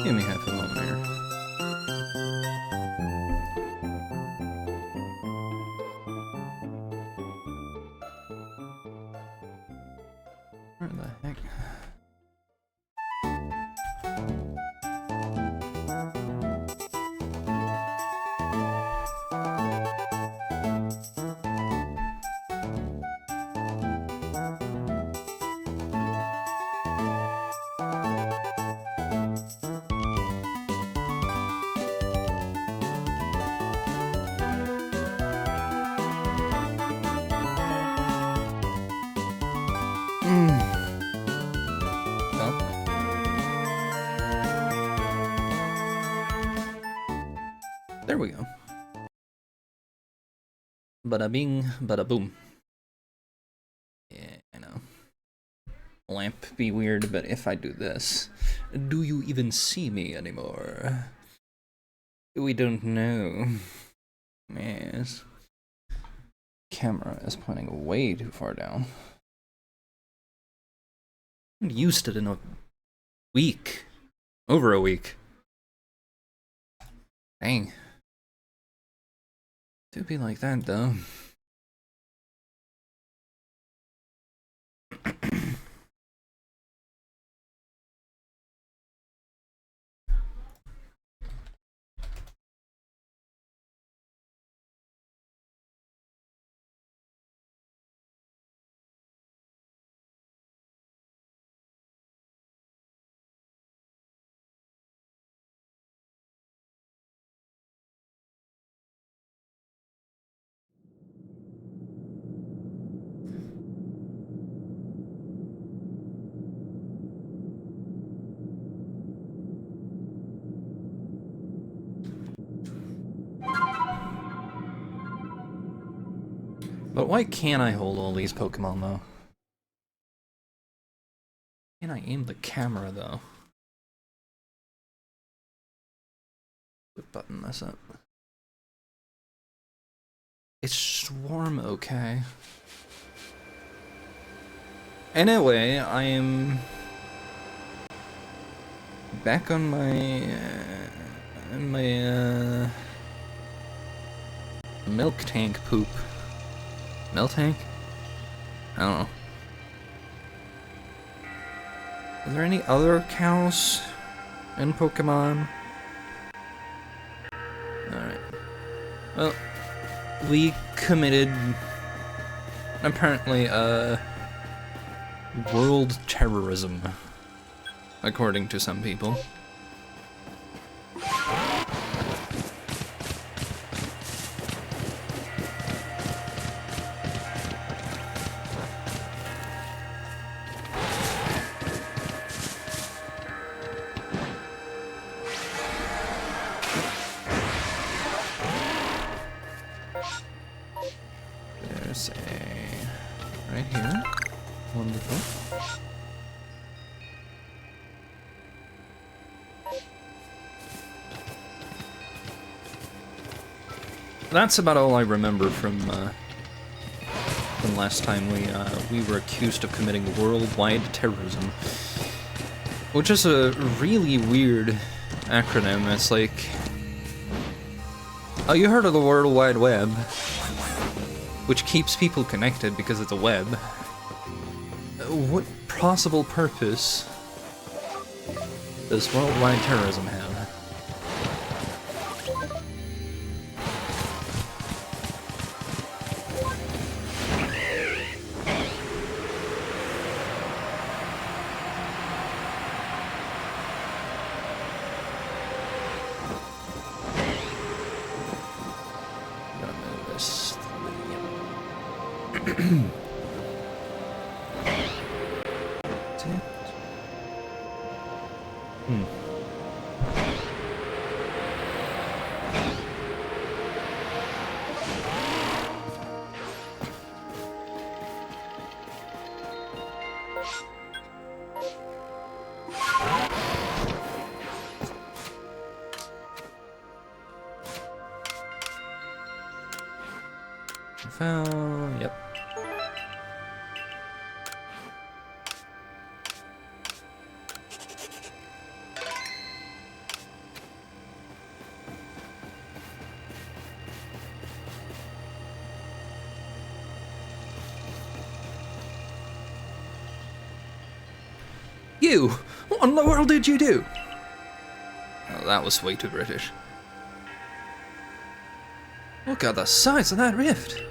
Give me half a moment here. Where the heck? There we go. Bada bing, bada boom. Yeah, I know. Lamp be weird, but if I do this, do you even see me anymore? We don't know. Yes. Camera is pointing way too far down. I haven't used it in a week. Over a week. Dang. Do be like that though. But why can't I hold all these Pokemon though? Can I aim the camera though? What button mess up? It's Swarm, okay. Anyway, I am back on my milk tank poop. Milk tank? I don't know. Are there any other cows in Pokemon? Alright. Well, we committed apparently world terrorism, according to some people. that's about all I remember from last time we were accused of committing worldwide terrorism, which is a really weird acronym. It's like, oh, you heard of the World Wide Web, which keeps people connected because it's a web. What possible purpose does worldwide terrorism have? Found, yep. You! What in the world did you do? Oh, that was way too British. Look at the size of that rift.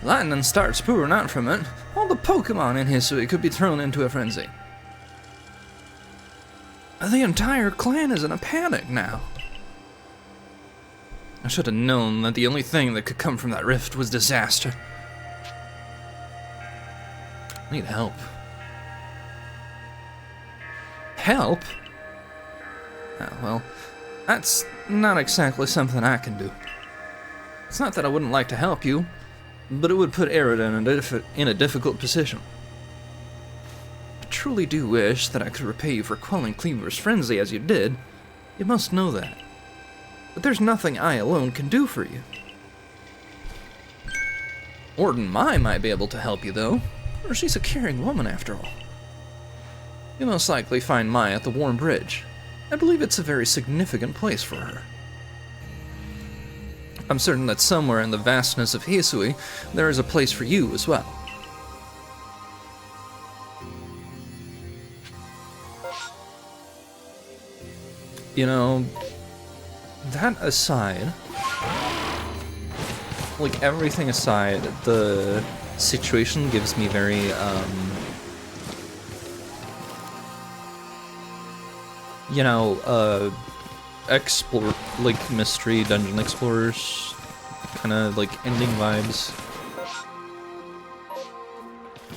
Lightning starts pouring out from it. All the Pokemon in history could be thrown into a frenzy. The entire clan is in a panic now. I should have known that the only thing that could come from that rift was disaster. I need help. Help? Oh, well, that's not exactly something I can do. It's not that I wouldn't like to help you, but it would put Aridin in a difficult position. I truly do wish that I could repay you for quelling Cleaver's frenzy as you did. You must know that. But there's nothing I alone can do for you. Orden Mai might be able to help you, though. Or she's a caring woman, after all. You'll most likely find Mai at the Warm Bridge. I believe it's a very significant place for her. I'm certain that somewhere in the vastness of Hisui, there is a place for you as well. You know, that aside, like everything aside, the situation gives me very, you know, explore, like mystery dungeon explorers, kind of like ending vibes.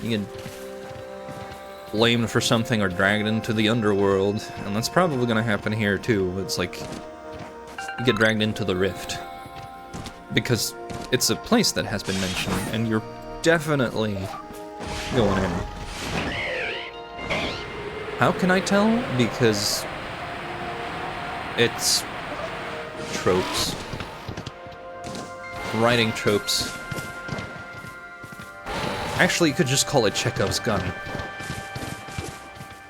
You get blamed for something or dragged into the underworld, and that's probably gonna happen here too. It's like you get dragged into the rift because it's a place that has been mentioned, and you're definitely going in. How can I tell? Because it's tropes. Writing tropes. Actually, you could just call it Chekhov's gun.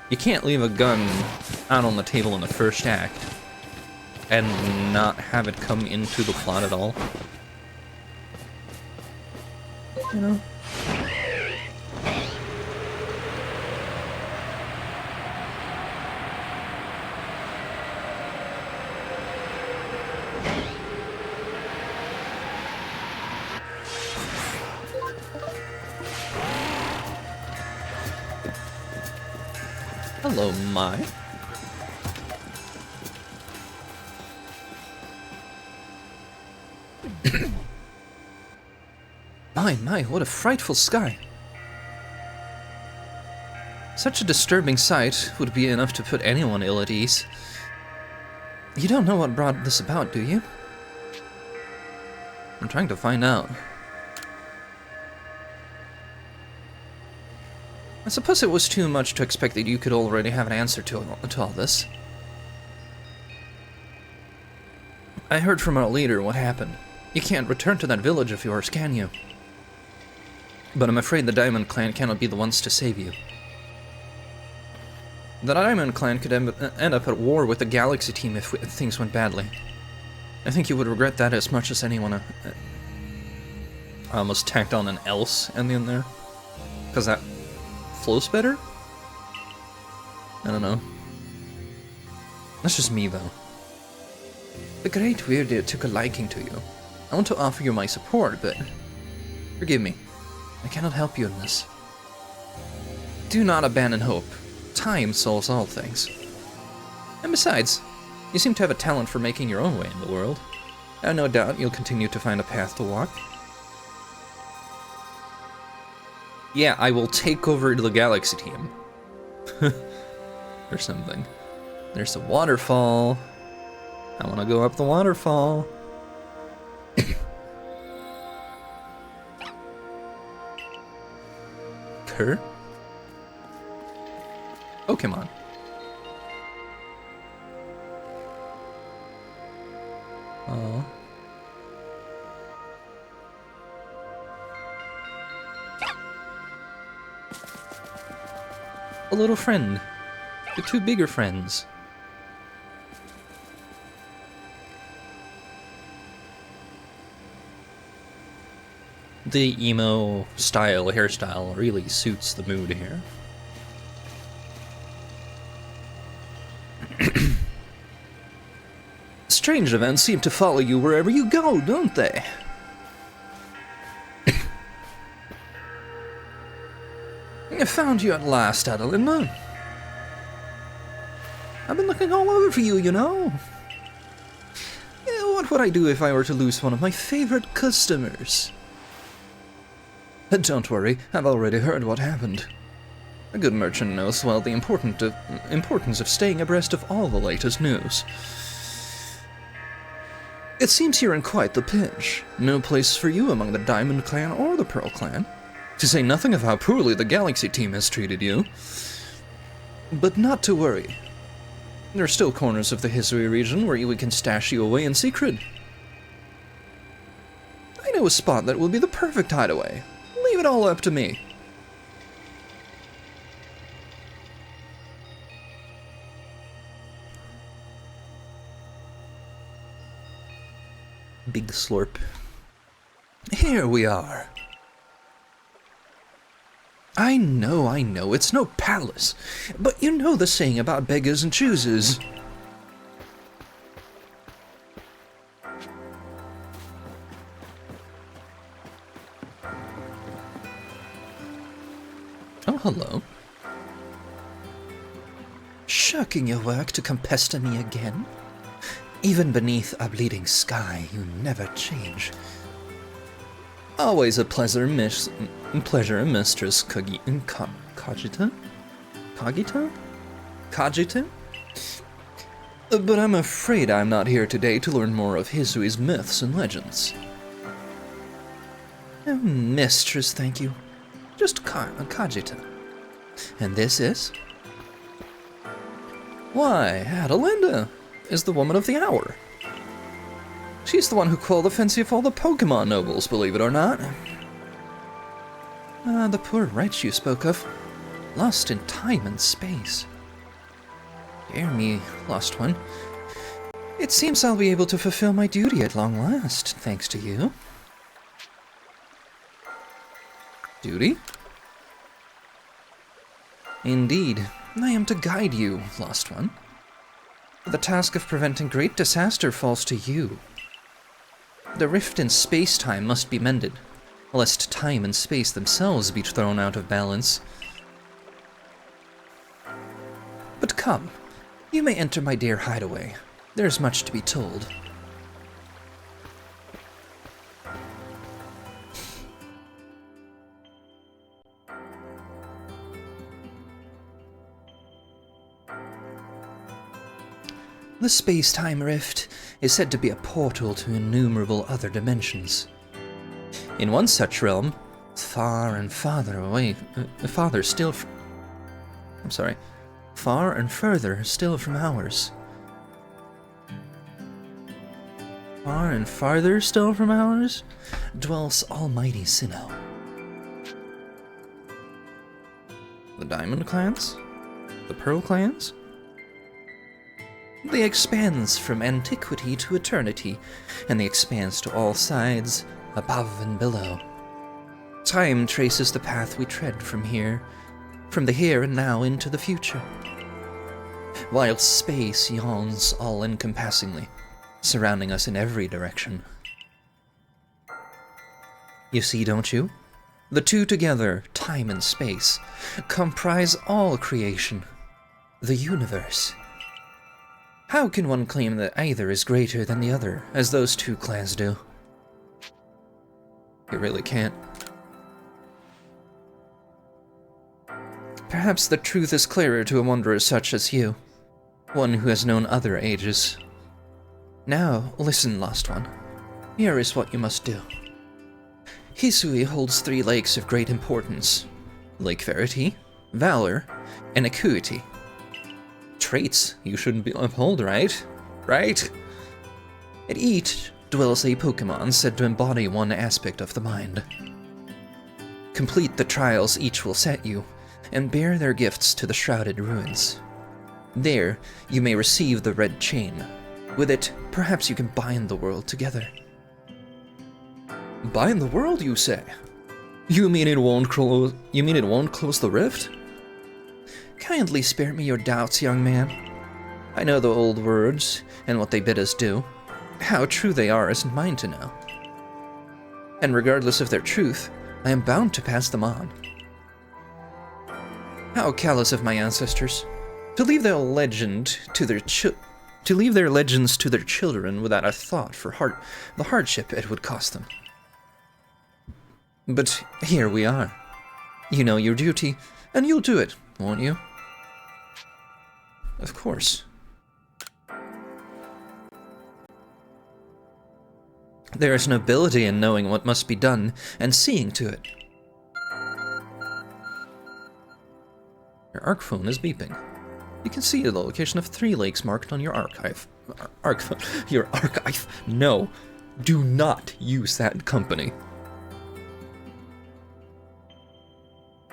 You can't leave a gun out on the table in the first act and not have it come into the plot at all. You know? Hello, Mai. My, what a frightful sky. Such a disturbing sight would be enough to put anyone ill at ease. You don't know what brought this about, do you? I'm trying to find out. I suppose it was too much to expect that you could already have an answer to all this. I heard from our leader what happened. You can't return to that village of yours, can you? But I'm afraid the Diamond Clan cannot be the ones to save you. The Diamond Clan could end up at war with the Galaxy team if things went badly. I think you would regret that as much as anyone. I almost tacked on an else at the end there. Because that flows better? I don't know. That's just me, though. The Great Weirdo took a liking to you. I want to offer you my support, but... forgive me. I cannot help you in this. Do not abandon hope. Time solves all things. And besides, you seem to have a talent for making your own way in the world. I have no doubt you'll continue to find a path to walk. Yeah, I will take over the Galaxy team. Or something. There's a waterfall. I want to go up the waterfall. Her? Oh, come on. Oh. A little friend. The two bigger friends. The emo style hairstyle really suits the mood here. Strange events seem to follow you wherever you go, don't they? I found you at last, Adelinda. I've been looking all over for you, you know. What would I do if I were to lose one of my favorite customers? Don't worry, I've already heard what happened. A good merchant knows well the importance of staying abreast of all the latest news. It seems you're in quite the pinch. No place for you among the Diamond Clan or the Pearl Clan. To say nothing of how poorly the Galaxy team has treated you. But not to worry. There are still corners of the Hisui region where we can stash you away in secret. I know a spot that will be the perfect hideaway. Leave it all up to me. Big slurp. Here we are. I know, it's no palace. But you know the saying about beggars and choosers. Oh, hello. Shirking your work to come pester me again? Even beneath a bleeding sky, you never change. Always a pleasure, Mistress Cogita? Cogita? Cogita? But I'm afraid I'm not here today to learn more of Hisui's myths and legends. Mistress, thank you. Just Cogita. And this is? Why, Adelinda is the woman of the hour. She's the one who quelled the fancy of all the Pokemon nobles, believe it or not. The poor wretch you spoke of. Lost in time and space. Dear me, lost one. It seems I'll be able to fulfill my duty at long last, thanks to you. Duty? Indeed, I am to guide you, lost one. The task of preventing great disaster falls to you. The rift in space-time must be mended, lest time and space themselves be thrown out of balance. But come, you may enter my dear hideaway. There's much to be told. The space-time rift is said to be a portal to innumerable other dimensions. In one such realm, far and further still from ours. far and farther still from ours, dwells almighty Sinnoh. The Diamond Clans? The Pearl Clans? The expanse from antiquity to eternity, and the expanse to all sides, above and below. Time traces the path we tread from the here and now into the future, while space yawns all-encompassingly, surrounding us in every direction. You see, don't you? The two together, time and space, comprise all creation, the universe. How can one claim that either is greater than the other, as those two clans do? You really can't. Perhaps the truth is clearer to a wanderer such as you, one who has known other ages. Now, listen, Lost One. Here is what you must do. Hisui holds 3 lakes of great importance: Lake Verity, Valor, and Acuity. Traits you shouldn't uphold, right? Right? At each dwells a Pokemon said to embody one aspect of the mind. Complete the trials each will set you, and bear their gifts to the Shrouded Ruins. There, you may receive the Red Chain. With it, perhaps you can bind the world together. Bind the world, you say? You mean it won't close the rift? Kindly spare me your doubts, young man. I know the old words, and what they bid us do. How true they are isn't mine to know. And regardless of their truth, I am bound to pass them on. How callous of my ancestors, to leave their legends to their children without a thought for the hardship it would cost them. But here we are. You know your duty, and you'll do it, won't you? Of course. There is nobility in knowing what must be done and seeing to it. Your arc phone is beeping. You can see the location of 3 lakes marked on your archive. Your archive. No, do not use that company.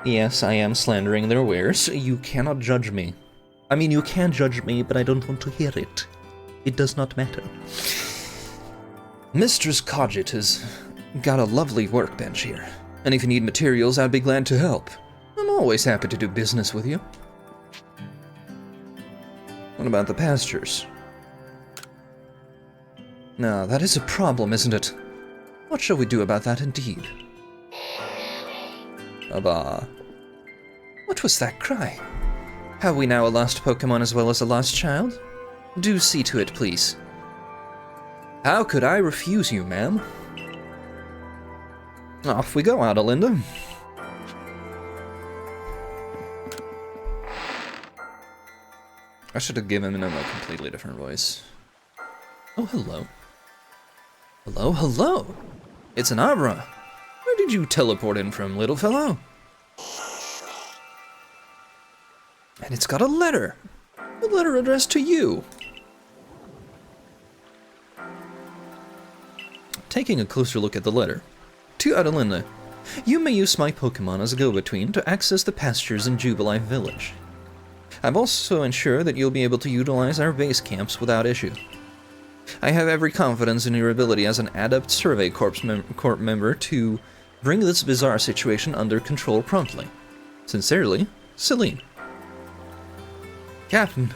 Yes, I am slandering their wares. You cannot judge me. I mean, you can judge me, but I don't want to hear it. It does not matter. Mistress Cogit has got a lovely workbench here, and if you need materials, I'd be glad to help. I'm always happy to do business with you. What about the pastures? Now, that is a problem, isn't it? What shall we do about that indeed? Abba. What was that cry? Have we now a lost Pokemon as well as a lost child? Do see to it, please. How could I refuse you, ma'am? Off we go, Adelinda. I should have given him a completely different voice. Oh, hello. Hello, hello! It's an Abra! Where did you teleport in from, little fellow? And it's got a letter! A letter addressed to you! Taking a closer look at the letter. To Adelinda, you may use my Pokemon as a go-between to access the pastures in Jubilee Village. I've also ensured that you'll be able to utilize our base camps without issue. I have every confidence in your ability as an Adept Survey Corps member to bring this bizarre situation under control promptly. Sincerely, Celine. Captain.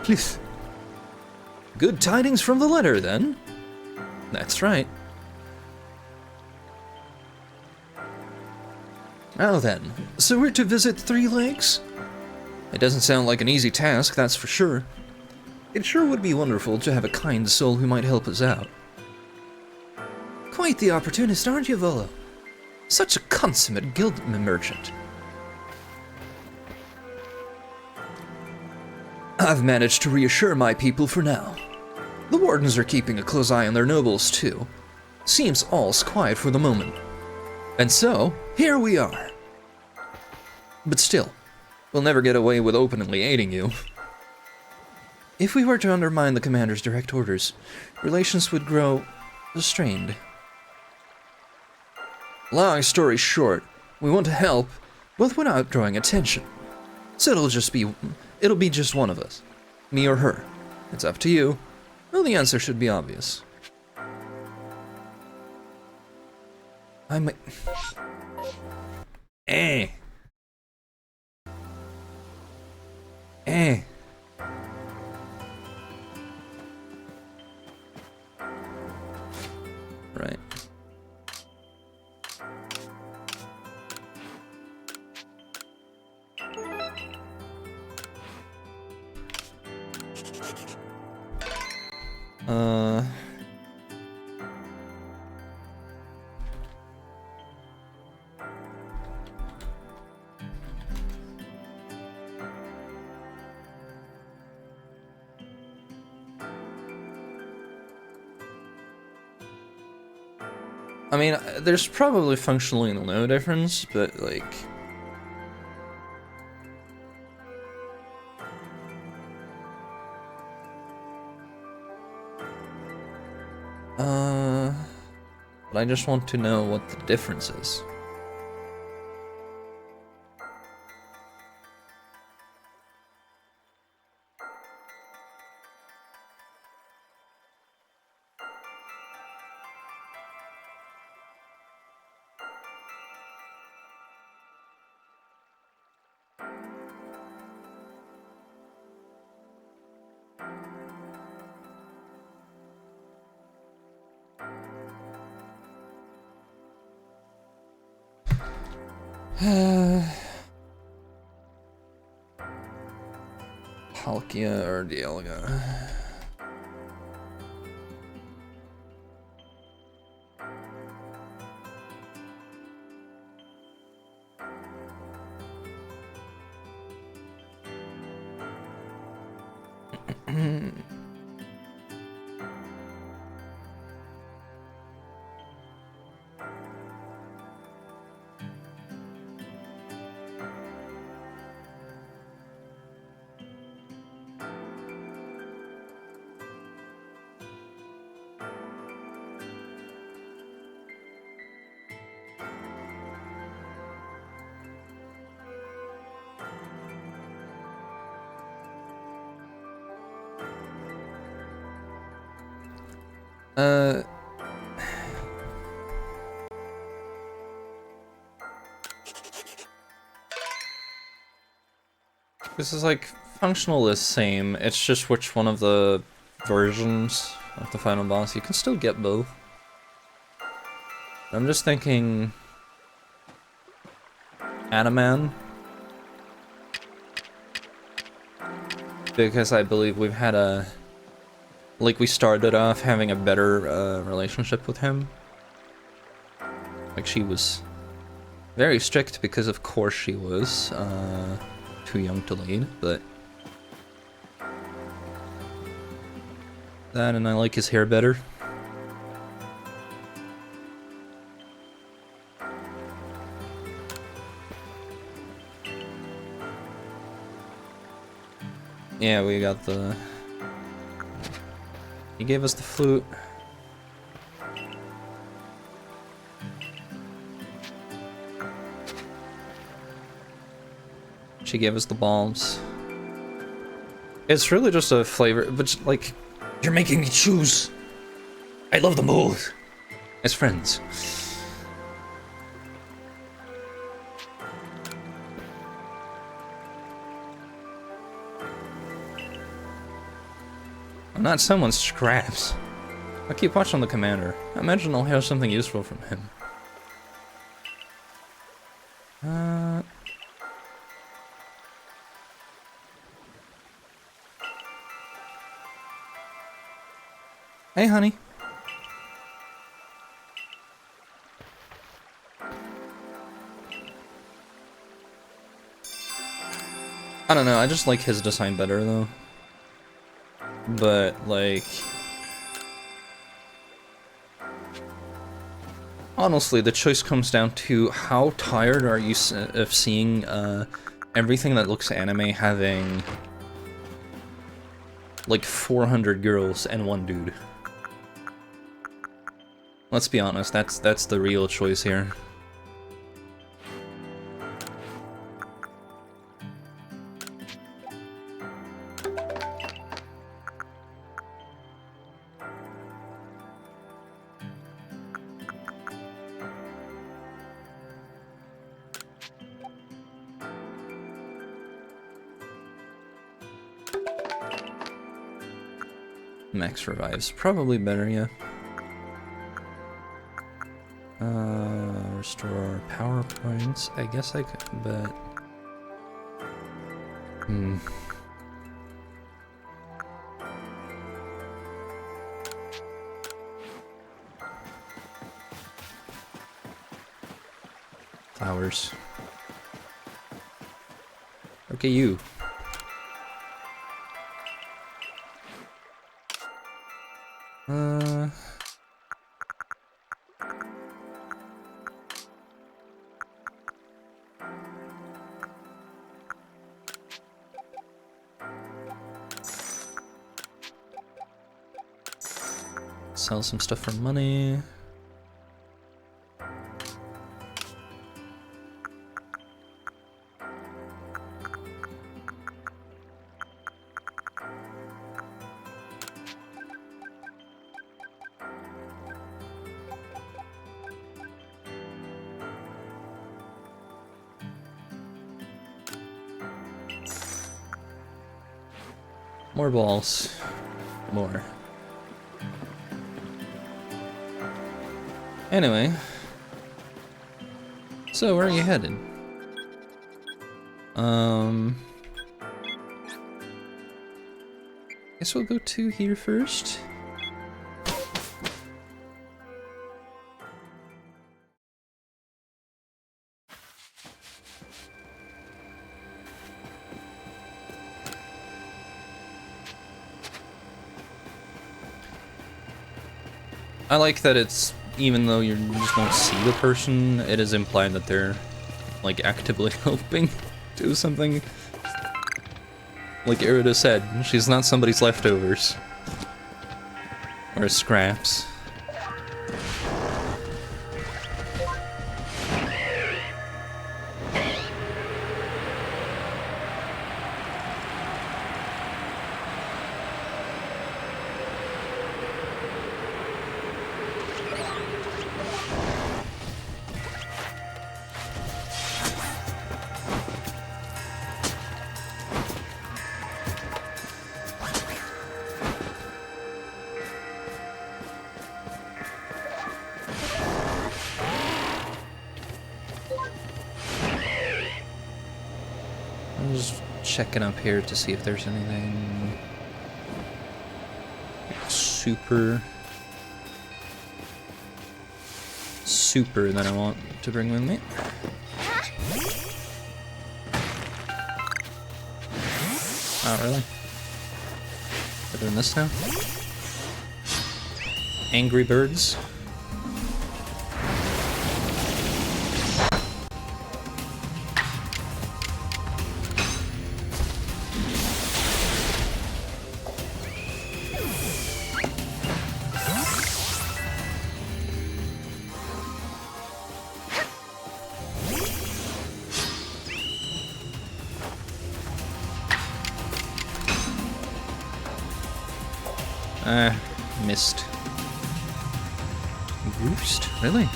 Please. Good tidings from the letter, then. That's right. Now then, so we're to visit 3 lakes? It doesn't sound like an easy task, that's for sure. It sure would be wonderful to have a kind soul who might help us out. Quite the opportunist, aren't you, Volo? Such a consummate guild merchant. I've managed to reassure my people for now. The wardens are keeping a close eye on their nobles, too. Seems all's quiet for the moment. And so, here we are. But still, we'll never get away with openly aiding you. If we were to undermine the commander's direct orders, relations would grow strained. Long story short, we want to help, but without drawing attention. So it'll be just one of us. Me or her. It's up to you. Well, the answer should be obvious. I might... Eh. Right. I mean, there's probably functionally no difference, but like... But I just want to know what the difference is. Palkia or Dialga? This is like functional the same, it's just which one of the versions of the final boss. You can still get both. I'm just thinking Animan, because I believe we've had we started off having a better relationship with him. Like, she was very strict because of course she was too young to lead, but that, and I like his hair better. Yeah, we got the... He gave us the flute. She gave us the bombs. It's really just a flavor, but like, you're making me choose. I love them both. As friends. I'm not someone's scraps. I'll keep watch on the commander. I imagine I'll hear something useful from him. Hey, honey. I don't know, I just like his design better, though. But, like... honestly, the choice comes down to how tired are you of seeing everything that looks anime having like 400 girls and one dude. Let's be honest, that's the real choice here. Max revives, probably better, yeah. Restore power points. I guess I could, but flowers. Okay, you. Sell some stuff for money. More balls. More. Anyway. So, where are you headed? Guess we'll go to here first. I like that it's, even though you just don't see the person, it is implied that they're, like, actively helping do something. Like Irida said, she's not somebody's leftovers. Or scraps. I'm just checking up here to see if there's anything super that I want to bring with me. Oh, really? We're doing this now? Angry birds? Missed. Roost? Really?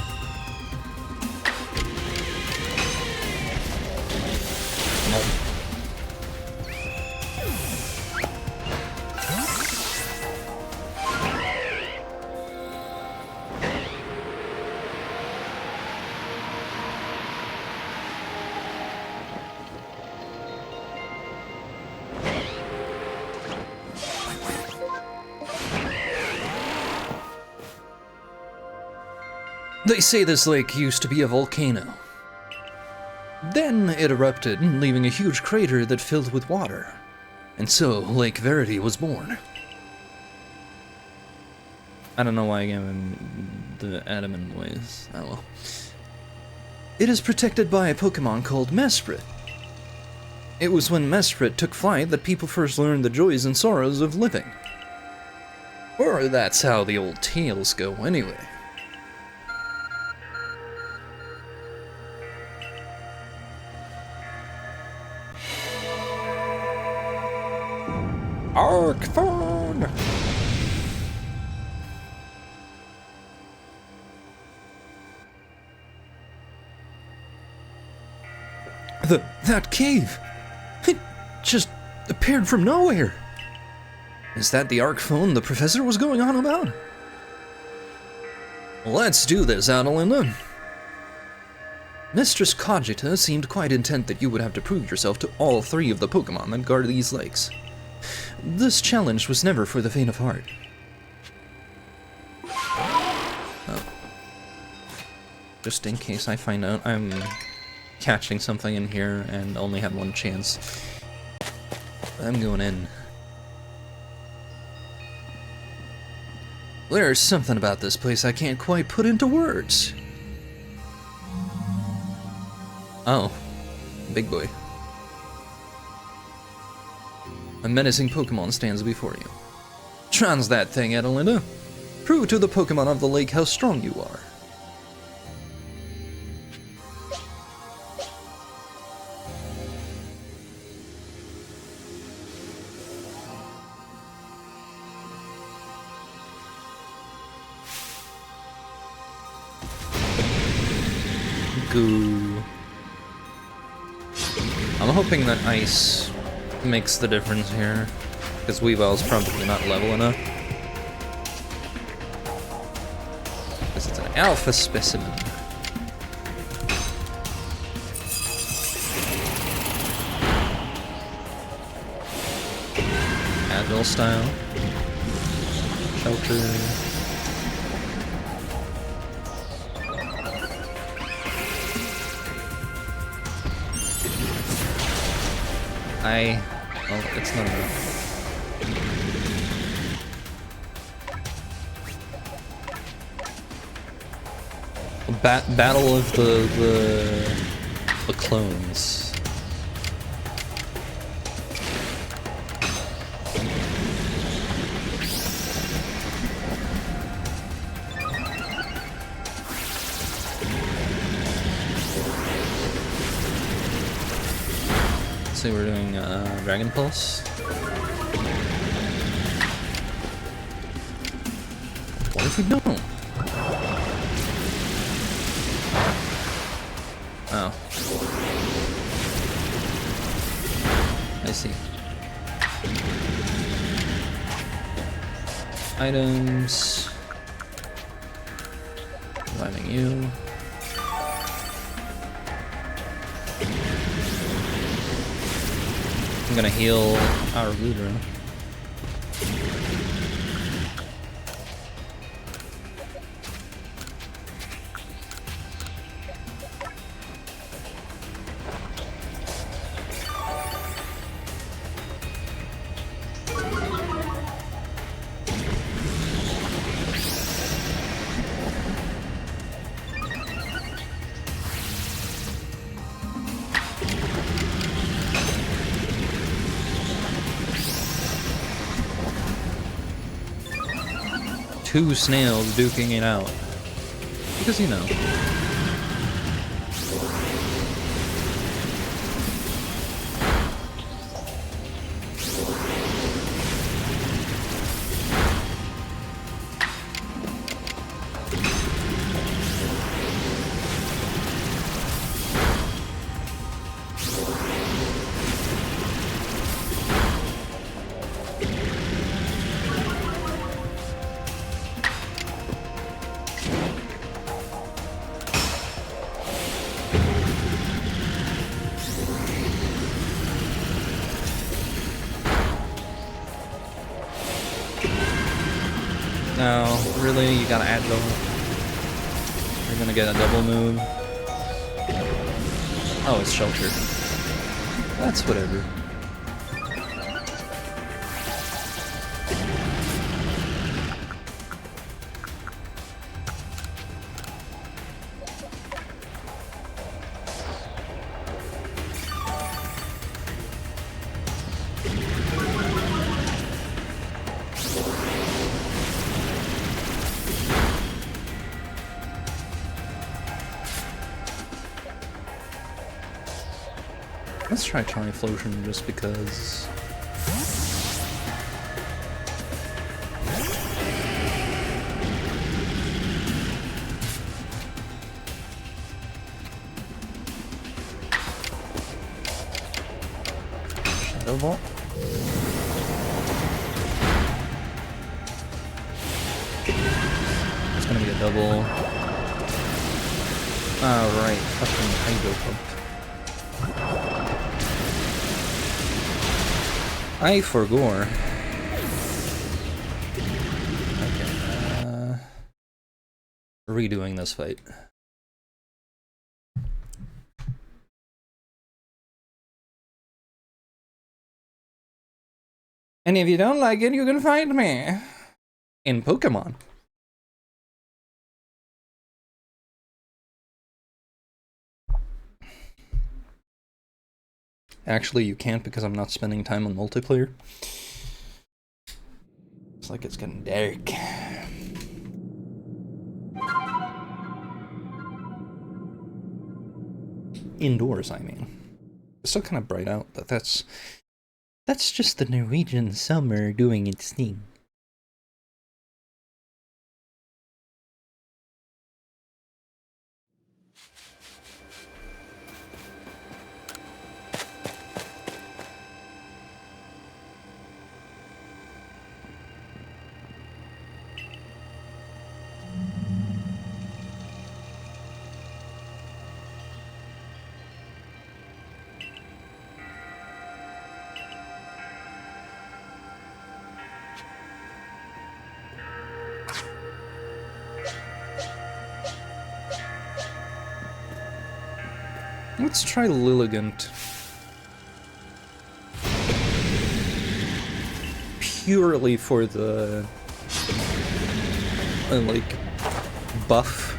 They say this lake used to be a volcano. Then it erupted, leaving a huge crater that filled with water. And so, Lake Verity was born. I don't know why I gave him the adamant voice. Oh well. It is protected by a Pokemon called Mesprit. It was when Mesprit took flight that people first learned the joys and sorrows of living. Or that's how the old tales go, anyway. Arc phone! That cave! It just appeared from nowhere! Is that the arc phone the professor was going on about? Let's do this, Adelinda. Mistress Cogita seemed quite intent that you would have to prove yourself to all 3 of the Pokemon that guard these lakes. This challenge was never for the faint of heart. Oh. Just in case I find out I'm catching something in here and only have 1 chance, I'm going in. There's something about this place I can't quite put into words. Oh, big boy. A menacing Pokemon stands before you. Trans that thing, Adelinda. Prove to the Pokemon of the lake how strong you are. Goo. I'm hoping that ice makes the difference here, because Weavile's probably not level enough. Because it's an alpha specimen. Agile style. Shelter. Oh, it's not enough. Battle of the clones. So we're doing Dragon Pulse. What if we don't? Oh. I see. Items. Reviving you. I'm gonna heal our Rudra. Two snails duking it out. Because, you know. No, really? You gotta add double? You're gonna get a double move? Oh, it's Shelter. That's whatever. Let's try Triflosion just because. Shadow Ball. It's gonna be a double. Right, fucking Hydro Pump. I forgore. Okay, redoing this fight. And if you don't like it, you can find me in Pokemon. Actually, you can't because I'm not spending time on multiplayer. It's like it's getting dark. Indoors, I mean. It's still kind of bright out, but that's just the Norwegian summer doing its thing. Let's try Lilligant. Purely for the like buff.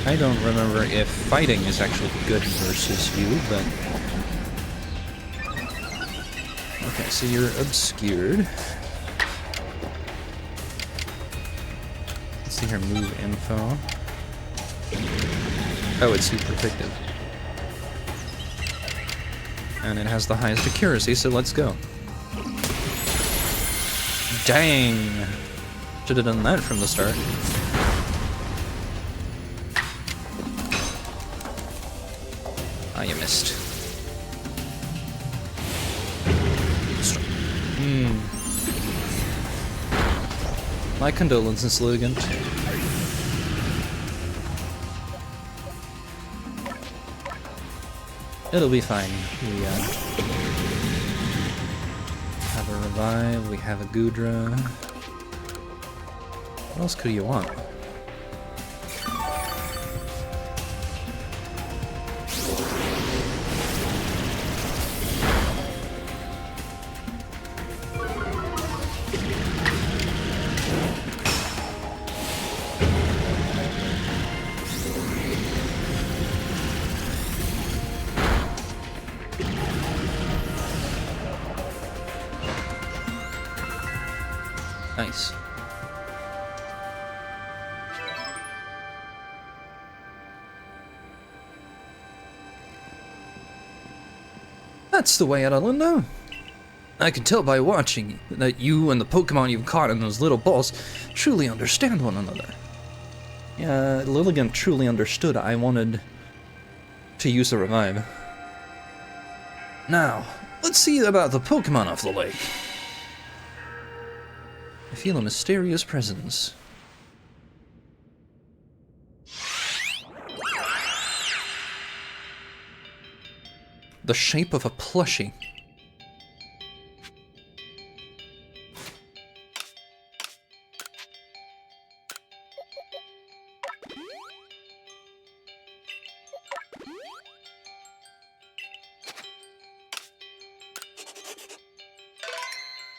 I don't remember if fighting is actually good versus you, but... Okay, so you're obscured. Let's see here, move info. Oh, it's super effective. And it has the highest accuracy, so let's go. Dang! Should have done that from the start. You missed. My condolences, Lilligant. It'll be fine. We have a revive, we have a Gudra. What else could you want? Nice. That's the way out of Linda. I can tell by watching that you and the Pokemon you've caught in those little balls truly understand one another. Yeah, Lilligant truly understood I wanted to use a revive. Now, let's see about the Pokemon of the lake. I feel a mysterious presence. The shape of a plushie.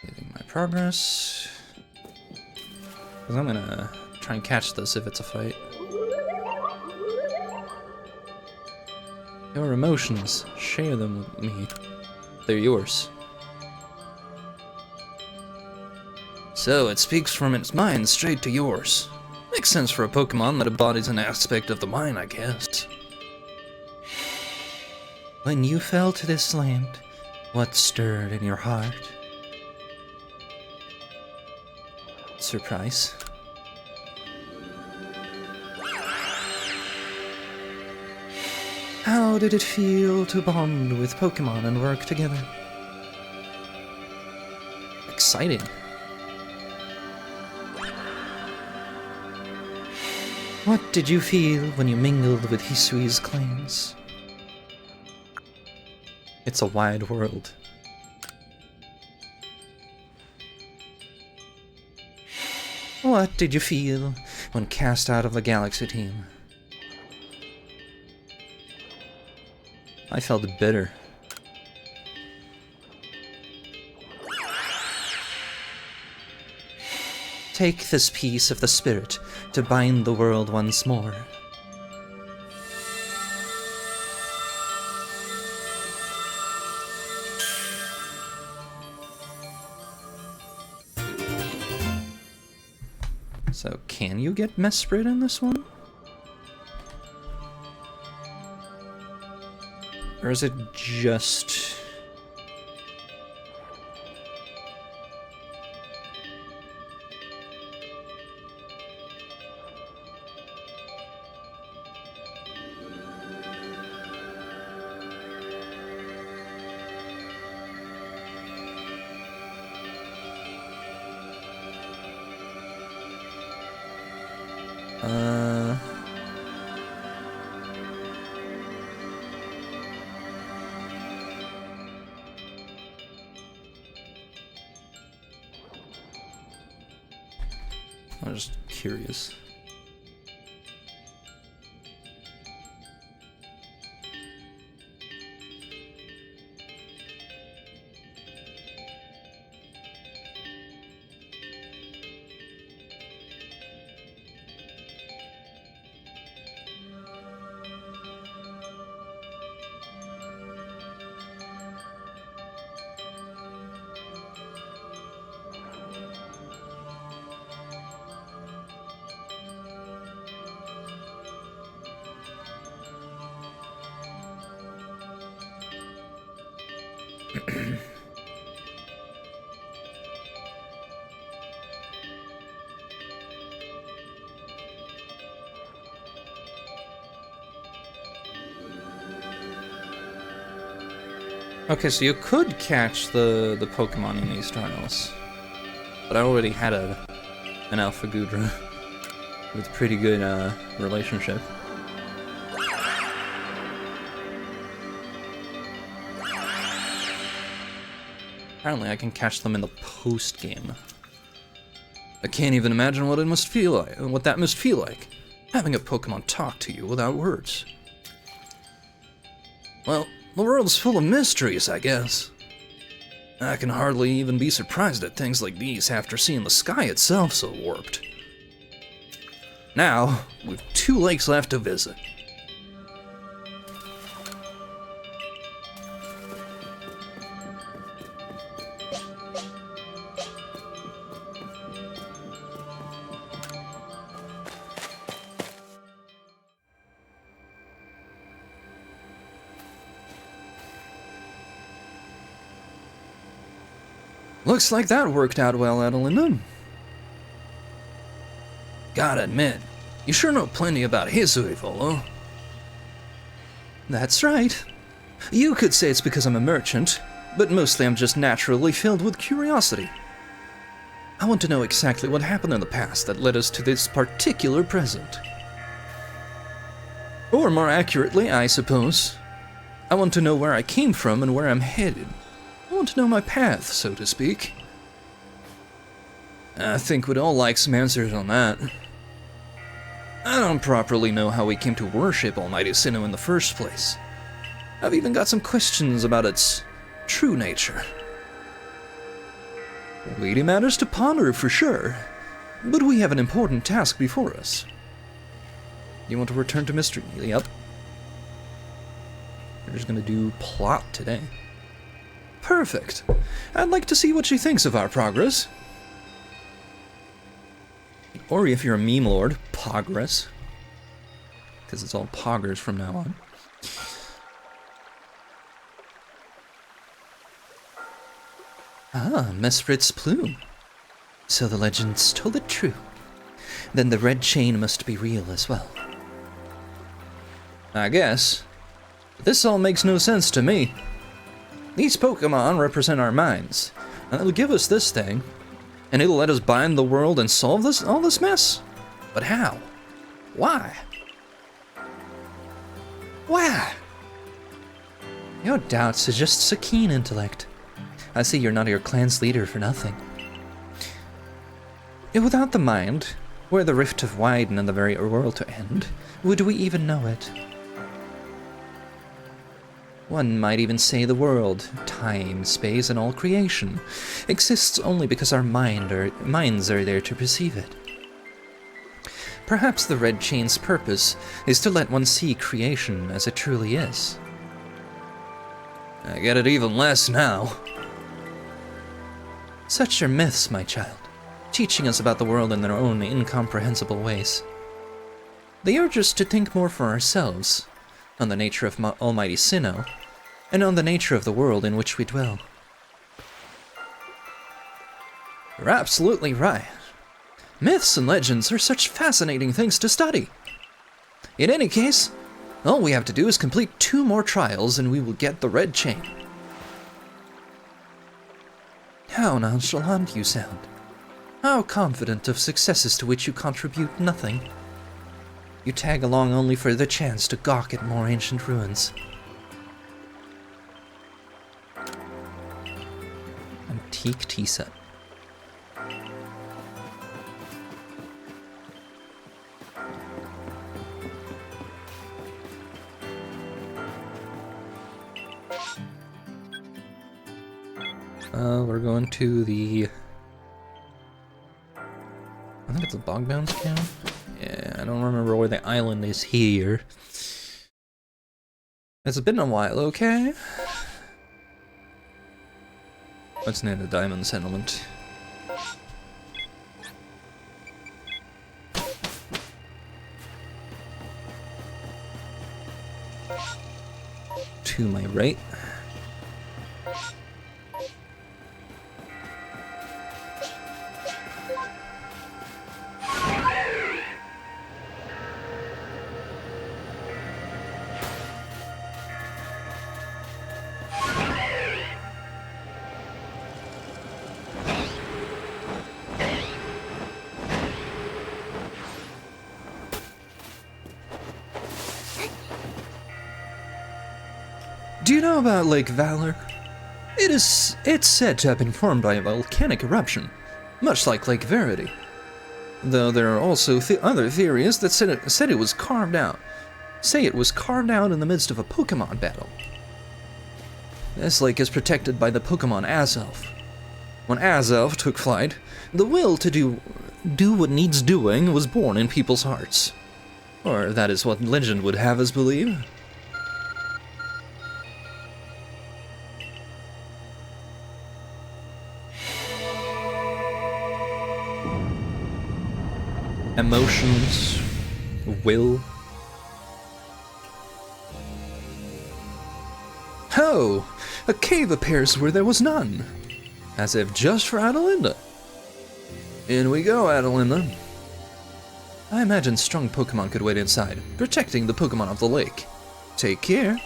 Getting my progress. Because I'm gonna try and catch this if it's a fight. Your emotions, share them with me. They're yours. So it speaks from its mind straight to yours. Makes sense for a Pokemon that embodies an aspect of the mind, I guess. When you fell to this land, what stirred in your heart? Surprise. How did it feel to bond with Pokemon and work together? Exciting. What did you feel when you mingled with Hisui's clans? It's a wide world. What did you feel when cast out of the Galaxy team? I felt bitter. Take this piece of the spirit to bind the world once more. So, can you get Mesprit in this one? Or is it just... I'm just curious. Okay, so you could catch the Pokemon in these trials, but I already had an Alpha Gudra with pretty good relationship. Apparently I can catch them in the post-game. I can't even imagine what it must feel like, what that must feel like, having a Pokemon talk to you without words. Well, the world's full of mysteries, I guess. I can hardly even be surprised at things like these after seeing the sky itself so warped. Now, we've 2 lakes left to visit. Looks like that worked out well, Adelinda. Gotta admit, you sure know plenty about Hisui, Volo. That's right. You could say it's because I'm a merchant, but mostly I'm just naturally filled with curiosity. I want to know exactly what happened in the past that led us to this particular present. Or more accurately, I suppose, I want to know where I came from and where I'm headed. I want to know my path, so to speak. I think we'd all like some answers on that. I don't properly know how we came to worship Almighty Sinnoh in the first place. I've even got some questions about its true nature. Weighty matters to ponder for sure, but we have an important task before us. You want to return to Mystery? Yep. We're just gonna do plot today. Perfect. I'd like to see what she thinks of our progress. Or if you're a meme lord, progress. Because it's all poggers from now on. Ah, Mesprit's plume. So the legends told it true. Then the red chain must be real as well. I guess. But this all makes no sense to me. These Pokemon represent our minds, and it'll give us this thing, and it'll let us bind the world and solve all this mess? But how? Why? Why? Your doubts suggest a keen intellect. I see you're not your clan's leader for nothing. Without the mind, were the rift to widen and the very world to end, would we even know it? One might even say the world, time, space, and all creation exists only because our minds are there to perceive it. Perhaps the red chain's purpose is to let one see creation as it truly is. I get it even less now. Such are myths, my child, teaching us about the world in their own incomprehensible ways. They urge us to think more for ourselves, on the nature of Almighty Sinnoh, and on the nature of the world in which we dwell. You're absolutely right. Myths and legends are such fascinating things to study. In any case, all we have to do is complete 2 more trials and we will get the red chain. How nonchalant you sound. How confident of successes to which you contribute nothing. You tag along only for the chance to gawk at more ancient ruins. Antique tea set. We're going to the... I think it's a Bogbounds camp? Yeah, I don't remember where the island is here. It's been a while, okay? What's near the Diamond Settlement? To my right. Do you know about Lake Valor? It's said to have been formed by a volcanic eruption, much like Lake Verity. Though there are also other theories that said it was carved out. Say it was carved out in the midst of a Pokemon battle. This lake is protected by the Pokemon Azelf. When Azelf took flight, the will to do what needs doing was born in people's hearts. Or that is what legend would have us believe. Emotions, will. Ho! A cave appears where there was none. As if just for Adelinda. In we go, Adelinda. I imagine strong Pokemon could wait inside, protecting the Pokemon of the lake. Take care.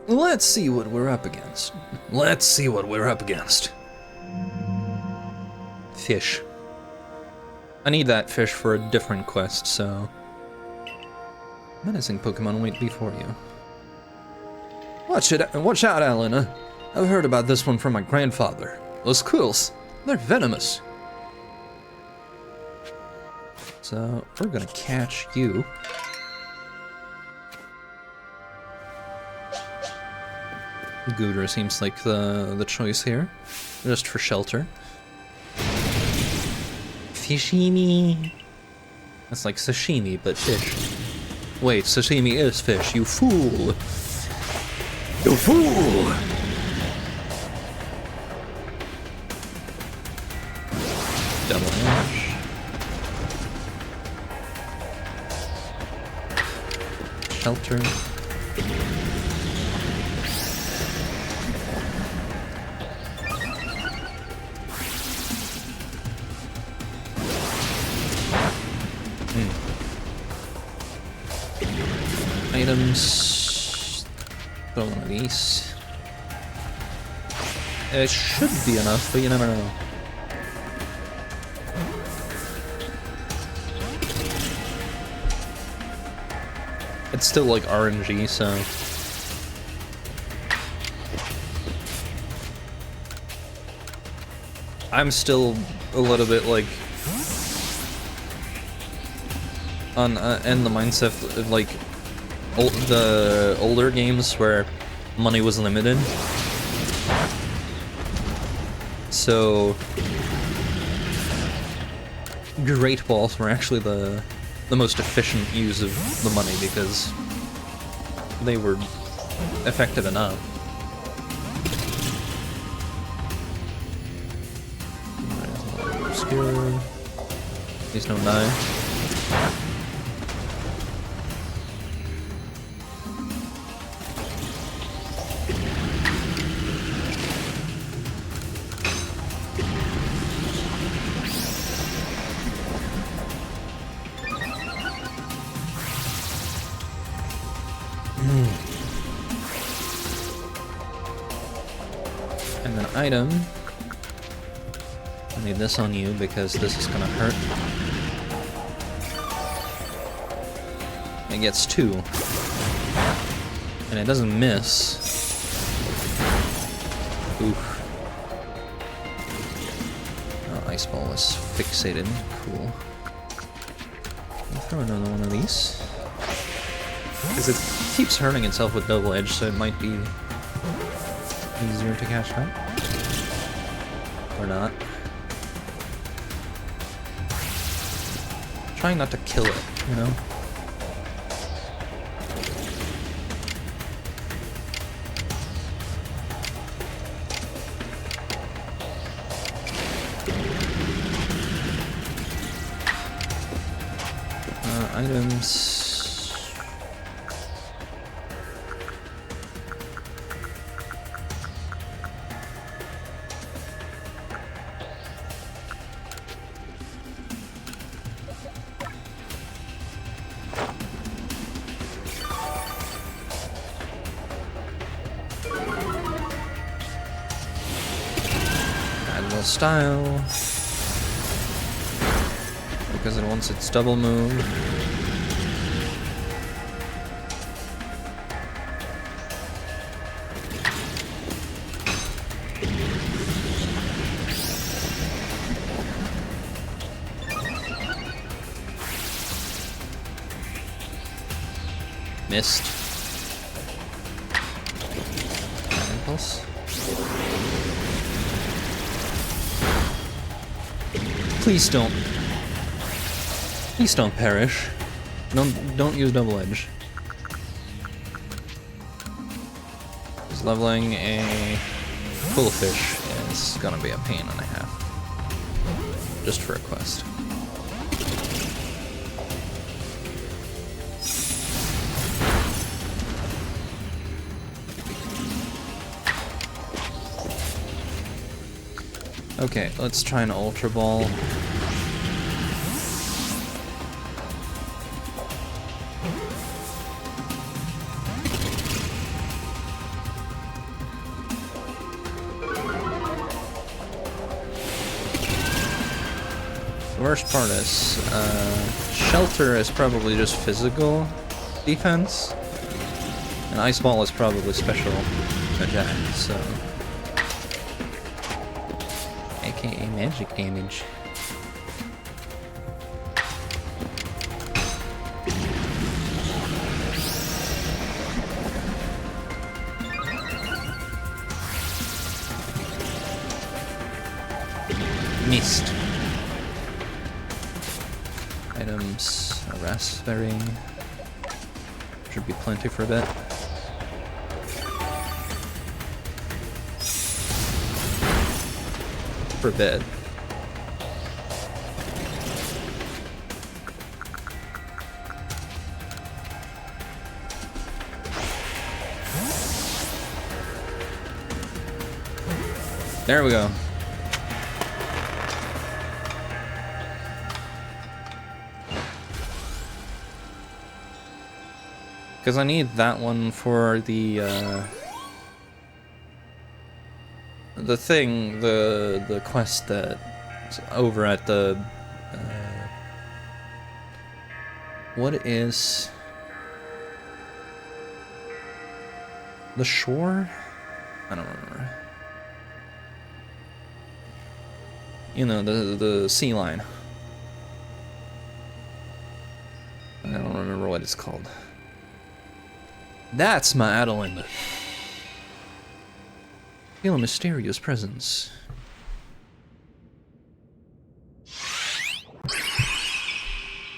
Let's see what we're up against. Fish. I need that fish for a different quest, so... Menacing Pokemon wait before you. Watch out, Alina. I've heard about this one from my grandfather. Those quills, they're venomous. So, we're gonna catch you. Gudra seems like the choice here, just for shelter. Fishimi. That's like sashimi, but fish. Wait, sashimi is fish, you fool! You fool! Double ash. Shelter. Items. Throw one of these. It should be enough, but you never know. It's still like RNG, so I'm still a little bit like on in the mindset of like the older games where money was limited. So great balls were actually the most efficient use of the money because they were effective enough. Obscure. Please don't die. And an item. I need this on you because this is gonna hurt. It gets 2. And it doesn't miss. Oof. Oh, Ice Ball is fixated. Cool. I'll throw another one of these. Because it keeps hurting itself with double edge, so it might be easier to catch up. Or not. Trying not to kill it, you know? Items. Style because it wants its double move. Missed. Impulse. Please don't. Please don't perish. Don't use double edge. Because leveling a full fish is gonna be a pain and a half. Just for a quest. Okay, let's try an Ultra Ball. The worst part is, Shelter is probably just physical defense, and Ice Ball is probably special attack, so... aka magic damage. quest. Items, a raspberry. Should be plenty for a bit. For a bit. There we go. Because I need that one for the thing, the quest that's over at the what is the shore? I don't remember. You know, the sea line. I don't remember what it's called. That's my Adeline. Feel a mysterious presence.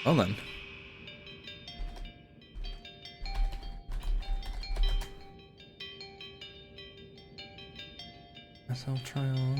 Well then. SL trial.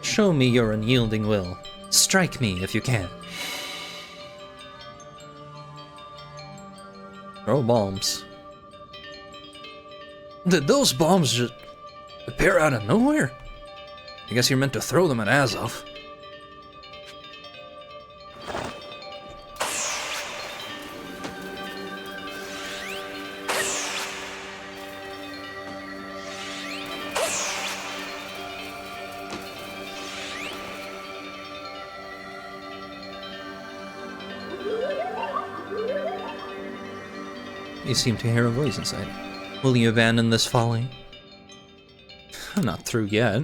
Show me your unyielding will. Strike me if you can. Throw bombs. Did those bombs just appear out of nowhere? I guess you're meant to throw them at Azov. You seem to hear a voice inside. Will you abandon this folly? I'm not through yet.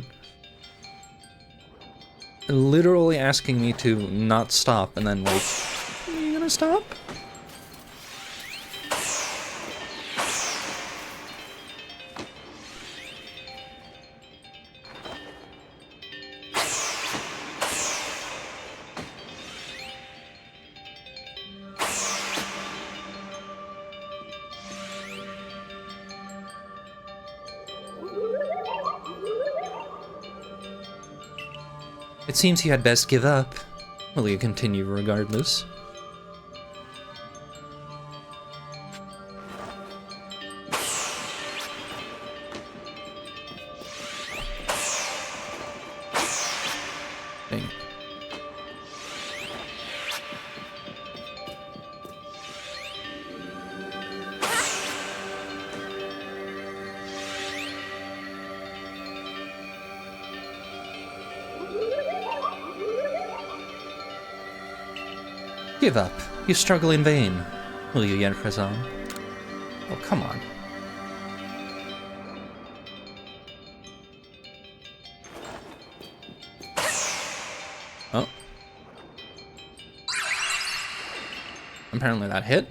Literally asking me to not stop and then like, are you gonna stop? It seems you had best give up. Will you continue regardless? Dang. Give up. You struggle in vain. Will you yet press on? Oh, come on. Oh. Apparently that hit.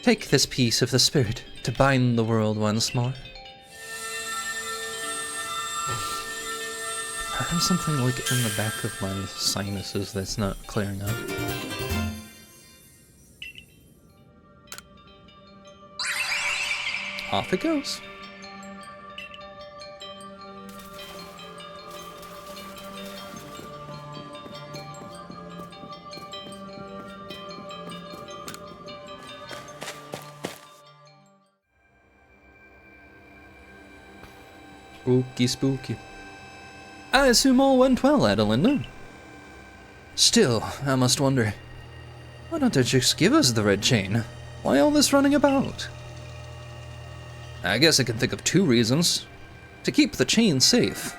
Take this piece of the spirit to bind the world once more. I have something like in the back of my sinuses that's not clearing up. Off it goes. Spooky, spooky. I assume all went well, Adelinda. Still, I must wonder, why don't they just give us the red chain? Why all this running about? I guess I can think of two reasons. To keep the chain safe,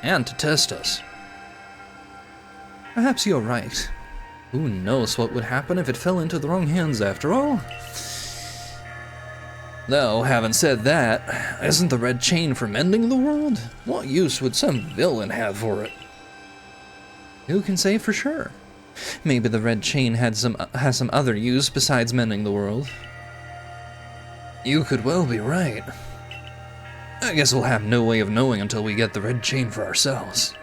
and to test us. Perhaps you're right. Who knows what would happen if it fell into the wrong hands after all? Though, having said that, isn't the red chain for mending the world? What use would some villain have for it? Who can say for sure? Maybe the red chain has some other use besides mending the world. You could well be right. I guess we'll have no way of knowing until we get the red chain for ourselves.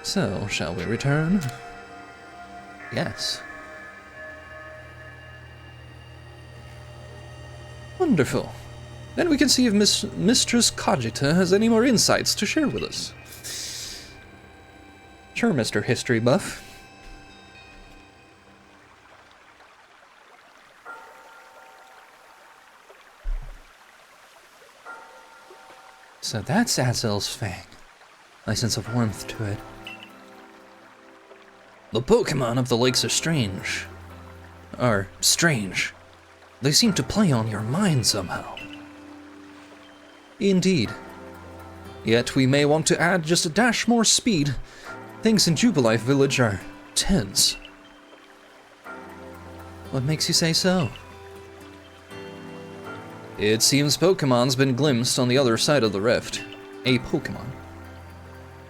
So, shall we return? Yes. Wonderful. Then we can see if Mistress Cogita has any more insights to share with us. Sure, Mr. History Buff. So that's Azel's fang. Nice sense of warmth to it. The Pokemon of the lakes are strange. They seem to play on your mind somehow. Indeed. Yet we may want to add just a dash more speed. Things in Jubilife Village are tense. What makes you say so? It seems Pokemon's been glimpsed on the other side of the rift. A Pokemon.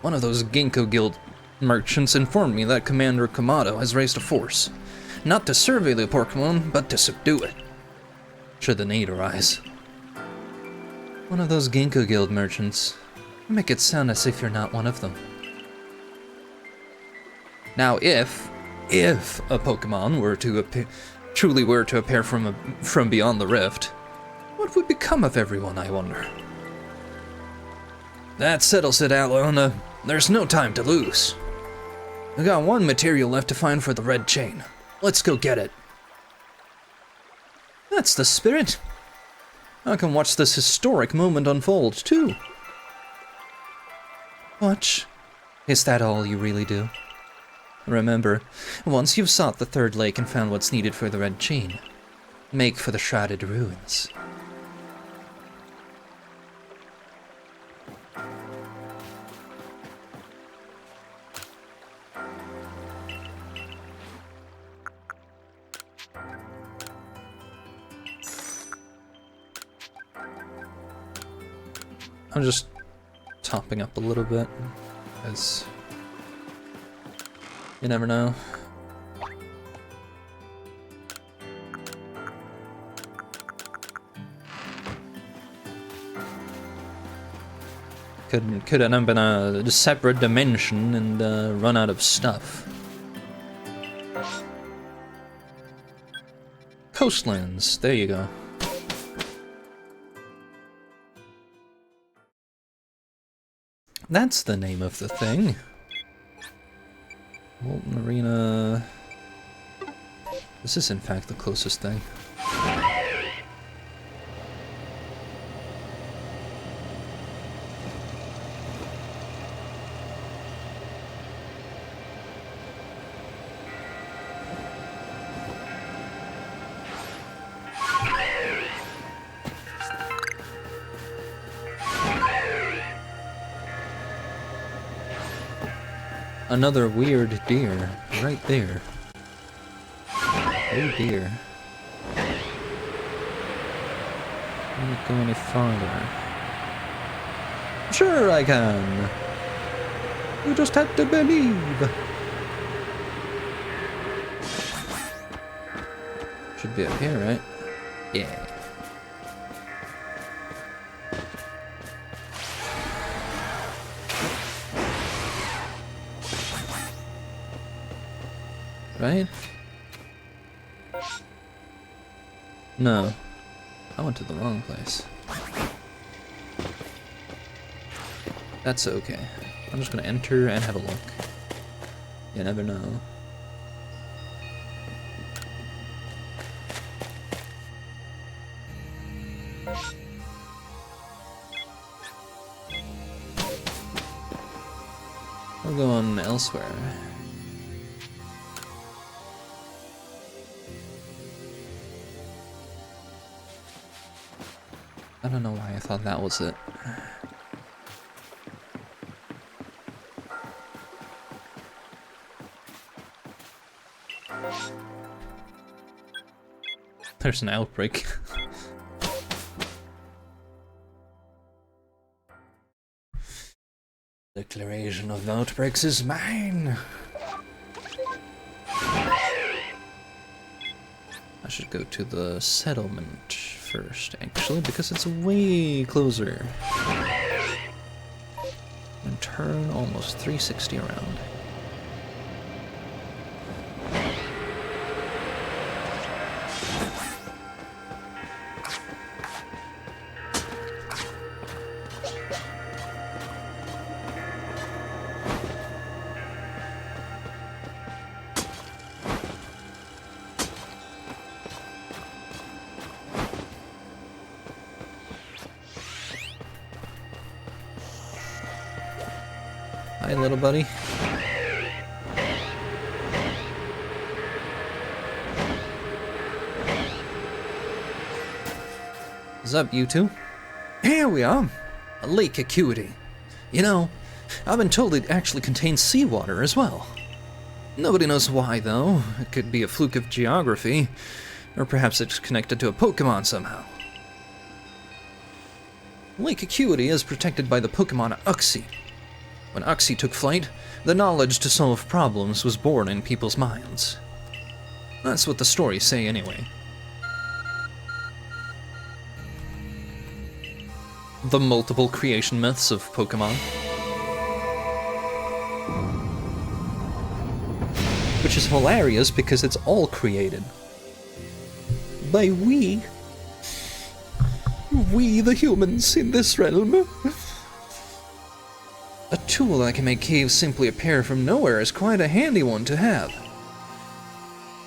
One of those Ginkgo Guild merchants informed me that Commander Kamado has raised a force. Not to survey the Pokemon, but to subdue it. Should the need arise. One of those Ginkgo Guild merchants. You make it sound as if you're not one of them. Now if a Pokemon were to truly were to appear from beyond the rift, what would become of everyone, I wonder? That settles it, Alona. There's no time to lose. I got one material left to find for the red chain. Let's go get it. That's the spirit. I can watch this historic moment unfold, too. Watch? Is that all you really do? Remember, once you've sought the third lake and found what's needed for the red chain, make for the shrouded ruins. I'm just topping up a little bit, as you never know. Could end up in a separate dimension and run out of stuff. Coastlands, there you go. That's the name of the thing. Molten Arena. This is in fact the closest thing. Another weird deer, right there. Oh dear. Can we go any farther? Sure I can! You just have to believe! Should be up here, right? Yeah. Right? No. I went to the wrong place. That's okay. I'm just gonna enter and have a look. You never know. We're going elsewhere. I don't know why I thought that was it. There's an outbreak. Declaration of outbreaks is mine. I should go to the settlement first, actually, because it's way closer. And turn almost 360 around. Hi, little buddy. What's up, you two? Here we are. A lake acuity. You know, I've been told it actually contains seawater as well. Nobody knows why, though. It could be a fluke of geography, or perhaps it's connected to a Pokemon somehow. Lake Acuity is protected by the Pokemon Uxie. When Uxie took flight, the knowledge to solve problems was born in people's minds. That's what the stories say anyway. The multiple creation myths of Pokemon. Which is hilarious because it's all created. By we the humans in this realm. A tool that can make caves simply appear from nowhere is quite a handy one to have.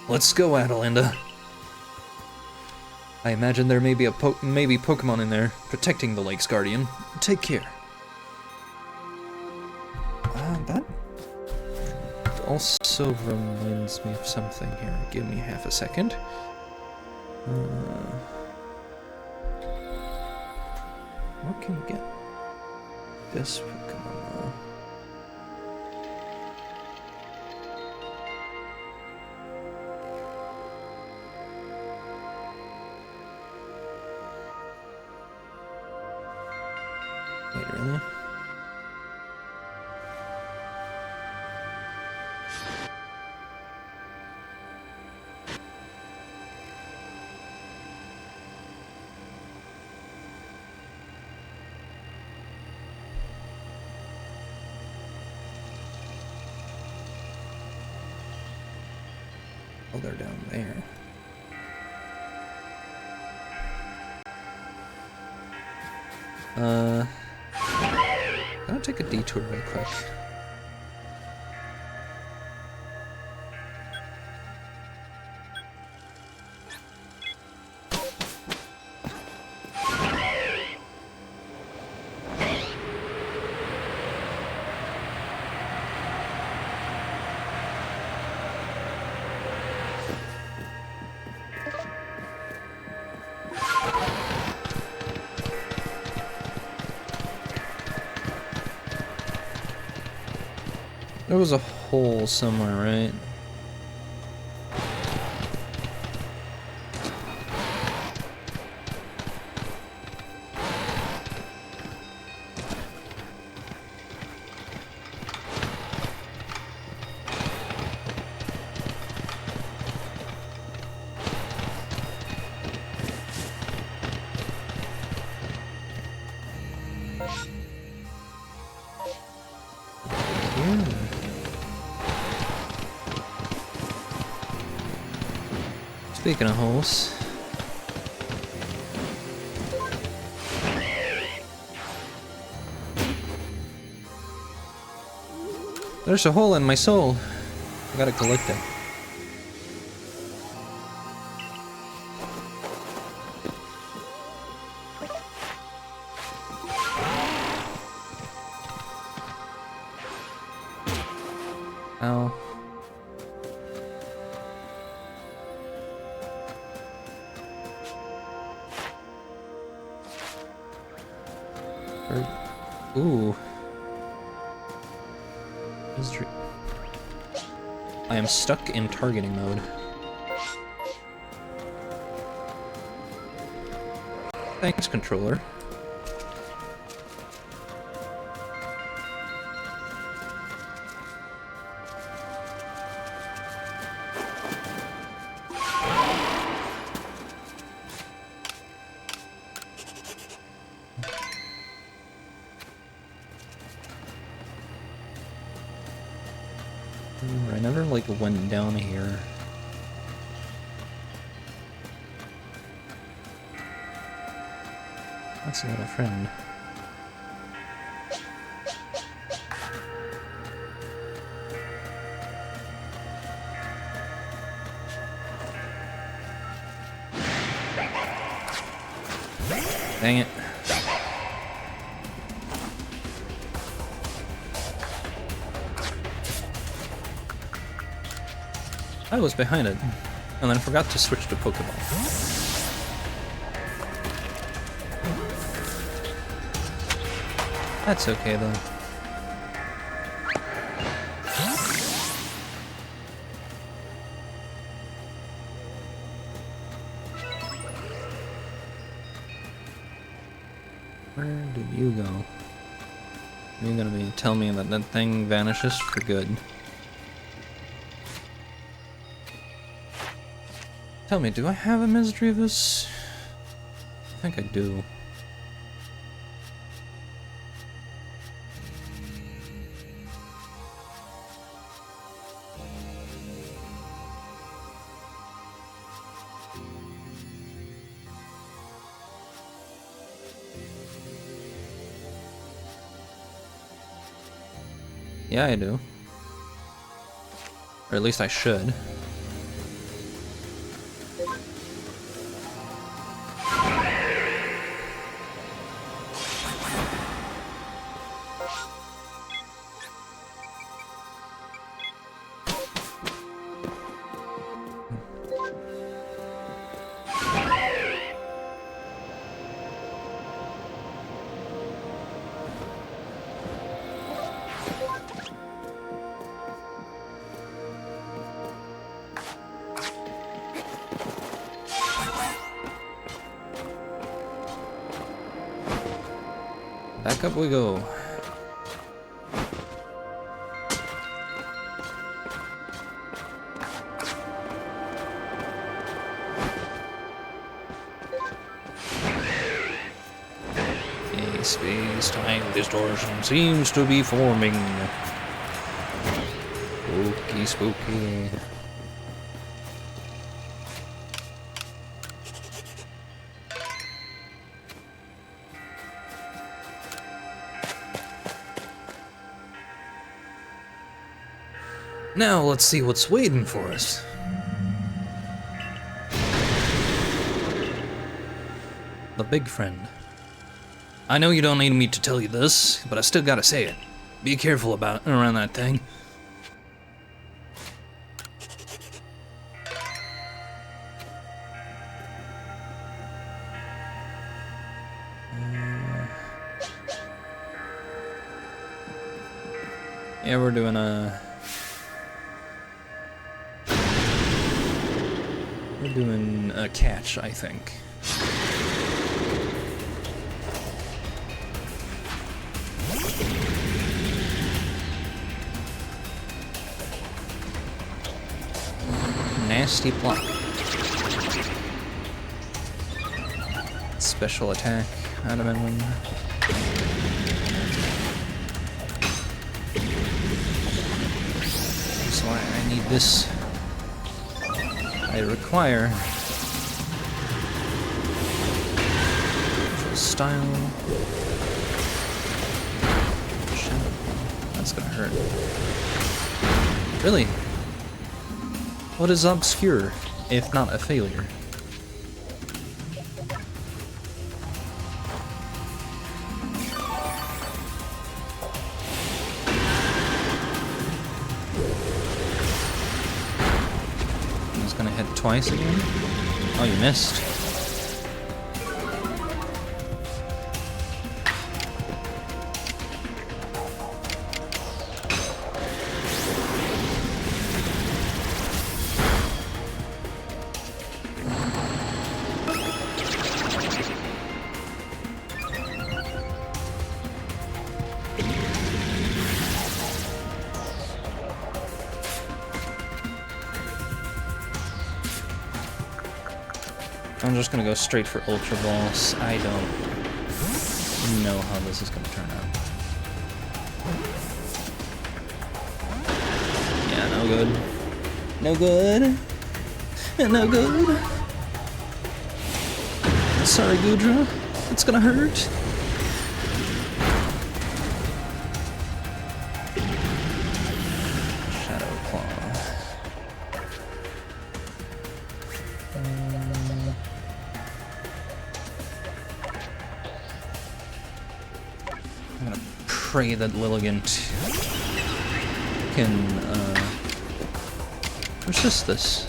Let's go, Adelinda. I imagine there may be maybe Pokemon in there protecting the lake's guardian. Take care. That also reminds me of something here. Give me half a second. What can you get? This Pokemon now. Wait, really? Oh, they're down there. I'll take a detour real quick. There was a hole somewhere, right? Speaking of holes, there's a hole in my soul. I gotta collect it. Ow. Ooh. I am stuck in targeting mode. Thanks, controller. I never, like, went down here. That's a little friend. Dang it. I was behind it, and then forgot to switch to Pokeball. That's okay, though. Where did you go? You're gonna be telling me that that thing vanishes for good. Tell me, do I have a Misdreavus? I think I do. Yeah, I do. Or at least I should. Back up we go. A space-time distortion seems to be forming. Spooky, spooky. Now let's see what's waiting for us. The big friend. I know you don't need me to tell you this, but I still gotta say it. Be careful around that thing. Yeah, we're doing a... We're doing a catch, I think. Nasty plot. Special attack, adamant. So I need this. I require style. Shadow. That's gonna hurt. Really? What is obscure, if not a failure? I'm just gonna hit twice again. Oh, you missed. I'm just gonna go straight for Ultra Balls. I don't know how this is gonna turn out. Yeah, no good. No good. No good. Sorry, Gudra. It's gonna hurt. Shadow Claw. I'm gonna pray that Lilligant can resist this.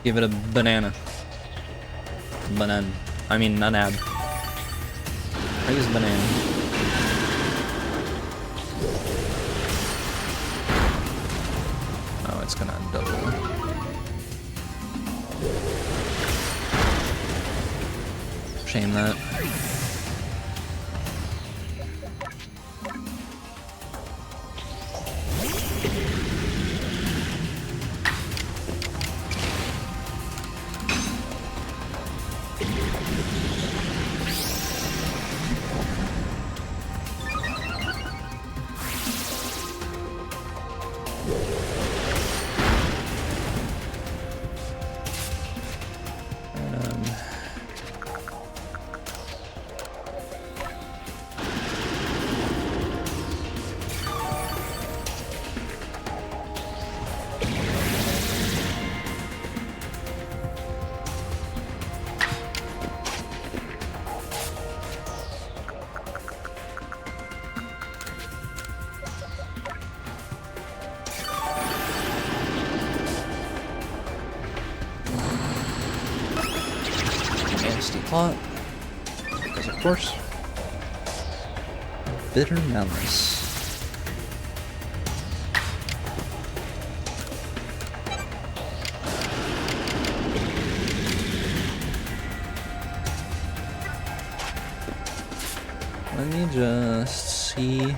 Give it a banana. I mean, nanab. I use banana. Oh, it's gonna double. Shame that. Plot, because of course, bitter malice. Let me just see.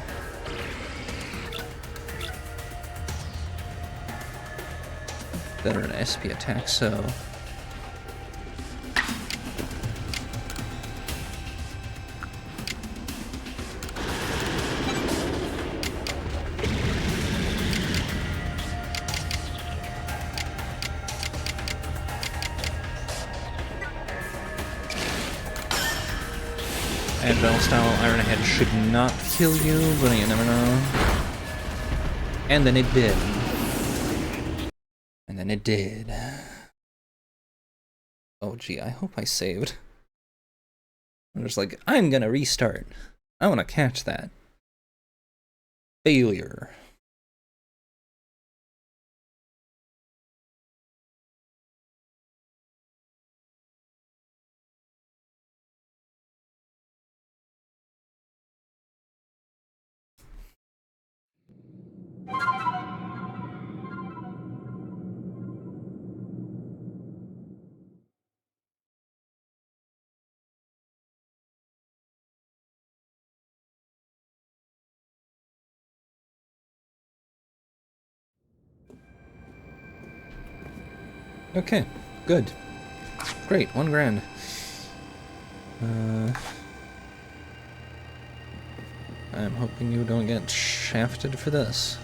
Better an SP attack, so. Agile style Iron Head should not kill you, but you never know. And then it did. And then it did. Oh gee, I hope I saved. I'm just like, I'm gonna restart. I wanna catch that. Failure. Okay, good. Great, 1 grand. I'm hoping you don't get shafted for this.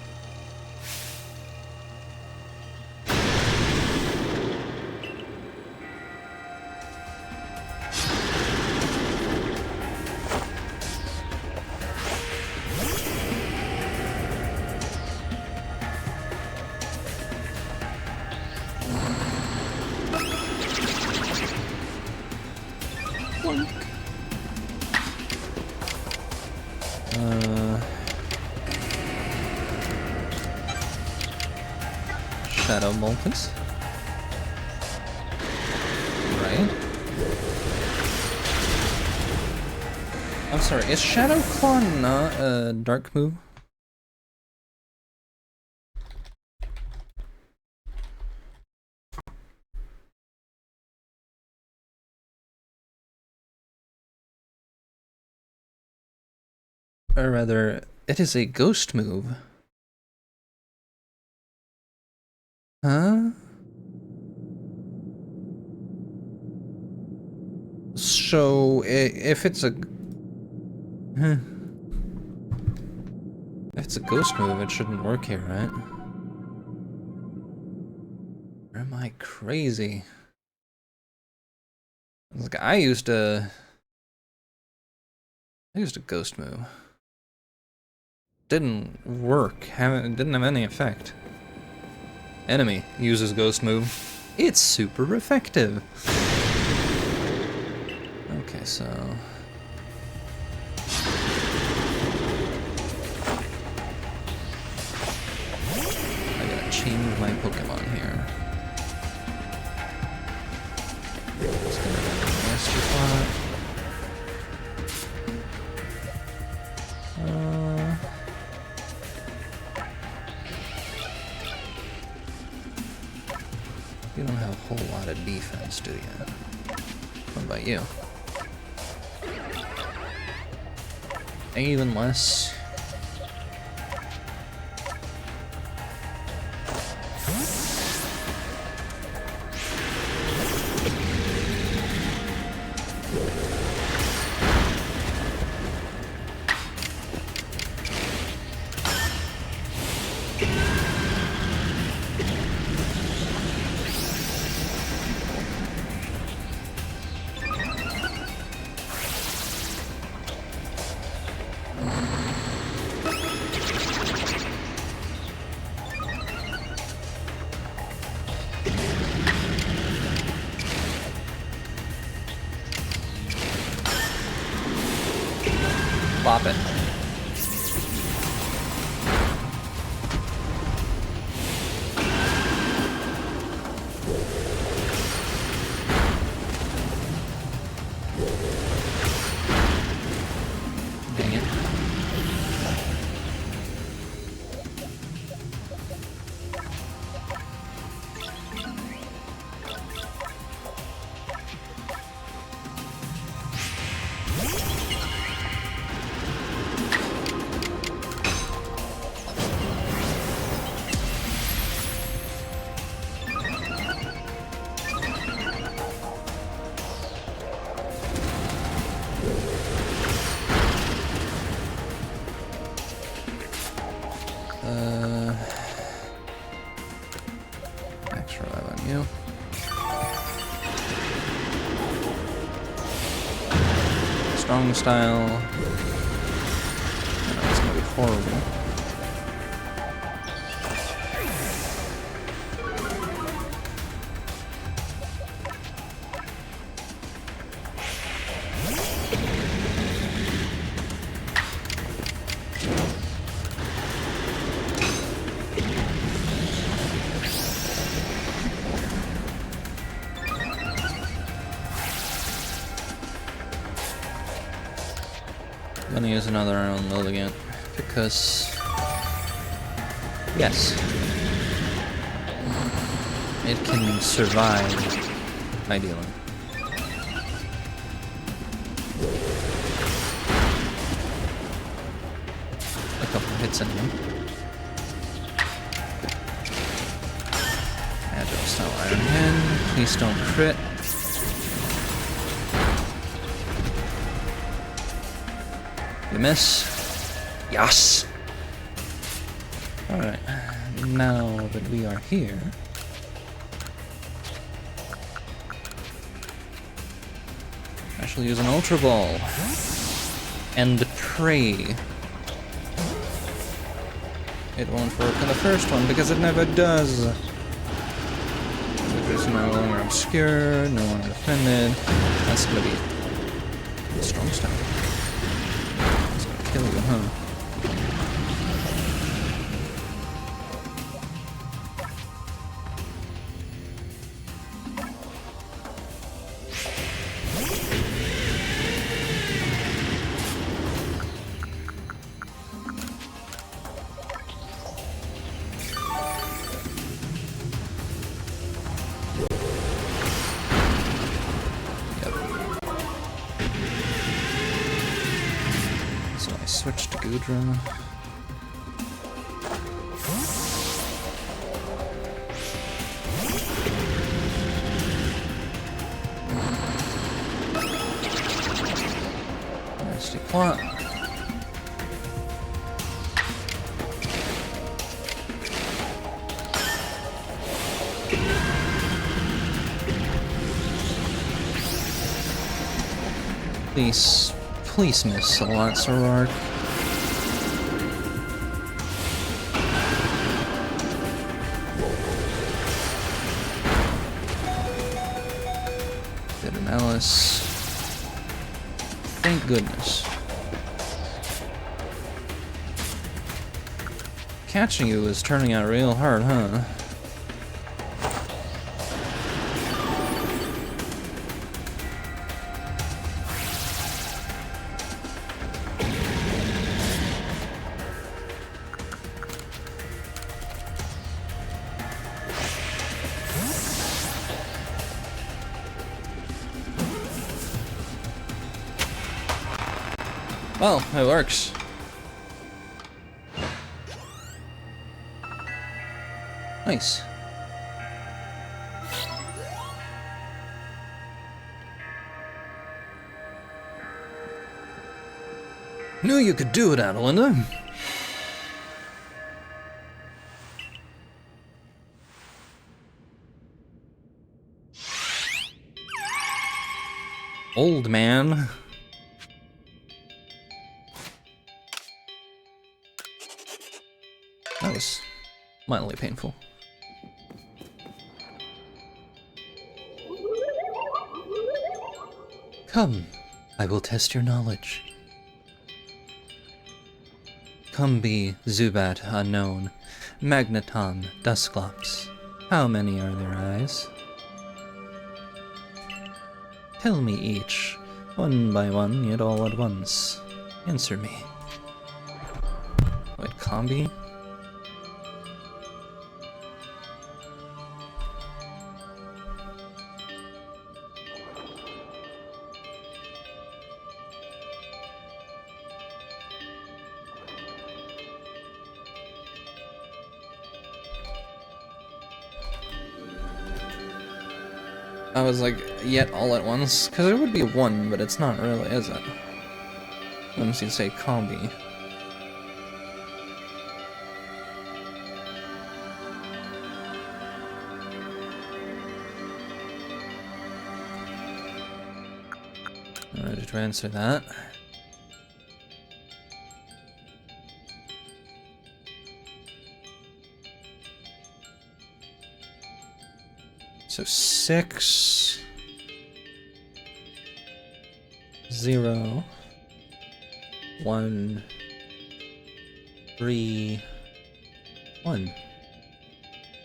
Shadow Ball, please. Right. I'm sorry, is Shadow Claw not a dark move? Or rather, it is a ghost move. Huh? So, if it's a... If it's a ghost move, it shouldn't work here, right? Or am I crazy? Like, I used a ghost move. Didn't work. Didn't have any effect. Enemy uses ghost move. It's super effective. Okay, so... I gotta change my Pokemon here. It's gonna be a Master Plot. You don't have a whole lot of defense, do you? What about you? Even less. Bop it. Dang it. Max revive on you. Strong style. I know it's gonna be horrible. I'm gonna use another Iron Lilligant because, yes, it can survive, ideally. A couple hits in him. Agile style Iron Hand, please don't crit. You miss. Yes! Alright, now that we are here, I shall use an Ultra Ball and pray it won't work on the first one, because it never does. It is no longer obscure, no longer offended. That's gonna be a strong style. Kill you, huh? Switch to Gudra. Nasty plot. Please miss a lot, Sorark. Bitter Malice. Thank goodness. Catching you is turning out real hard, huh? Well, it works. Nice. Knew you could do it, Adelinda. Old man. That was mildly painful. Come, I will test your knowledge. Come be Zubat unknown, Magneton, Dusclops. How many are their eyes? Tell me each, one by one, yet all at once. Answer me. Wait, Combi? I was like, yet all at once? Because it would be one, but it's not really, is it? Once you say combi. Alright, to answer that. So 6, 0, 1, 3, 1.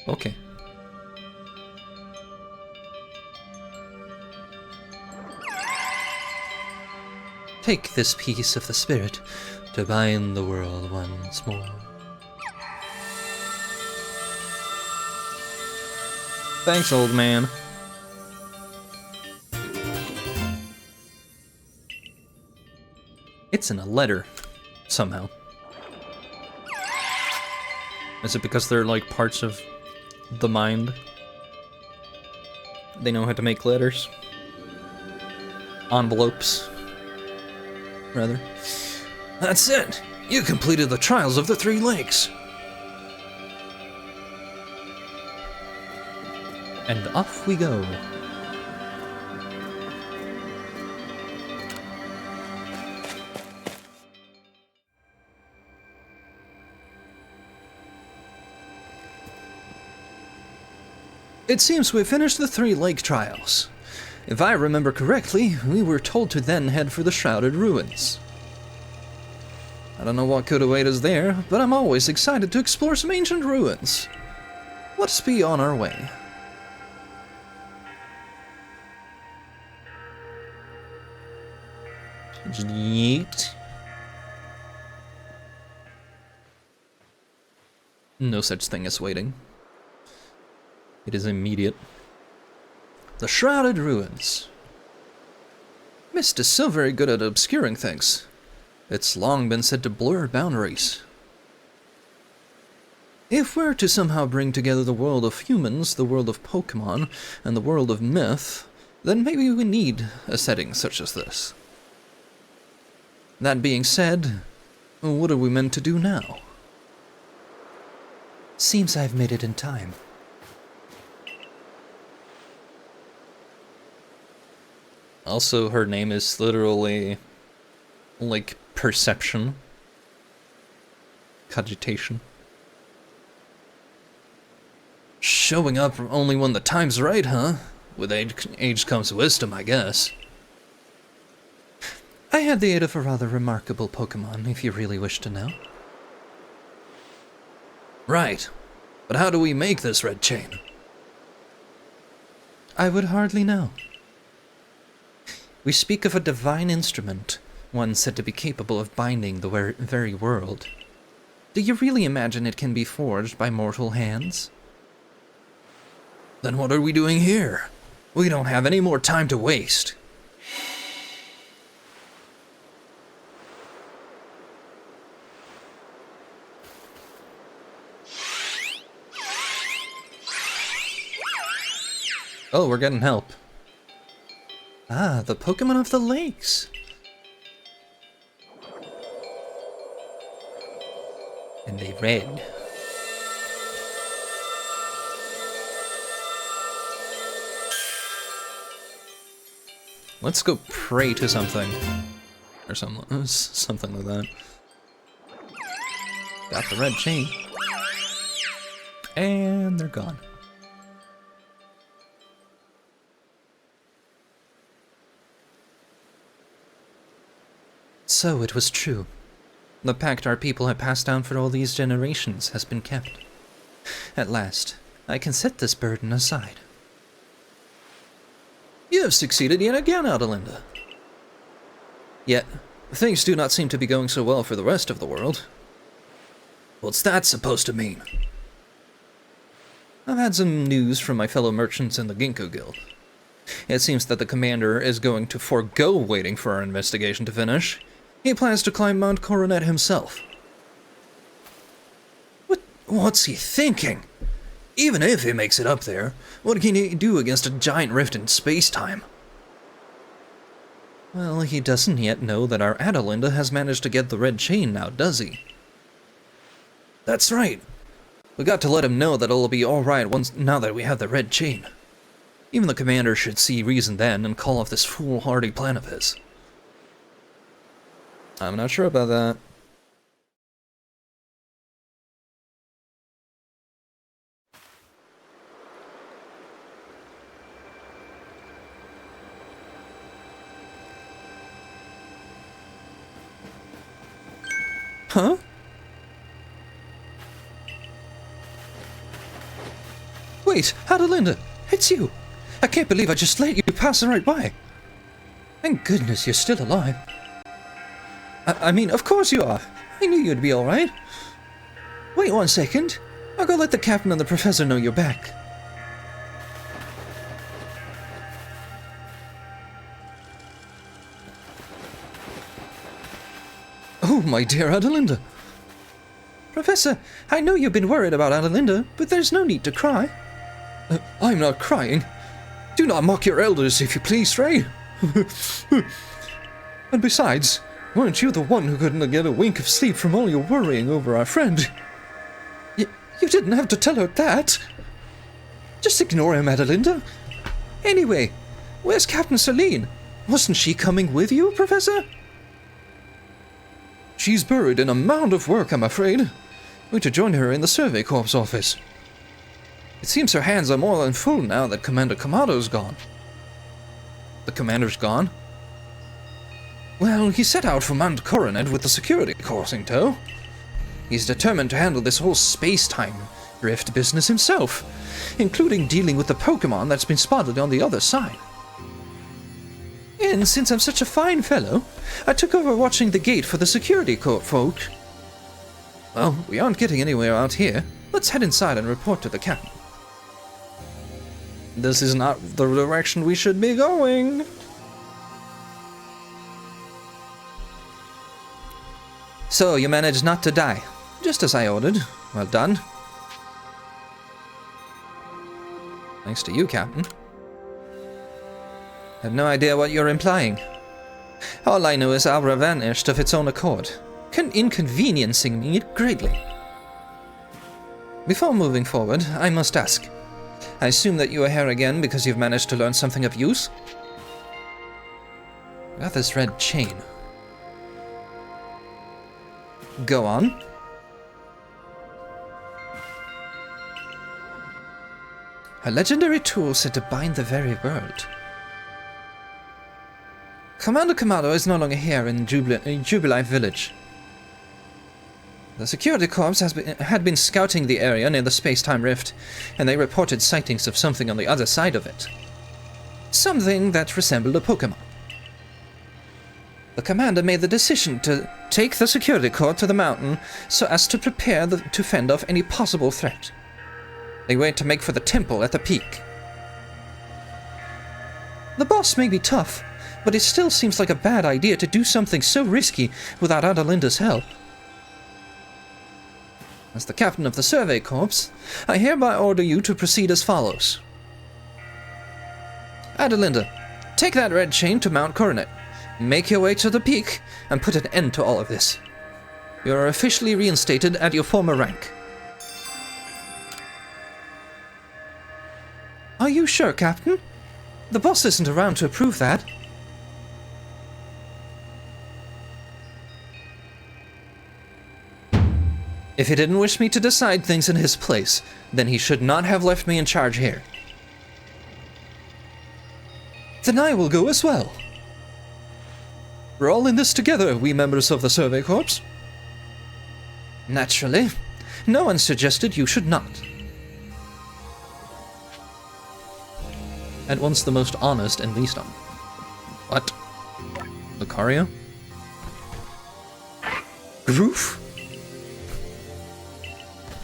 Okay. Take this piece of the spirit to bind the world once more. Thanks, old man. It's in a letter, somehow. Is it because they're like parts of the mind? They know how to make letters? Envelopes, rather. That's it! You completed the trials of the 3 lakes! And off we go. It seems we finished the 3 lake trials. If I remember correctly, we were told to then head for the Shrouded Ruins. I don't know what could await us there, but I'm always excited to explore some ancient ruins. Let's be on our way. Yeet. No such thing as waiting. It is immediate. The Shrouded Ruins. Mist is so very good at obscuring things. It's long been said to blur boundaries. If we're to somehow bring together the world of humans, the world of Pokemon, and the world of myth, then maybe we need a setting such as this. That being said, what are we meant to do now? Seems I've made it in time. Also, her name is literally, like, perception. Cogitation. Showing up only when the time's right, huh? With age comes wisdom, I guess. I had the aid of a rather remarkable Pokemon, if you really wish to know. Right. But how do we make this red chain? I would hardly know. We speak of a divine instrument, one said to be capable of binding the very world. Do you really imagine it can be forged by mortal hands? Then what are we doing here? We don't have any more time to waste. Oh, we're getting help. Ah, the Pokemon of the lakes. And they red. Let's go pray to something. Or something like that. Got the red chain. And they're gone. So it was true. The pact our people have passed down for all these generations has been kept. At last, I can set this burden aside. You have succeeded yet again, Adelinda. Yet, things do not seem to be going so well for the rest of the world. What's that supposed to mean? I've had some news from my fellow merchants in the Ginkgo Guild. It seems that the commander is going to forego waiting for our investigation to finish. He plans to climb Mount Coronet himself. What's he thinking? Even if he makes it up there, what can he do against a giant rift in space-time? Well, he doesn't yet know that our Adelinda has managed to get the red chain now, does he? That's right. We got to let him know that it'll be alright now that we have the red chain. Even the commander should see reason then and call off this foolhardy plan of his. I'm not sure about that. Huh? Wait, Adelinda, it's you! I can't believe I just let you pass right by. Thank goodness you're still alive. I mean, of course you are. I knew you'd be alright. Wait 1 second. I'll go let the captain and the professor know you're back. Oh, my dear Adelinda. Professor, I know you've been worried about Adelinda, but there's no need to cry. I'm not crying. Do not mock your elders, if you please, Frey. And besides, weren't you the one who couldn't get a wink of sleep from all your worrying over our friend? You didn't have to tell her that. Just ignore him, Adelinda. Anyway, where's Captain Celine? Wasn't she coming with you, Professor? She's buried in a mound of work, I'm afraid. We're to join her in the Survey Corps office. It seems her hands are more than full now that Commander Kamado's gone. The commander's gone? Well, he set out for Mount Coronet with the security corps in tow. He's determined to handle this whole space-time rift business himself, including dealing with the Pokemon that's been spotted on the other side. And since I'm such a fine fellow, I took over watching the gate for the security corps folk. Well, we aren't getting anywhere out here. Let's head inside and report to the captain. This is not the direction we should be going. So, you managed not to die. Just as I ordered. Well done. Thanks to you, Captain. I have no idea what you're implying. All I know is Abra vanished of its own accord, inconveniencing me greatly. Before moving forward, I must ask. I assume that you are here again because you've managed to learn something of use? I got this red chain. Go on. A legendary tool said to bind the very world. Commander Kamado is no longer here in Jubilee Village. The security corps had been scouting the area near the space-time rift, and they reported sightings of something on the other side of it. Something that resembled a Pokemon. The commander made the decision to take the security corps to the mountain so as to prepare to fend off any possible threat. They wait to make for the temple at the peak. The boss may be tough, but it still seems like a bad idea to do something so risky without Adelinda's help. As the captain of the Survey Corps, I hereby order you to proceed as follows. Adelinda, take that red chain to Mount Coronet, make your way to the peak, and put an end to all of this. You are officially reinstated at your former rank. Are you sure, Captain? The boss isn't around to approve that. If he didn't wish me to decide things in his place, then he should not have left me in charge here. Then I will go as well. We're all in this together, we members of the Survey Corps. Naturally. No one suggested you should not. At once the most honest and least honest. What? Lucario? Groof?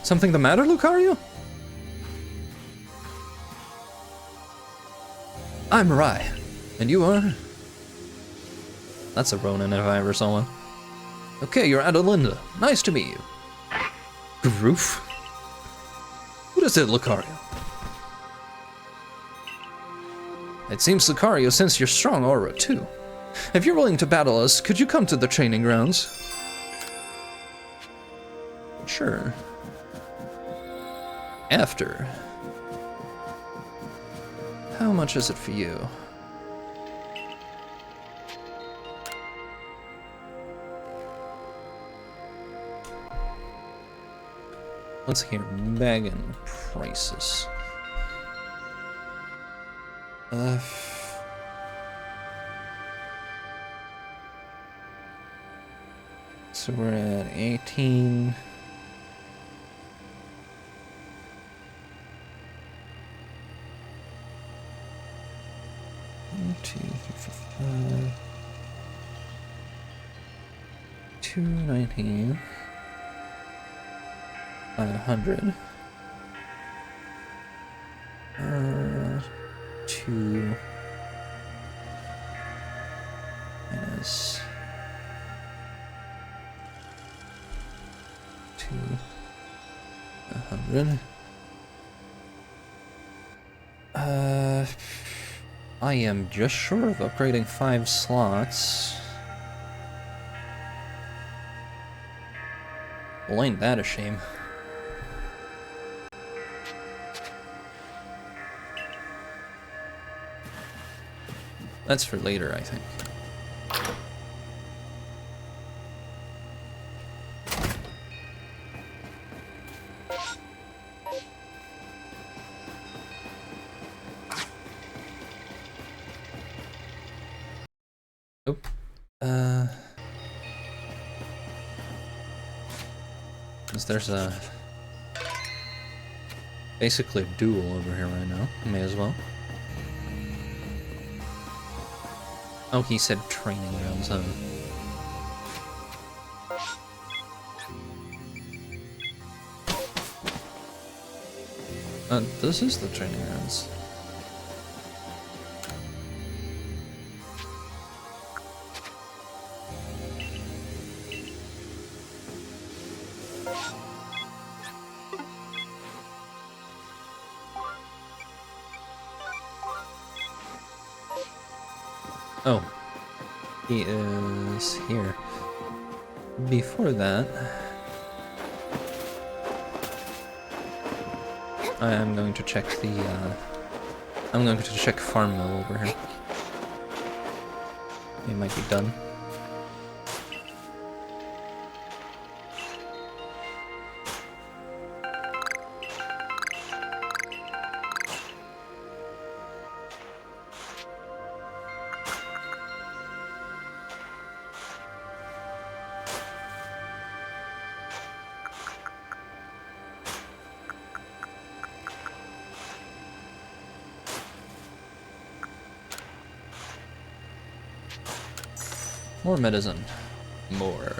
Something the matter, Lucario? I'm Rai, and you are? That's a Ronin if I ever saw one. Okay, you're Adelinda. Nice to meet you. Groof? What is it, Lucario? It seems Lucario sensed your strong aura, too. If you're willing to battle us, could you come to the training grounds? Sure. After. How much is it for you? Let's hear bagging prices. So we're at 18. Two, three, four, five. 219. 500. 2 minus 200. I am just short of upgrading 5 slots. Well, ain't that a shame? That's for later, I think. Nope. There's a basically a duel over here right now. May as well. Oh, he said training grounds, huh? This is the training grounds. Oh. He is here. Before that, I am going to check the, I'm going to check Farm Mill over here. It might be done. More medicine. More.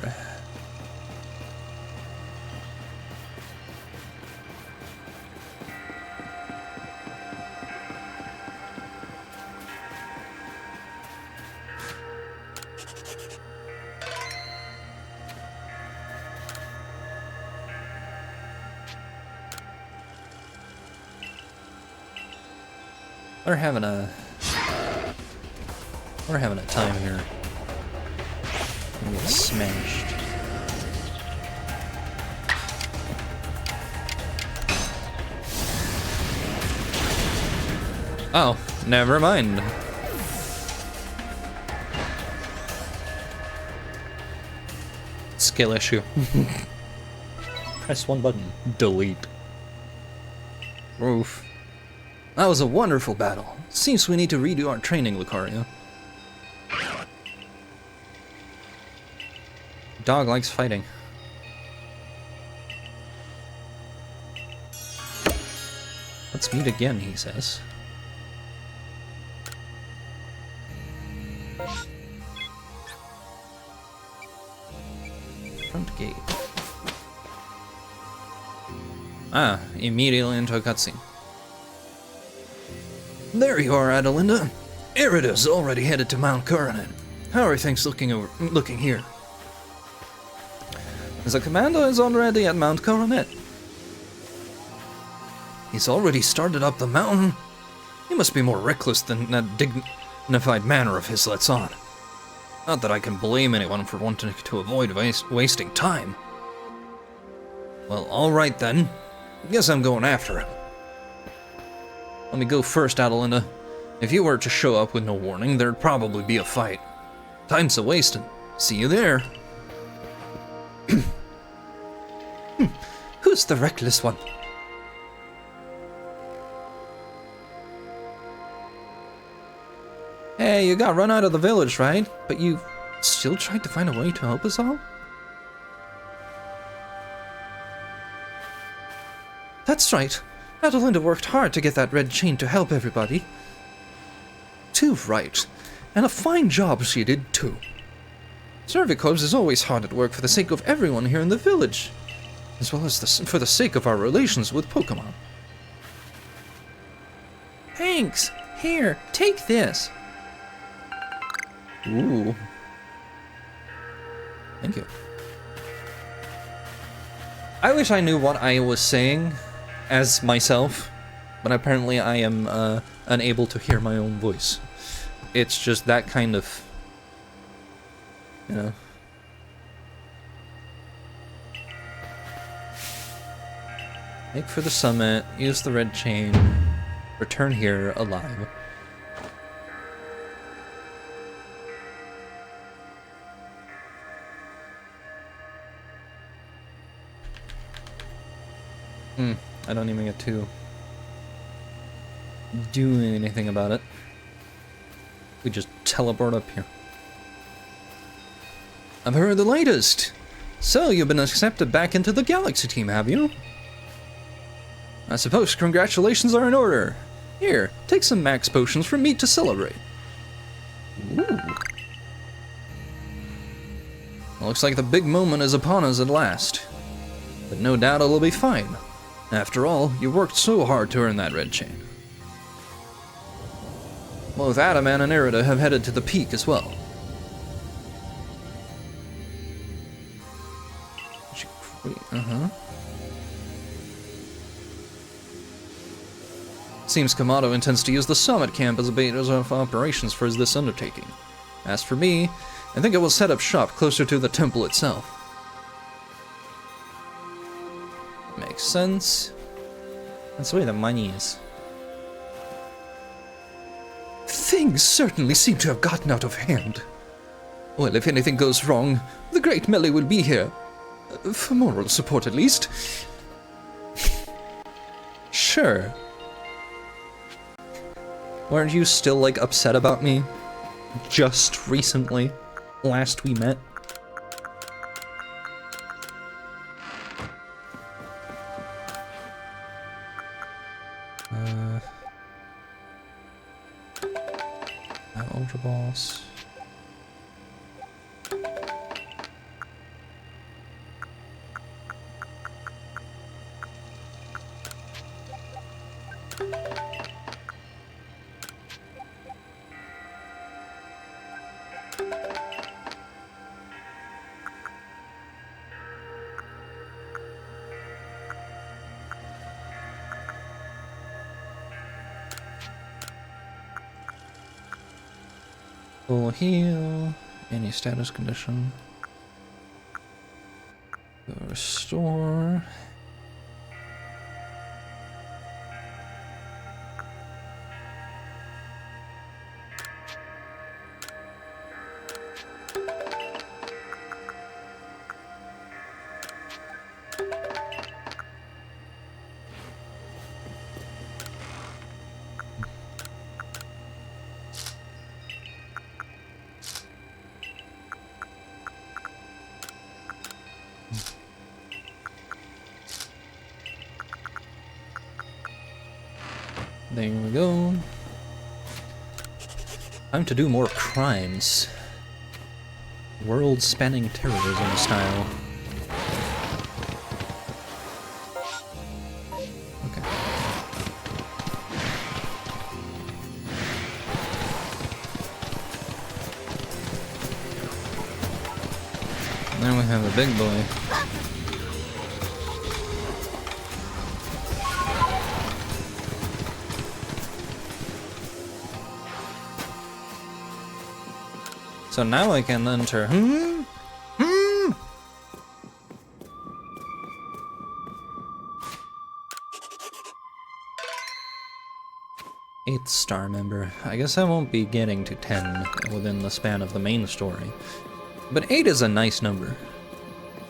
We're having a time here. We get smashed. Oh, never mind. Skill issue. Press one button. Delete. Oof. That was a wonderful battle. Seems we need to redo our training, Lucario. Dog likes fighting. Let's meet again, he says. Front gate. Ah, immediately into a cutscene. There you are, Adelinda. Irida's already headed to Mount Coronet. How are things looking here? The commander is already at Mount Coronet. He's already started up the mountain. He must be more reckless than that dignified manner of his lets on. Not that I can blame anyone for wanting to avoid wasting time. Well, alright then. Guess I'm going after him. Let me go first, Adelinda. If you were to show up with no warning, there'd probably be a fight. Time's a-wasting. See you there. Who's the reckless one? Hey, you got run out of the village, right? But you still tried to find a way to help us all? That's right. Adelinda worked hard to get that red chain to help everybody. Too right. And a fine job she did, too. Servicorps is always hard at work for the sake of everyone here in the village, as well as for the sake of our relations with Pokemon. Thanks! Here, take this! Ooh. Thank you. I wish I knew what I was saying as myself, but apparently I am unable to hear my own voice. It's just that kind of, you know. Make for the summit, use the red chain, return here alive. I don't even get to do anything about it. We just teleport up here. I've heard the latest. So you've been accepted back into the Galaxy team, have you? I suppose congratulations are in order. Here, take some max potions from me to celebrate. Ooh. Looks like the big moment is upon us at last. But no doubt it'll be fine. After all, you worked so hard to earn that red chain. Both Adaman and Irida have headed to the peak as well. Seems Kamado intends to use the summit camp as a base of operations for this undertaking. As for me, I think I will set up shop closer to the temple itself. Makes sense. That's the way the money is. Things certainly seem to have gotten out of hand. Well, if anything goes wrong, the great Melee will be here. For moral support, at least. Sure. Weren't you still, like, upset about me? Just recently? Last we met? Ultra Boss. Full heal, any status condition. Restore. There we go. Time to do more crimes. World-spanning terrorism style. Okay. And then we have the big boy. So now I can enter. Eighth star member. I guess I won't be getting to 10 within the span of the main story. But 8 is a nice number.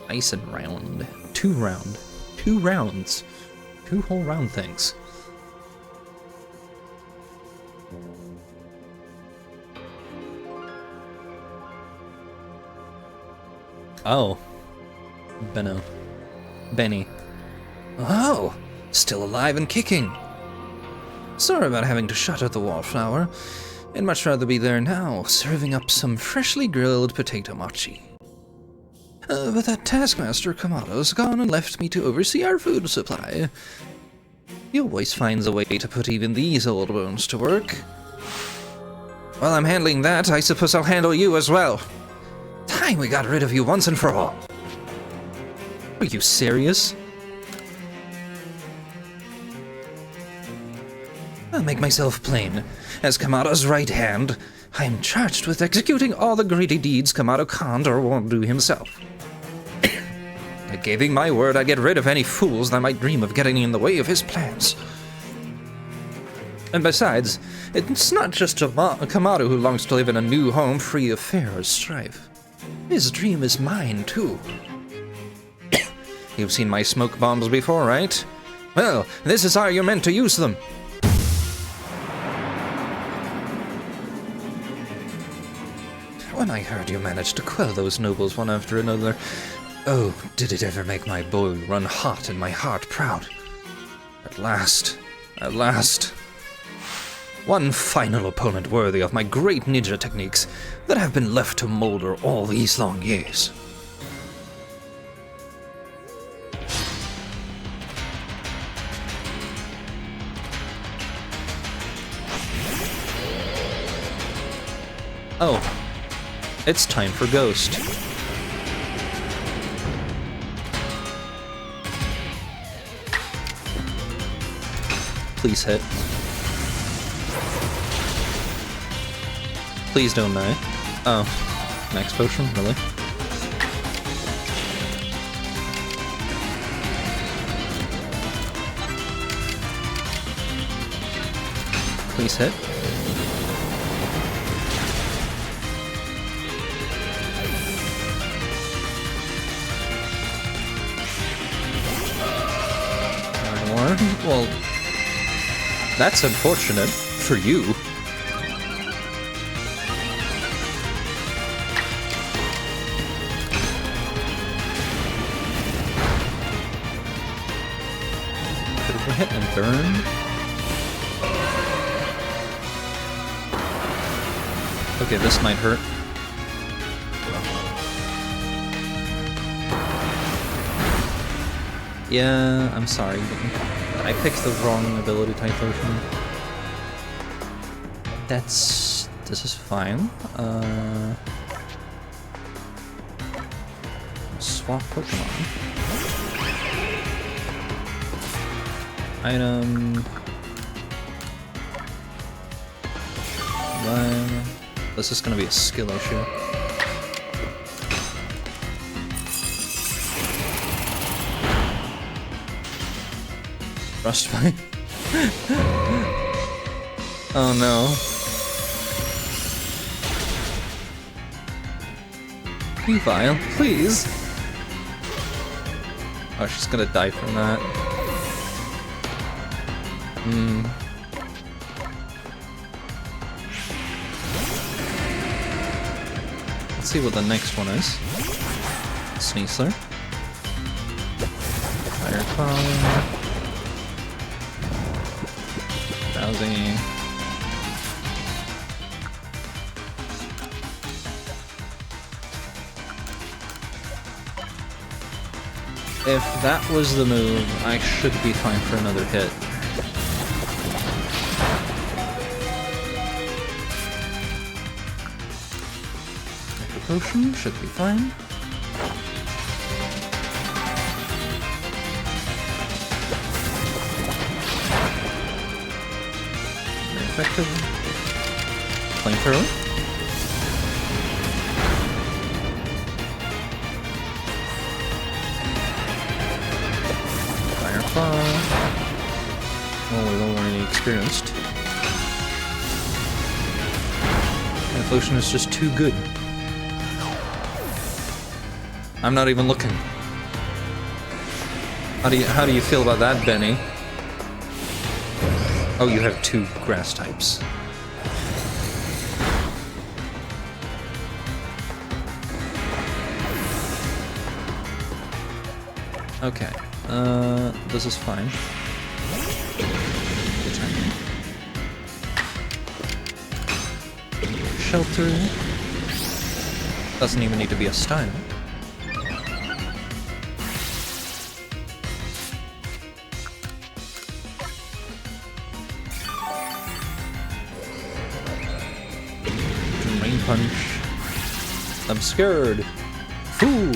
Nice and round. 2 round. 2 rounds. 2 whole round things. Oh. Benny. Oh! Still alive and kicking. Sorry about having to shut out the wallflower. I'd much rather be there now, serving up some freshly grilled potato mochi. But that taskmaster Kamado's gone and left me to oversee our food supply. He always finds a way to put even these old bones to work. While I'm handling that, I suppose I'll handle you as well. Time we got rid of you once and for all. Are you serious? I'll make myself plain. As Kamado's right hand, I am charged with executing all the greedy deeds Kamado can't or won't do himself. I gave him my word I'd get rid of any fools that might dream of getting in the way of his plans. And besides, it's not just Kamado who longs to live in a new home free of fear or strife. His dream is mine, too. You've seen my smoke bombs before, right? Well, this is how you're meant to use them. When I heard you managed to quell those nobles one after another, oh, did it ever make my boy run hot and my heart proud. At last. One final opponent worthy of my great ninja techniques that have been left to molder all these long years. Oh, it's time for Ghost. Please hit. Please don't die. Oh. Max potion? Really? Please hit. More? Well, that's unfortunate for you. Critical hit and burn. Okay, this might hurt. Yeah, I'm sorry. I picked the wrong ability type potion. This is fine. Swap Pokemon. Item. One. This is gonna be a skill issue. Frostbite. Oh no. Evile, please. Oh, she's gonna die from that. Let's see what the next one is. Sneasler. Fireclaw. Drowsy. If that was the move, I should be fine for another hit. Potion should be fine. Very effective. Flamethrower. Firefly. Well, we've already experienced. That potion is just too good. I'm not even looking. How do you feel about that, Benny? Oh, you have 2 grass types. Okay. This is fine. Shelter. Doesn't even need to be a style. Punch. I'm scared. Fool.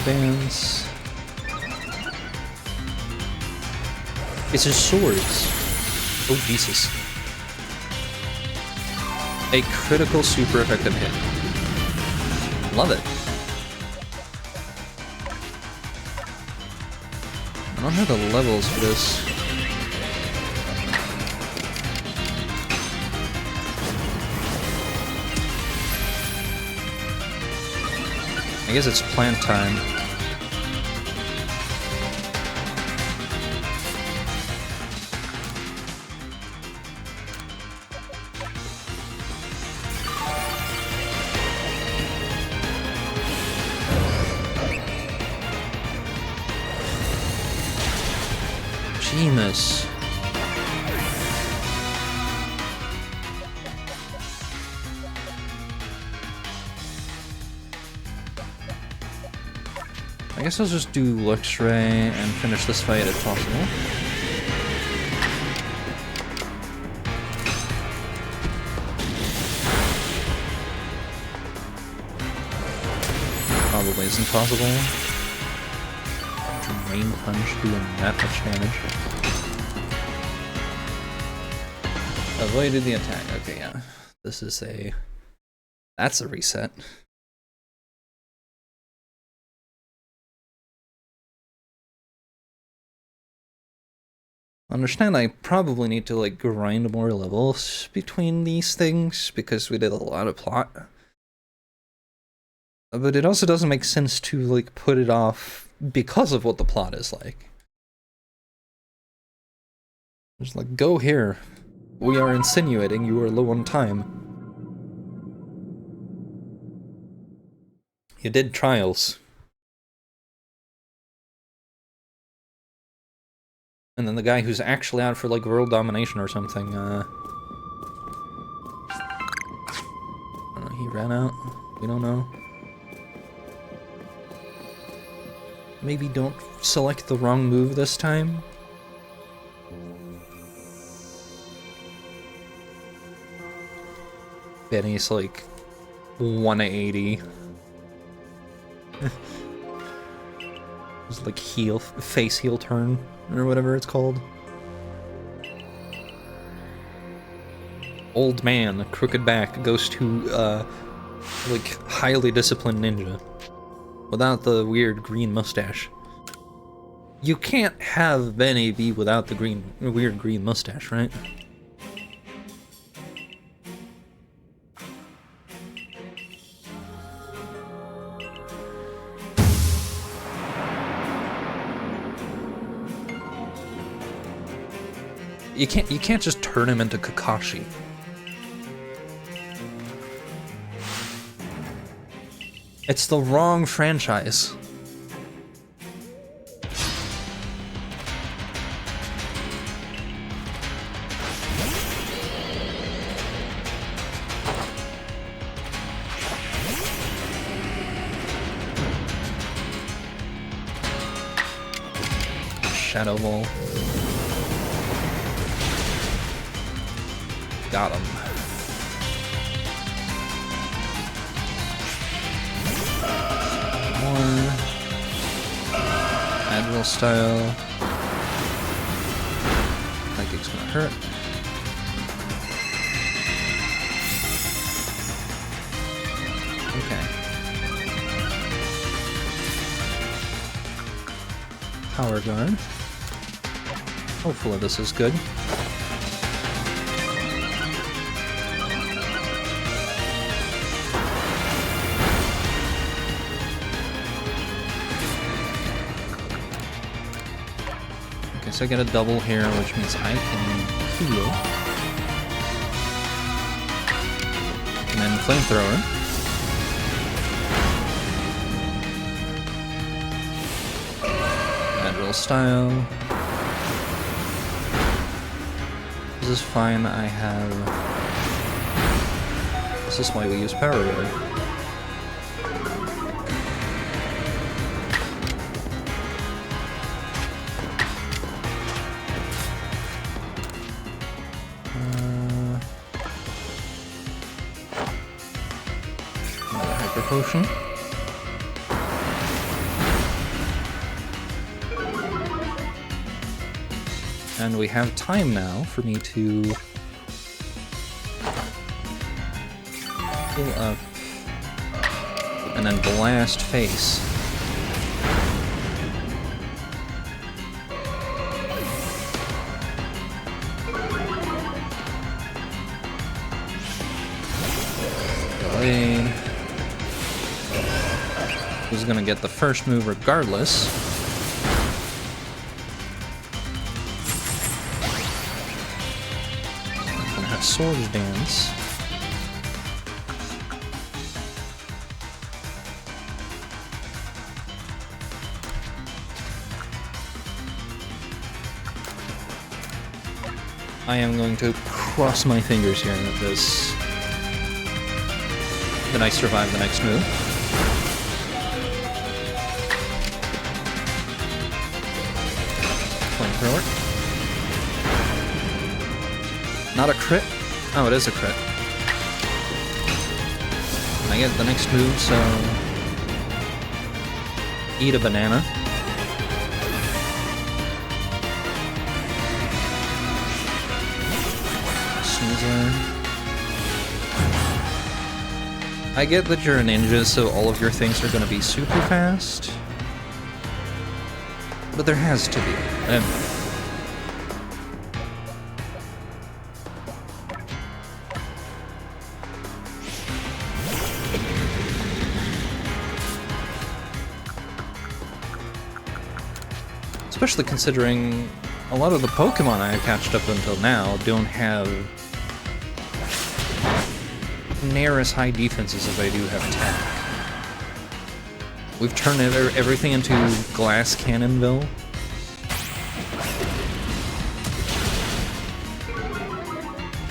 Dance. It's his swords. Oh Jesus. A critical super effective hit. Love it. I don't have the levels for this. I guess it's plant time. Jemus. I guess I'll just do Luxray and finish this fight if possible. Probably isn't possible. Rain Punch doing that much damage. Avoided the attack. Okay, yeah. This is a... That's a reset. Understand I probably need to, like, grind more levels between these things, because we did a lot of plot. But it also doesn't make sense to, like, put it off because of what the plot is like. Just like, go here. We are insinuating you are low on time. You did trials. And then the guy who's actually out for, like, world domination or something, I don't know, he ran out? We don't know. Maybe don't select the wrong move this time? Benny's like 180. It's like face heel turn, or whatever it's called. Old man, crooked back, goes to, like, highly disciplined ninja. Without the weird green mustache. You can't have Benny be without the weird green mustache, right? You can't just turn him into Kakashi. It's the wrong franchise. Shadow Ball. Got him. More. Admiral style. Like it's gonna hurt. Okay. Power guard. Hopefully this is good. So I get a double here, which means I can heal. And then flamethrower. Admiral style. This is fine, I have... This is why we use power guard. Potion. And we have time now for me to pull up and then blast face. Delayed. Who's gonna get the first move regardless. I'm gonna have Swords Dance. I am going to cross my fingers here that I survive the next move. Flamethrower. Not a crit? Oh, it is a crit. I get the next move, so... Eat a banana. I get that you're a ninja, so all of your things are gonna be super fast. But there has to be. Especially considering a lot of the Pokemon I have catched up until now don't have near as high defenses as they do have attack. We've turned everything into Glass Cannonville.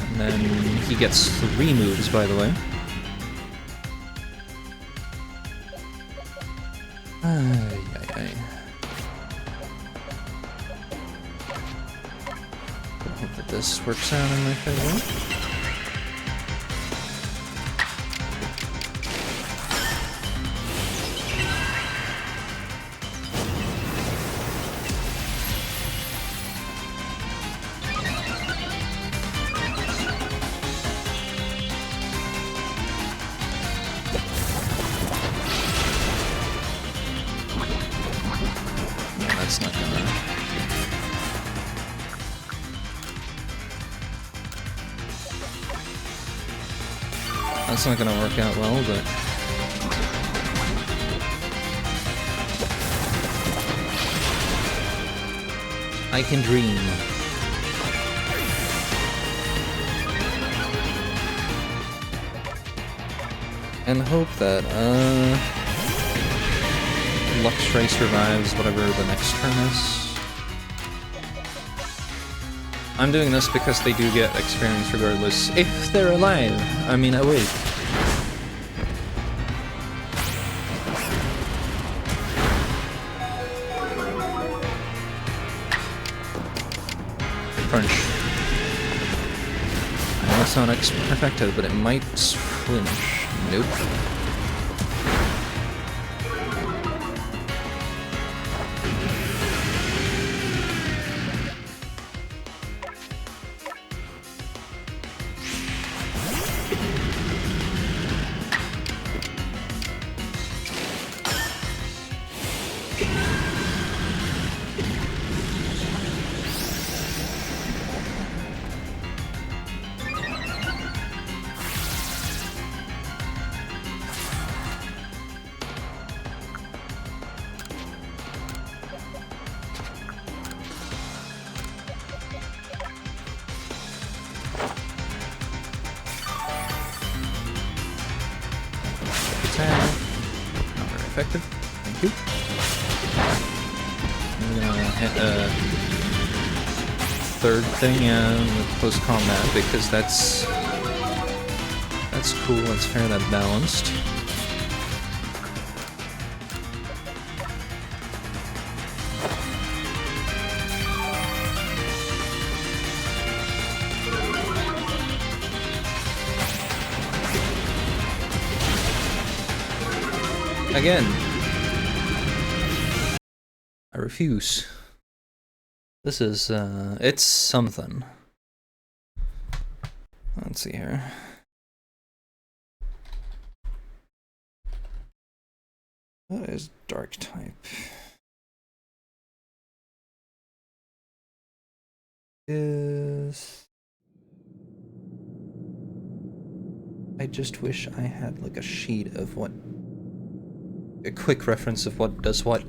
And then he gets 3 moves, by the way. Hope that this works out in my favor. That's not gonna work out well, but I can dream. And hope that Luxray survives whatever the next turn is. I'm doing this because they do get experience regardless, if they're alive. I mean, awake. Crunch. I know it's not perfected, but it might flinch. Nope. Not very effective. Thank you. I'm gonna hit a third thing with close combat because that's cool. That's fair. That's balanced. Again, I refuse. This is, it's something. Let's see here. What is dark type? I just wish I had like a sheet of what. A quick reference of what does what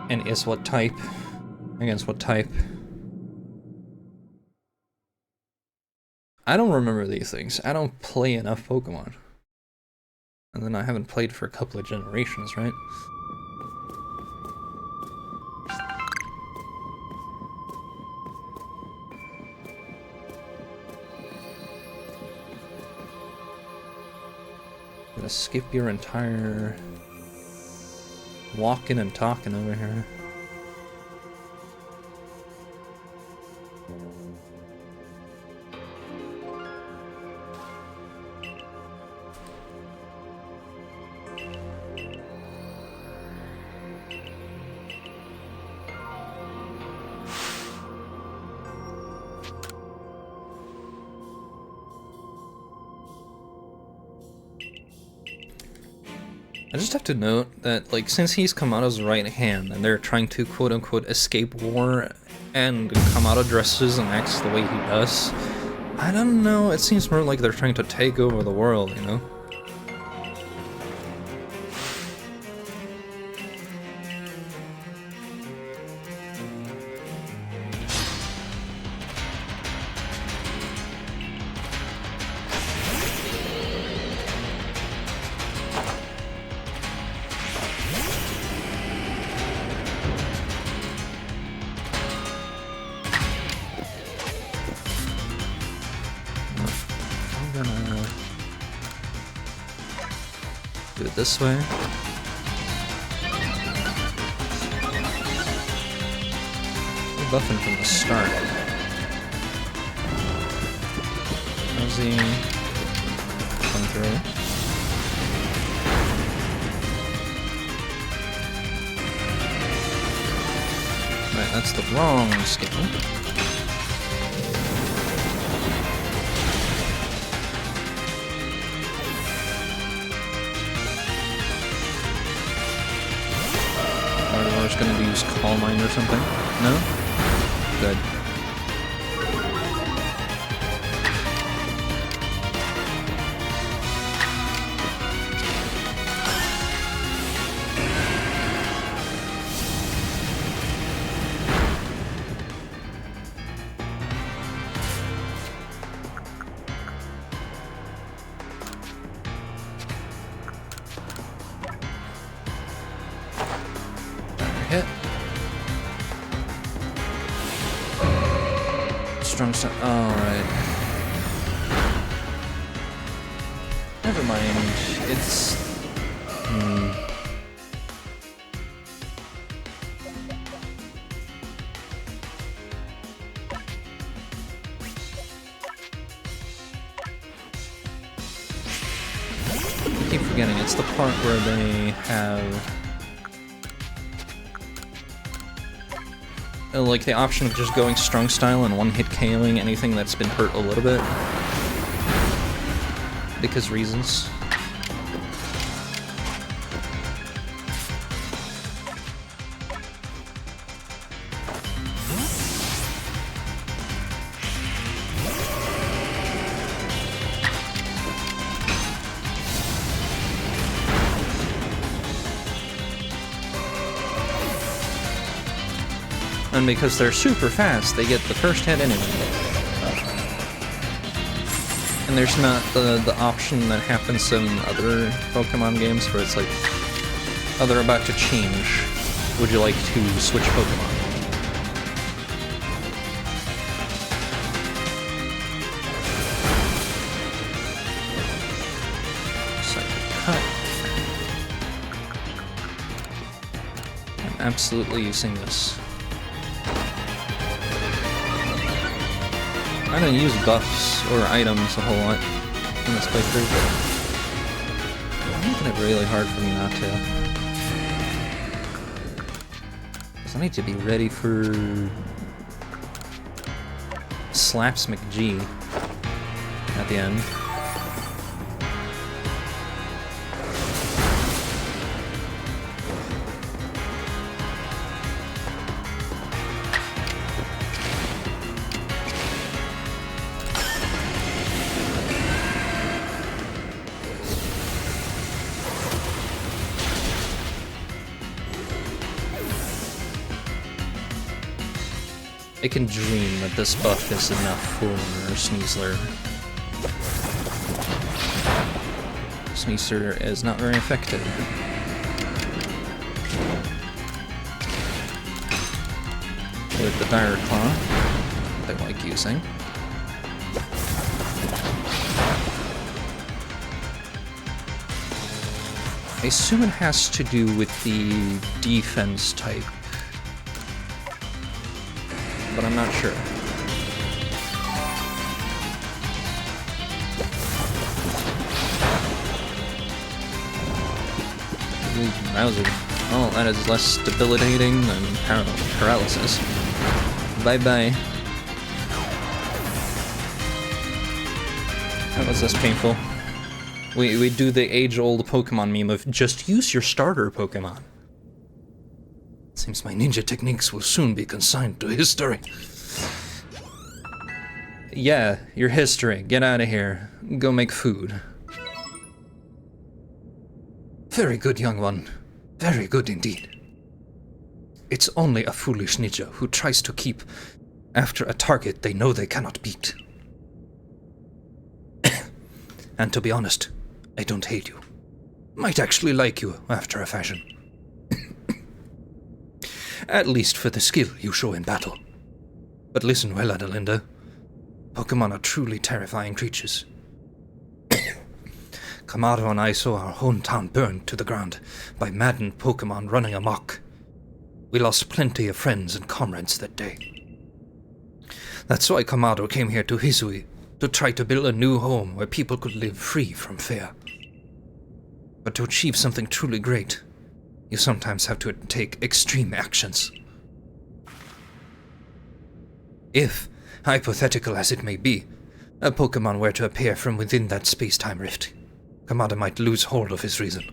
and is what type against what type. I don't remember these things. I don't play enough Pokemon. And then I haven't played for a couple of generations, right? Gonna skip your entire walking and talking over here. I just have to note that, like, since he's Kamado's right hand and they're trying to quote-unquote escape war and Kamado dresses and acts the way he does, I don't know, it seems more like they're trying to take over the world, you know? Do it this way. We're buffing from the start. How's he come through? Right, that's the wrong skill. Gonna use Calm Mind or something? No? Good. Hit. Strong start. Alright. Never mind. It's. I keep forgetting, it's the part where they have. Like the option of just going strong style and one-hit KOing anything that's been hurt a little bit. Because reasons. And because they're super fast, they get the first hit anyway. And there's not the option that happens in other Pokemon games where it's like, oh, they're about to change. Would you like to switch Pokemon? Psychic Cut. I'm absolutely using this. I don't use buffs or items a whole lot in this playthrough, but I'm making it really hard for me not to. Because I need to be ready for Slaps McG at the end. I can dream that this buff is enough for Sneasler. Sneasler is not very effective. With the Dire Claw, I like using. I assume it has to do with the defense type, but I'm not sure. Rousing. Oh, that is less debilitating than paralysis. Bye-bye. That was less painful. We do the age-old Pokemon meme of just use your starter Pokemon. Seems my ninja techniques will soon be consigned to history. Yeah, your history. Get out of here. Go make food. Very good, young one. Very good indeed. It's only a foolish ninja who tries to keep after a target they know they cannot beat. And to be honest, I don't hate you. Might actually like you after a fashion. At least for the skill you show in battle. But listen well, Adelinda. Pokemon are truly terrifying creatures. Kamado and I saw our hometown burned to the ground by maddened Pokemon running amok. We lost plenty of friends and comrades that day. That's why Kamado came here to Hisui, to try to build a new home where people could live free from fear. But to achieve something truly great, you sometimes have to take extreme actions. If, hypothetical as it may be, a Pokemon were to appear from within that space-time rift, Kamado might lose hold of his reason.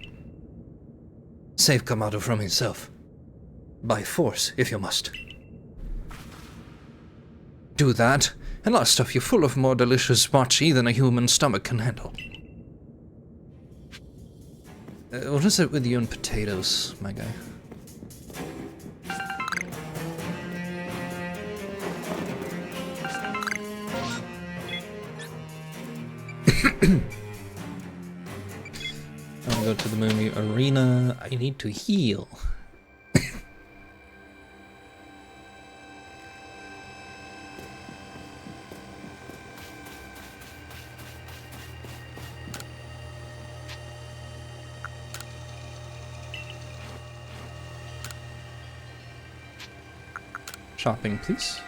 Save Kamado from himself. By force, if you must. Do that, and I'll stuff you full of more delicious mochi than a human stomach can handle. What is it with you and potatoes, my guy? I'll go to the movie arena. I need to heal. Shopping, please.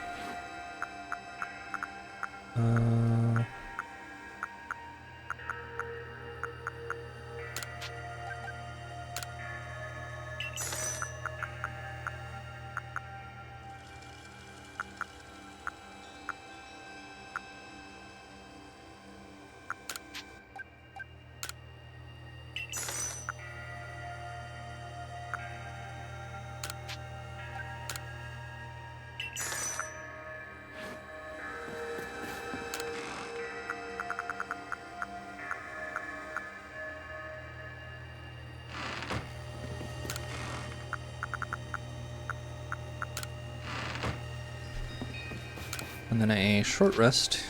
And then a short rest.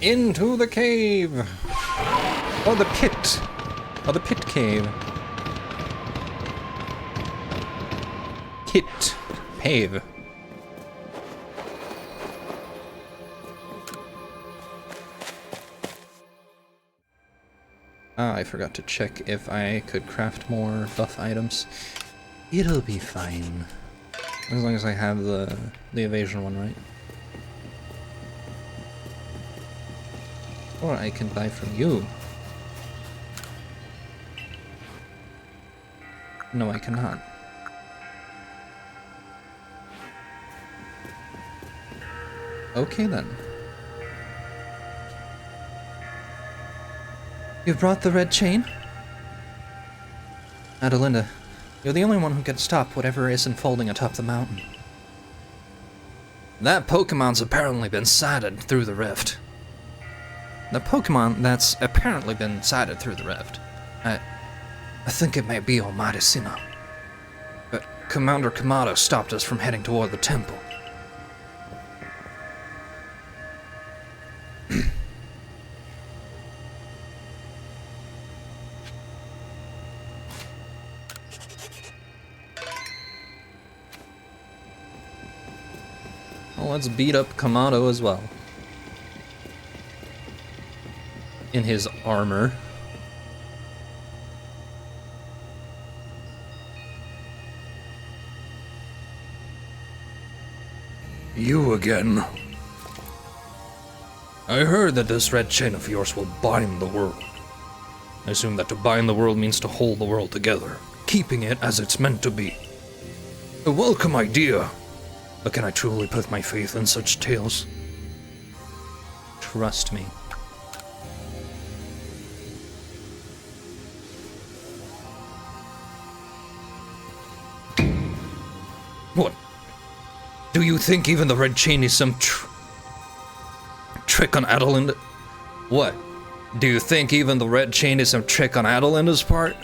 Into the cave! Or the pit! Or the pit cave. Pit. Pave. Ah, I forgot to check if I could craft more buff items. It'll be fine. As long as I have the evasion one, right? Or I can buy from you. No, I cannot. Okay then. You've brought the red chain? Adelinda, you're the only one who can stop whatever is unfolding atop the mountain. That Pokemon's apparently been sighted through the rift. The Pokemon that's apparently been sighted through the rift. I think it may be Almighty Sinnoh. But Commander Kamado stopped us from heading toward the temple. Well, let's beat up Kamado as well. In his armor. You again. I heard that this red chain of yours will bind the world. I assume that to bind the world means to hold the world together, keeping it as it's meant to be. A welcome idea, but can I truly put my faith in such tales? Trust me. What? Do you think even the red chain is some trick on Adelinda? What? Do you think even the red chain is some trick on Adelinda's part?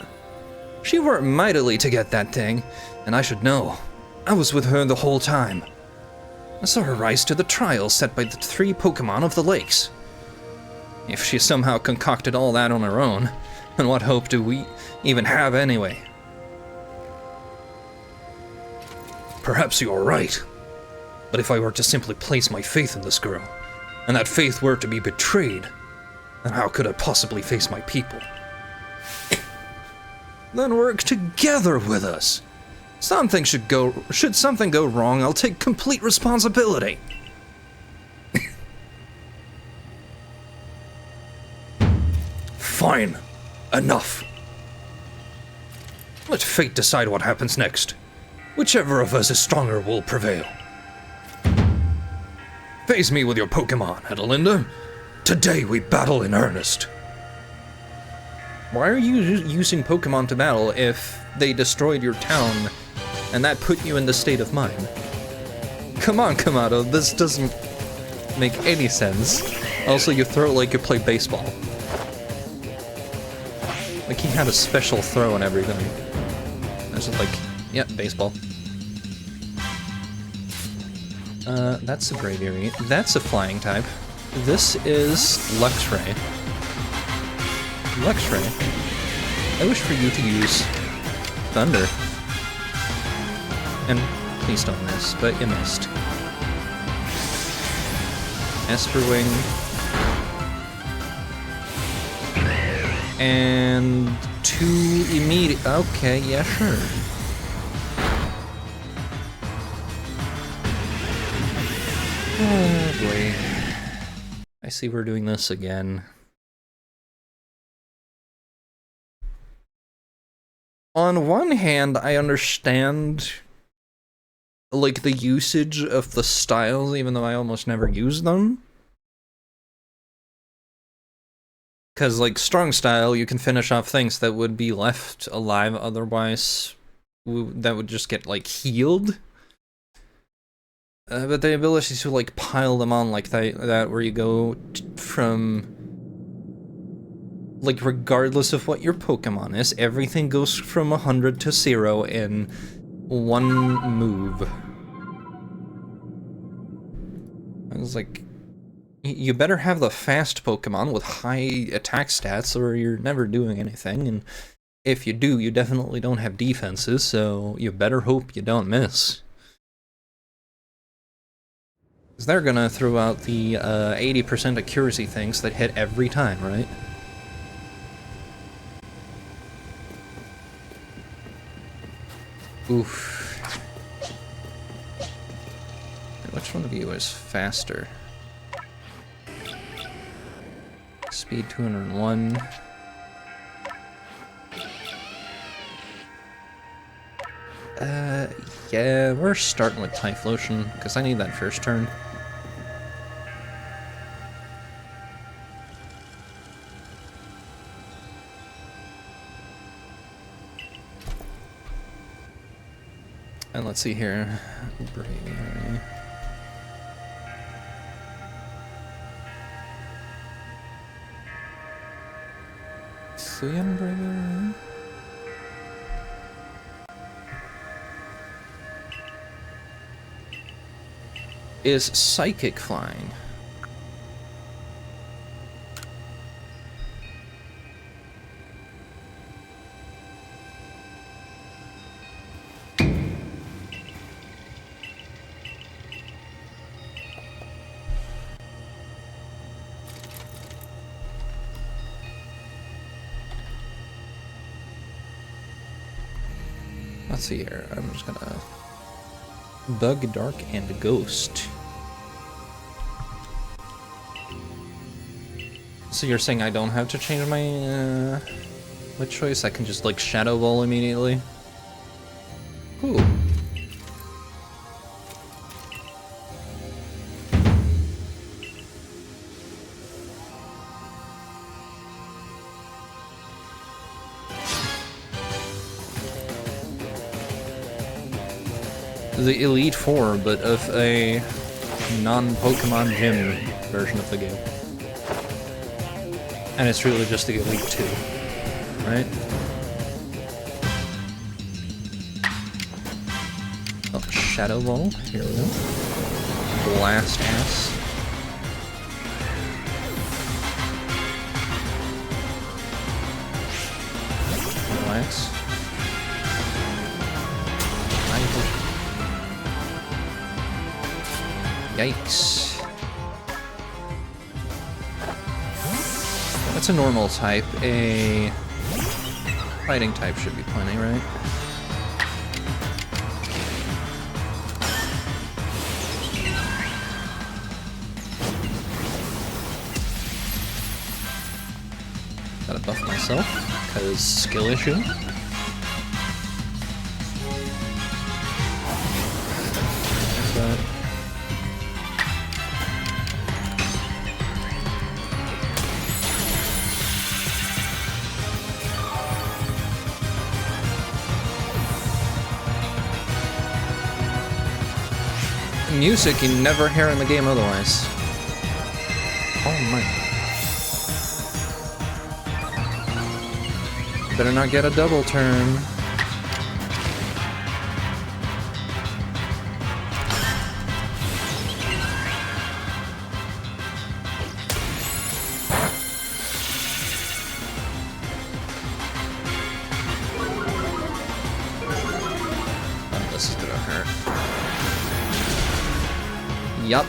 She worked mightily to get that thing, and I should know. I was with her the whole time. I saw her rise to the trial set by the 3 Pokemon of the lakes. If she somehow concocted all that on her own, then what hope do we even have anyway? Perhaps you are right. But if I were to simply place my faith in this girl, and that faith were to be betrayed, then how could I possibly face my people? Then work together with us. Should something go wrong, I'll take complete responsibility. Fine. Enough. Let fate decide what happens next. Whichever of us is stronger will prevail. Face me with your Pokemon, Adelinda. Today we battle in earnest. Why are you using Pokemon to battle if they destroyed your town and that put you in the state of mind? Come on, Kamado, this doesn't make any sense. Also, you throw it like you play baseball. Like he had a special throw and everything. It's just like, yeah, baseball. That's a Braviary. That's a flying type. This is Luxray. Luxray. I wish for you to use Thunder. And please don't miss, but you missed. Esper Wing. And 2 immediate. Okay, yeah, sure. Oh boy. I see we're doing this again. On one hand, I understand like the usage of the styles, even though I almost never use them. Because, like, strong style, you can finish off things that would be left alive otherwise, that would just get, like, healed. But the ability to, like, pile them on like that where you go from, like, regardless of what your Pokemon is, everything goes from 100 to 0 in one move. I was like, you better have the fast Pokemon with high attack stats or you're never doing anything, and if you do, you definitely don't have defenses, so you better hope you don't miss. Because they're gonna throw out the 80% accuracy things that hit every time, right? Oof. Which one of you is faster? Speed 201. Yeah, we're starting with Typhlosion, because I need that first turn. And let's see here. Braviary. Suyan Braviary? Is Psychic flying? Let's see here. I'm just gonna Bug, Dark, and Ghost. So you're saying I don't have to change my choice? I can just like Shadow Ball immediately? Cool. The Elite Four, but of a non-Pokemon Gym version of the game. And it's really just the Elite Two, right? Oh, Shadow Ball, here we go. Blast Ass. Relax. Yikes. That's a normal type. A fighting type should be plenty, right? Gotta buff myself, because skill issue. But music you never hear in the game otherwise. Oh my. Better not get a double turn. Oh, this is gonna hurt. Yup.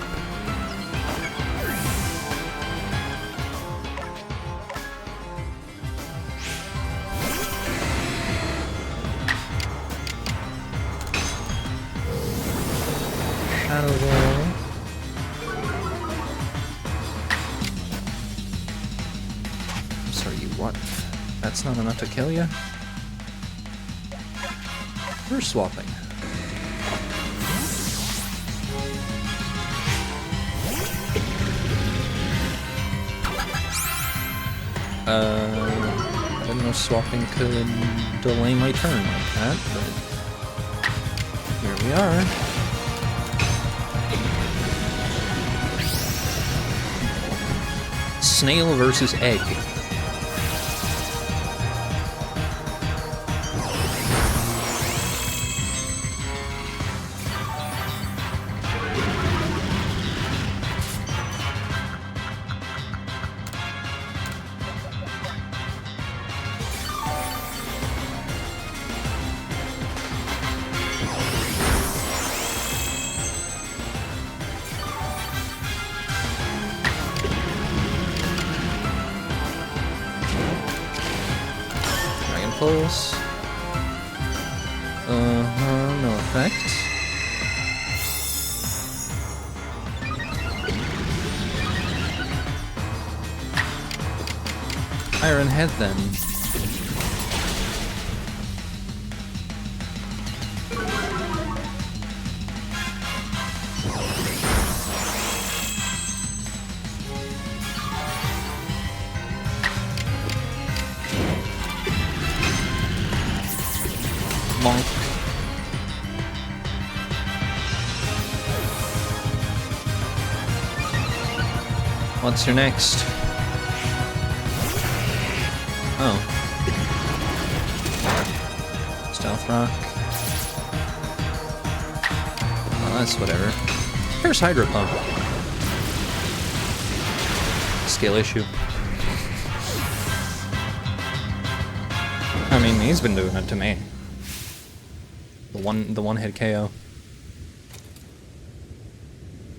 Shadow Ball. Sorry, you what? That's not enough to kill you? We're swapping. I didn't know swapping could delay my turn like that, but here we are. Snail versus egg. Pulse. No effect. Iron Head then. Monk. What's your next? Oh. Stealth Rock. Well, that's whatever. Here's Hydro Pump. Skill issue. I mean, he's been doing it to me. The one hit KO.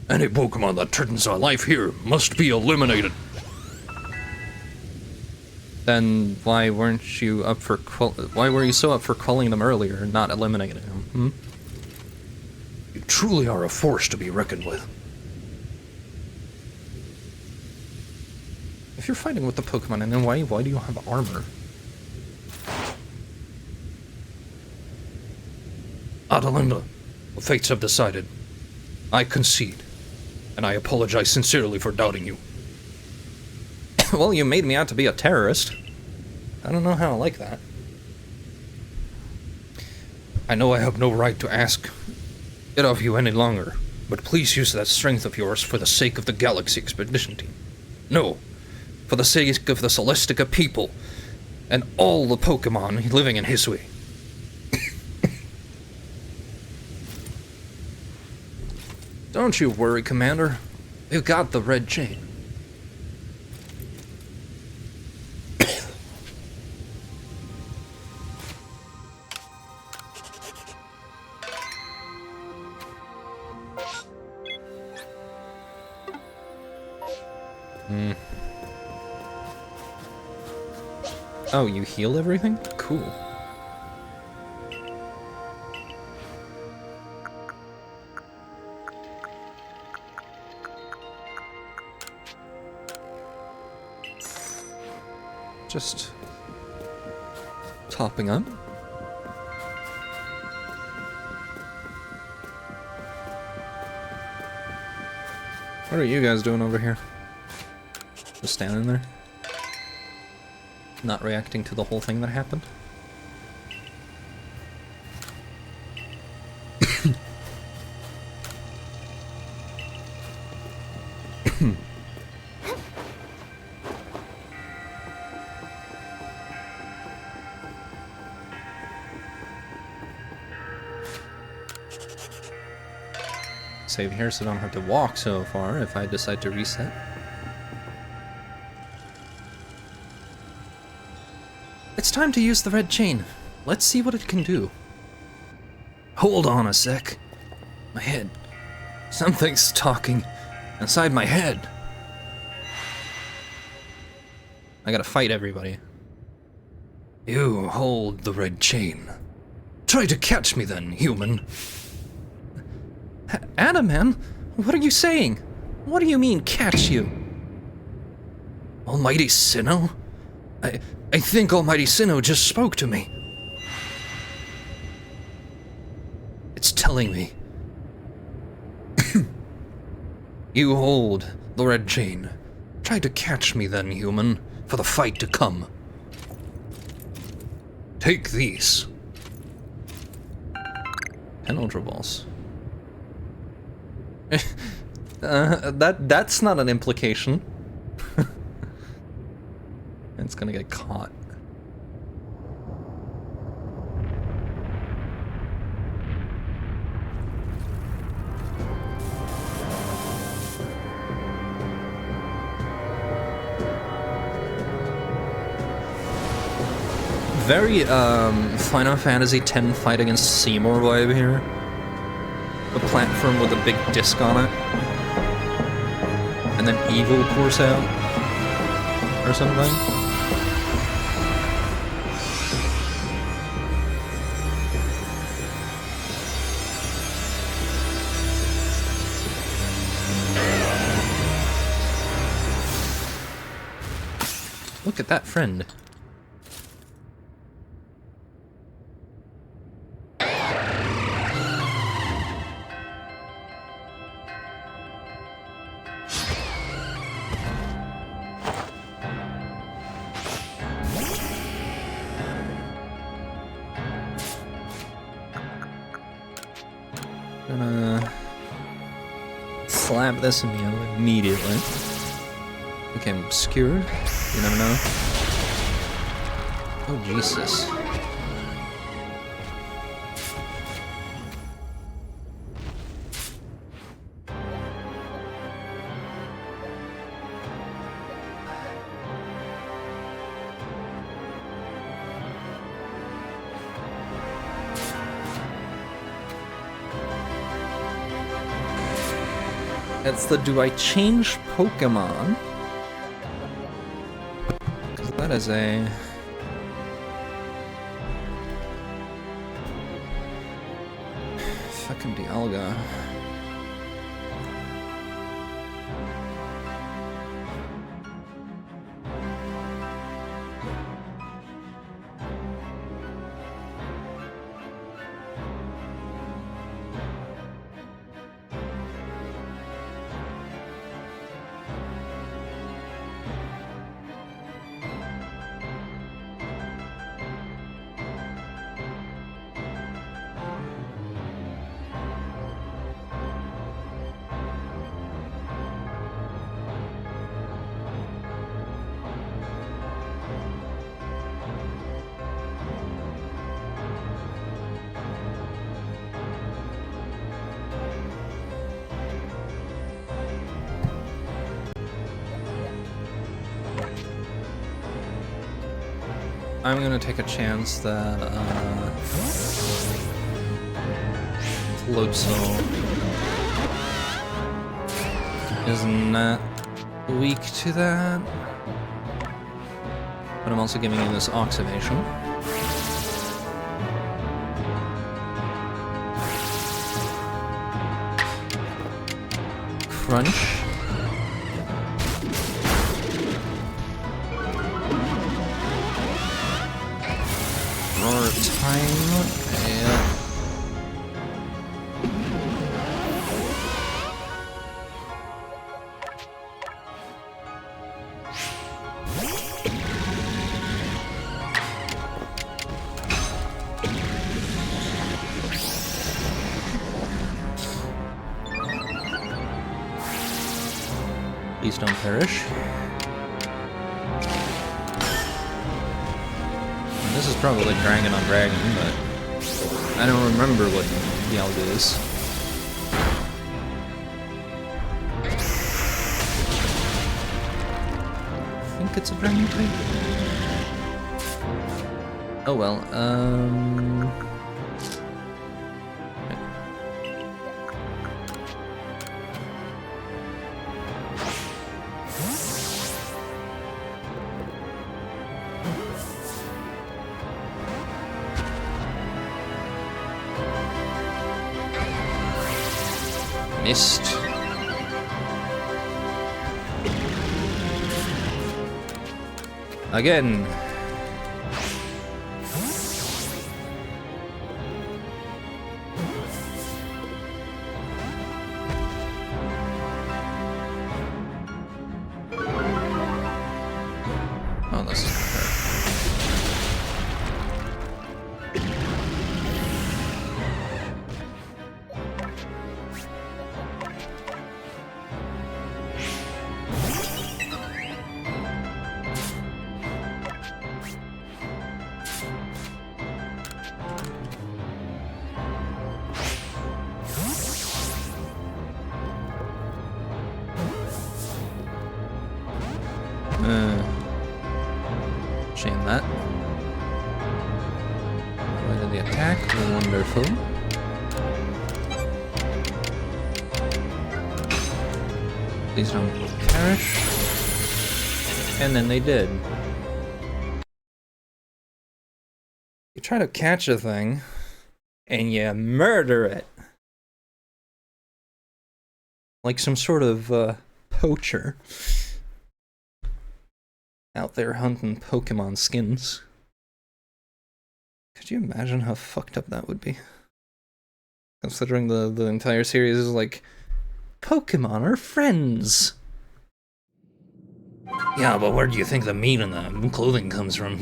Any Pokemon that threatens our life here must be eliminated. Then why weren't you up for why were you so up for quelling them earlier and not eliminating them? Hmm? You truly are a force to be reckoned with. If you're fighting with the Pokemon, and then why do you have armor? Adelinda, the fates have decided. I concede, and I apologize sincerely for doubting you. Well, you made me out to be a terrorist. I don't know how I like that. I know I have no right to ask it of you any longer, but please use that strength of yours for the sake of the Galaxy Expedition Team. No, for the sake of the Celestica people, and all the Pokemon living in Hisui. Don't you worry, Commander. We've got the red chain. Oh, you heal everything? Cool. Just topping up. What are you guys doing over here? Just standing there? Not reacting to the whole thing that happened? Save here so I don't have to walk so far if I decide to reset. It's time to use the red chain. Let's see what it can do. Hold on a sec. My head. Something's talking inside my head. I gotta fight everybody. You hold the red chain. Try to catch me then, human. Adaman, what are you saying? What do you mean, catch you? Almighty Sinnoh? I think Almighty Sinnoh just spoke to me. It's telling me. You hold the red chain. Try to catch me then, human, for the fight to come. Take these. 10 Ultra Balls. That's not an implication. It's gonna get caught. Very Final Fantasy X fight against Seymour vibe here. A platform with a big disc on it. And then evil pours out. Or something. Look at that friend. Gonna slap this in you immediately. Became obscured. You never know. Oh, Jesus. It's the do I change Pokemon? Because that is a... fucking Dialga. I'm gonna take a chance that, Floatzel is not weak to that. But I'm also giving you this Oxivation. Crunch. Roar time. Yeah. Please don't perish. This is probably Dragon on Dragon, but I don't remember what Dialga is. I think it's a Dragon type. Oh well, missed. Again. Oh, this is shame that. Go into the attack. Wonderful. Please don't perish. And then they did. You try to catch a thing, and you murder it. Like some sort of, poacher. Out there hunting Pokemon skins. Could you imagine how fucked up that would be? Considering the entire series is like, Pokemon are friends! Yeah, but where do you think the meat and the clothing comes from?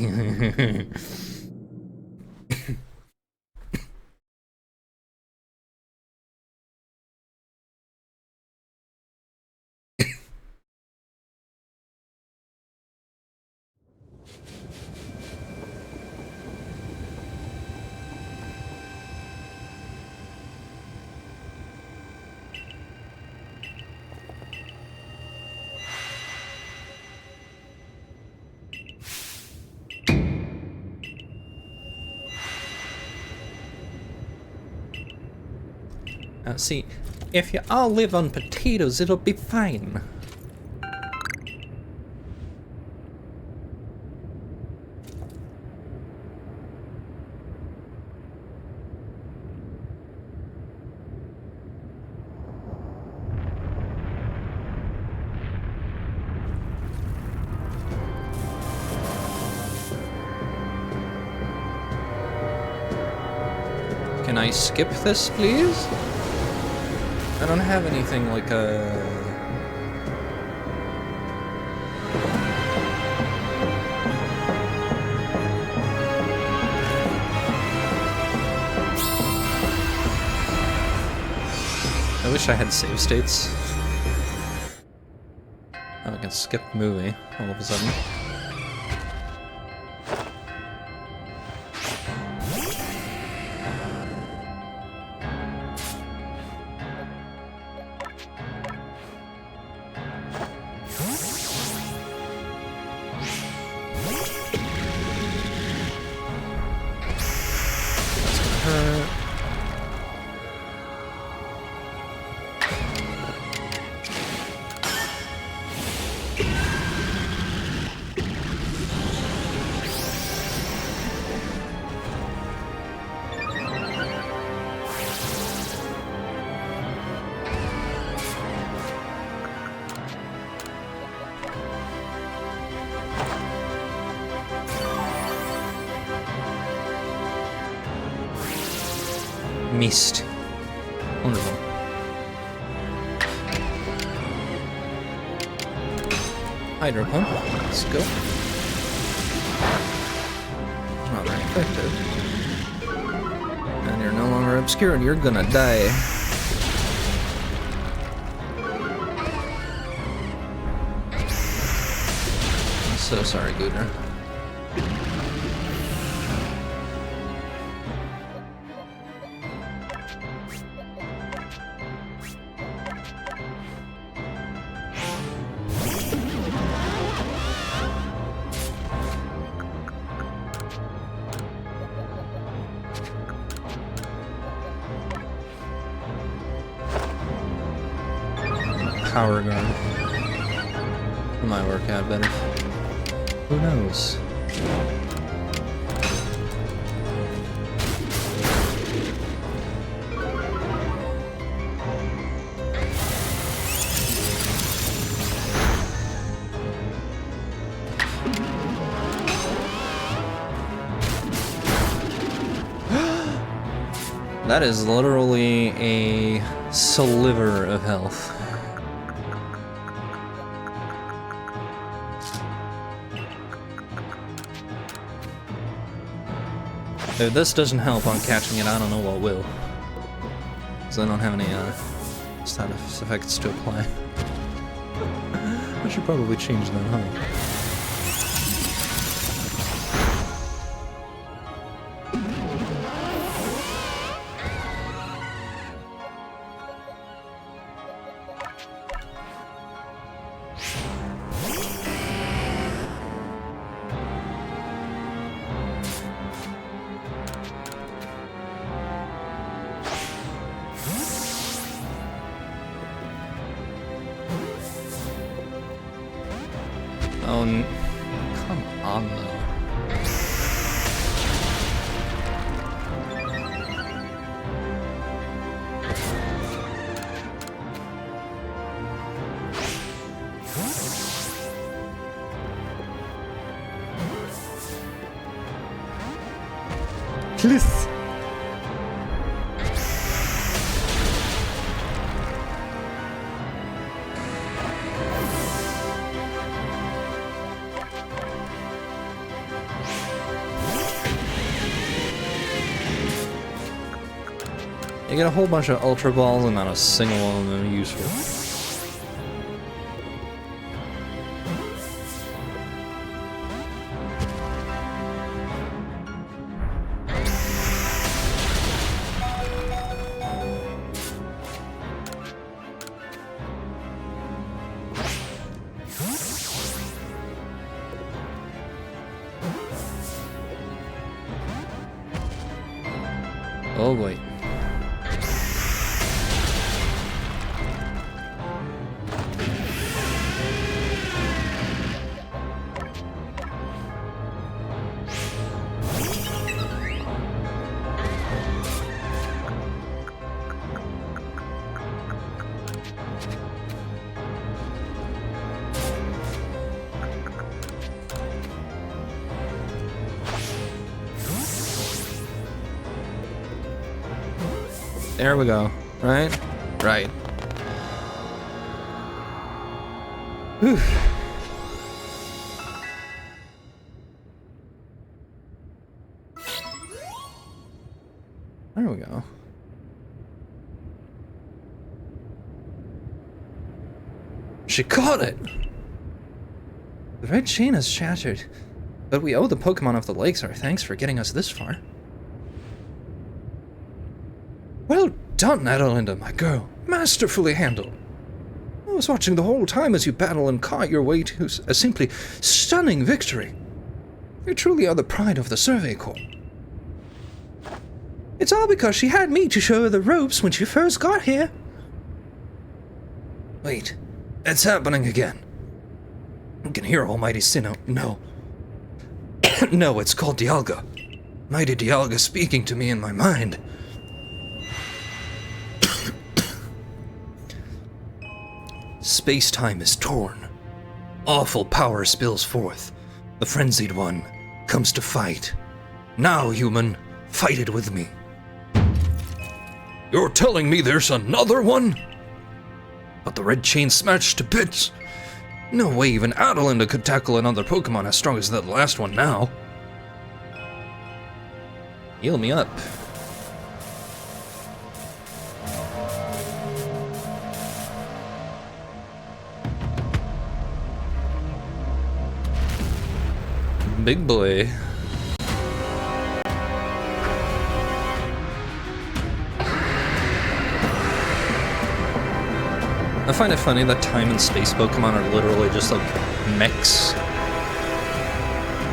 See, if you all live on potatoes, it'll be fine. Can I skip this, please? I don't have anything like a... I wish I had save states. Oh, I can skip movie all of a sudden. Mist. Wonderful. Hydro pump. Let's go. Not very effective. And you're no longer obscure and you're gonna die. I'm so sorry, Gudra. Power guard. Might work out better. Who knows? That is literally a sliver of health. If this doesn't help on catching it, I don't know what will. Because I don't have any status effects to apply. I should probably change that, huh? Oh, come on, though. Please. You get a whole bunch of Ultra Balls and not a single one of them useful. Oh boy. There we go. Right? Right. Whew. There we go. She caught it! The red chain has shattered, but we owe the Pokemon of the lakes our thanks for getting us this far. Well done, Adelinda, my girl. Masterfully handled. I was watching the whole time as you battle and caught your way to a simply stunning victory. You truly are the pride of the Survey Corps. It's all because she had me to show her the ropes when she first got here. Wait, it's happening again. I can hear Almighty Sinnoh. No. No, it's called Dialga. Mighty Dialga speaking to me in my mind. Space-time is torn. Awful power spills forth. The frenzied one comes to fight. Now, human, fight it with me. You're telling me there's another one? But the red chain smashed to bits. No way even Adelinda could tackle another Pokemon as strong as that last one now. Heal me up. Big boy. I find it funny that time and space Pokemon are literally just like mechs.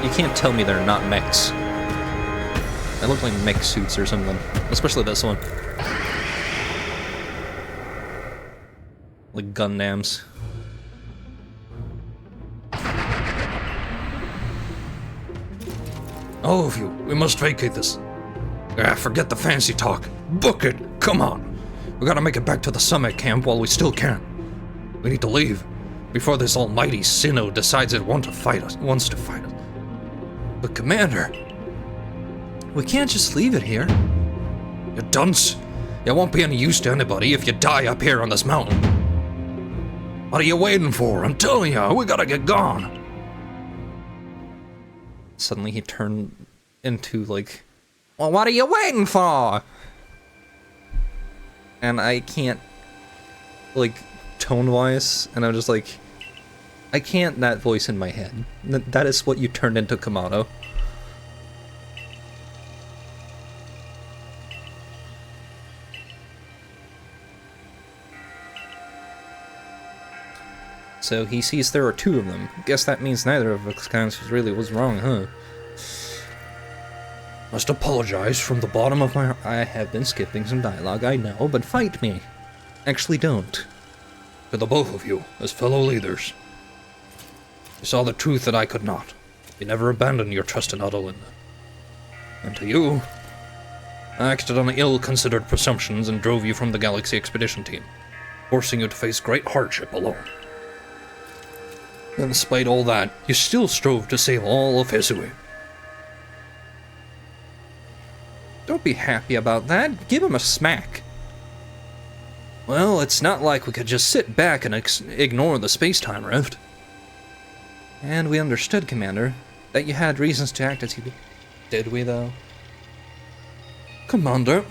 You can't tell me they're not mechs. They look like mech suits or something. Especially this one. Like Gundams. All of you, we must vacate this. Forget the fancy talk. Book it! Come on! We gotta make it back to the summit camp while we still can. We need to leave before this almighty Sinnoh decides it wants to fight us. But Commander, we can't just leave it here. You dunce! You won't be any use to anybody if you die up here on this mountain. What are you waiting for? I'm telling you, we gotta get gone. Suddenly he turned into like, well, what are you waiting for? And I can't, like, tone-wise, and I'm just like, I can't that voice in my head. That is what you turned into, Kamado. So he sees there are two of them. Guess that means neither of us really was wrong, huh? Must apologize from the bottom of my heart. I have been skipping some dialogue, I know, but fight me. Actually don't. To the both of you, as fellow leaders. You saw the truth that I could not. You never abandoned your trust in Adelinda. And to you, I acted on ill-considered presumptions and drove you from the Galaxy Expedition team, forcing you to face great hardship alone. And despite all that, you still strove to save all of Hisui. Don't be happy about that. Give him a smack. Well, it's not like we could just sit back and ignore the space-time rift. And we understood, Commander, that you had reasons to act as you did. Did we, though? Commander,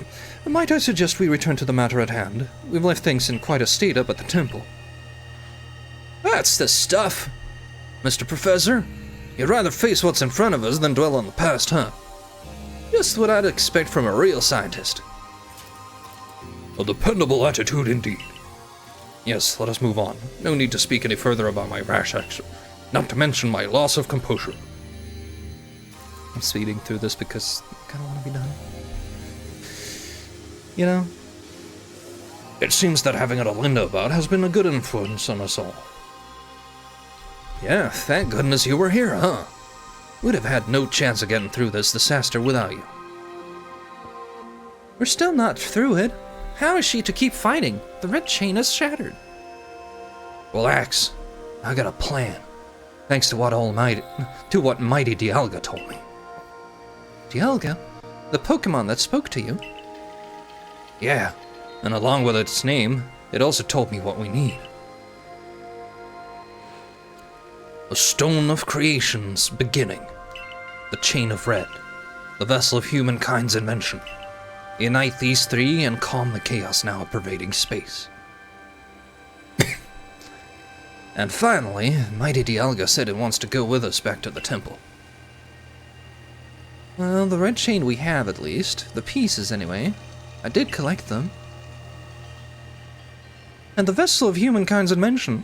might I suggest we return to the matter at hand? We've left things in quite a state up at the temple. That's the stuff! Mr. Professor, you'd rather face what's in front of us than dwell on the past, huh? Just what I'd expect from a real scientist. A dependable attitude indeed. Yes, let us move on. No need to speak any further about my rash action, not to mention my loss of composure. I'm speeding through this because I kinda want to be done. You know? It seems that having Adelinda about has been a good influence on us all. Yeah, thank goodness you were here, huh? We'd have had no chance of getting through this disaster without you. We're still not through it. How is she to keep fighting? The red chain is shattered. Relax. I got a plan. Thanks to what mighty Dialga told me. Dialga? The Pokemon that spoke to you? Yeah, And along with its name, it also told me what we need. The Stone of Creation's beginning. The Chain of Red. The Vessel of Humankind's invention. Unite these three and calm the chaos now pervading space. And finally, Mighty Dialga said it wants to go with us back to the temple. Well, the red chain we have at least. The pieces anyway. I did collect them. And the Vessel of Humankind's invention.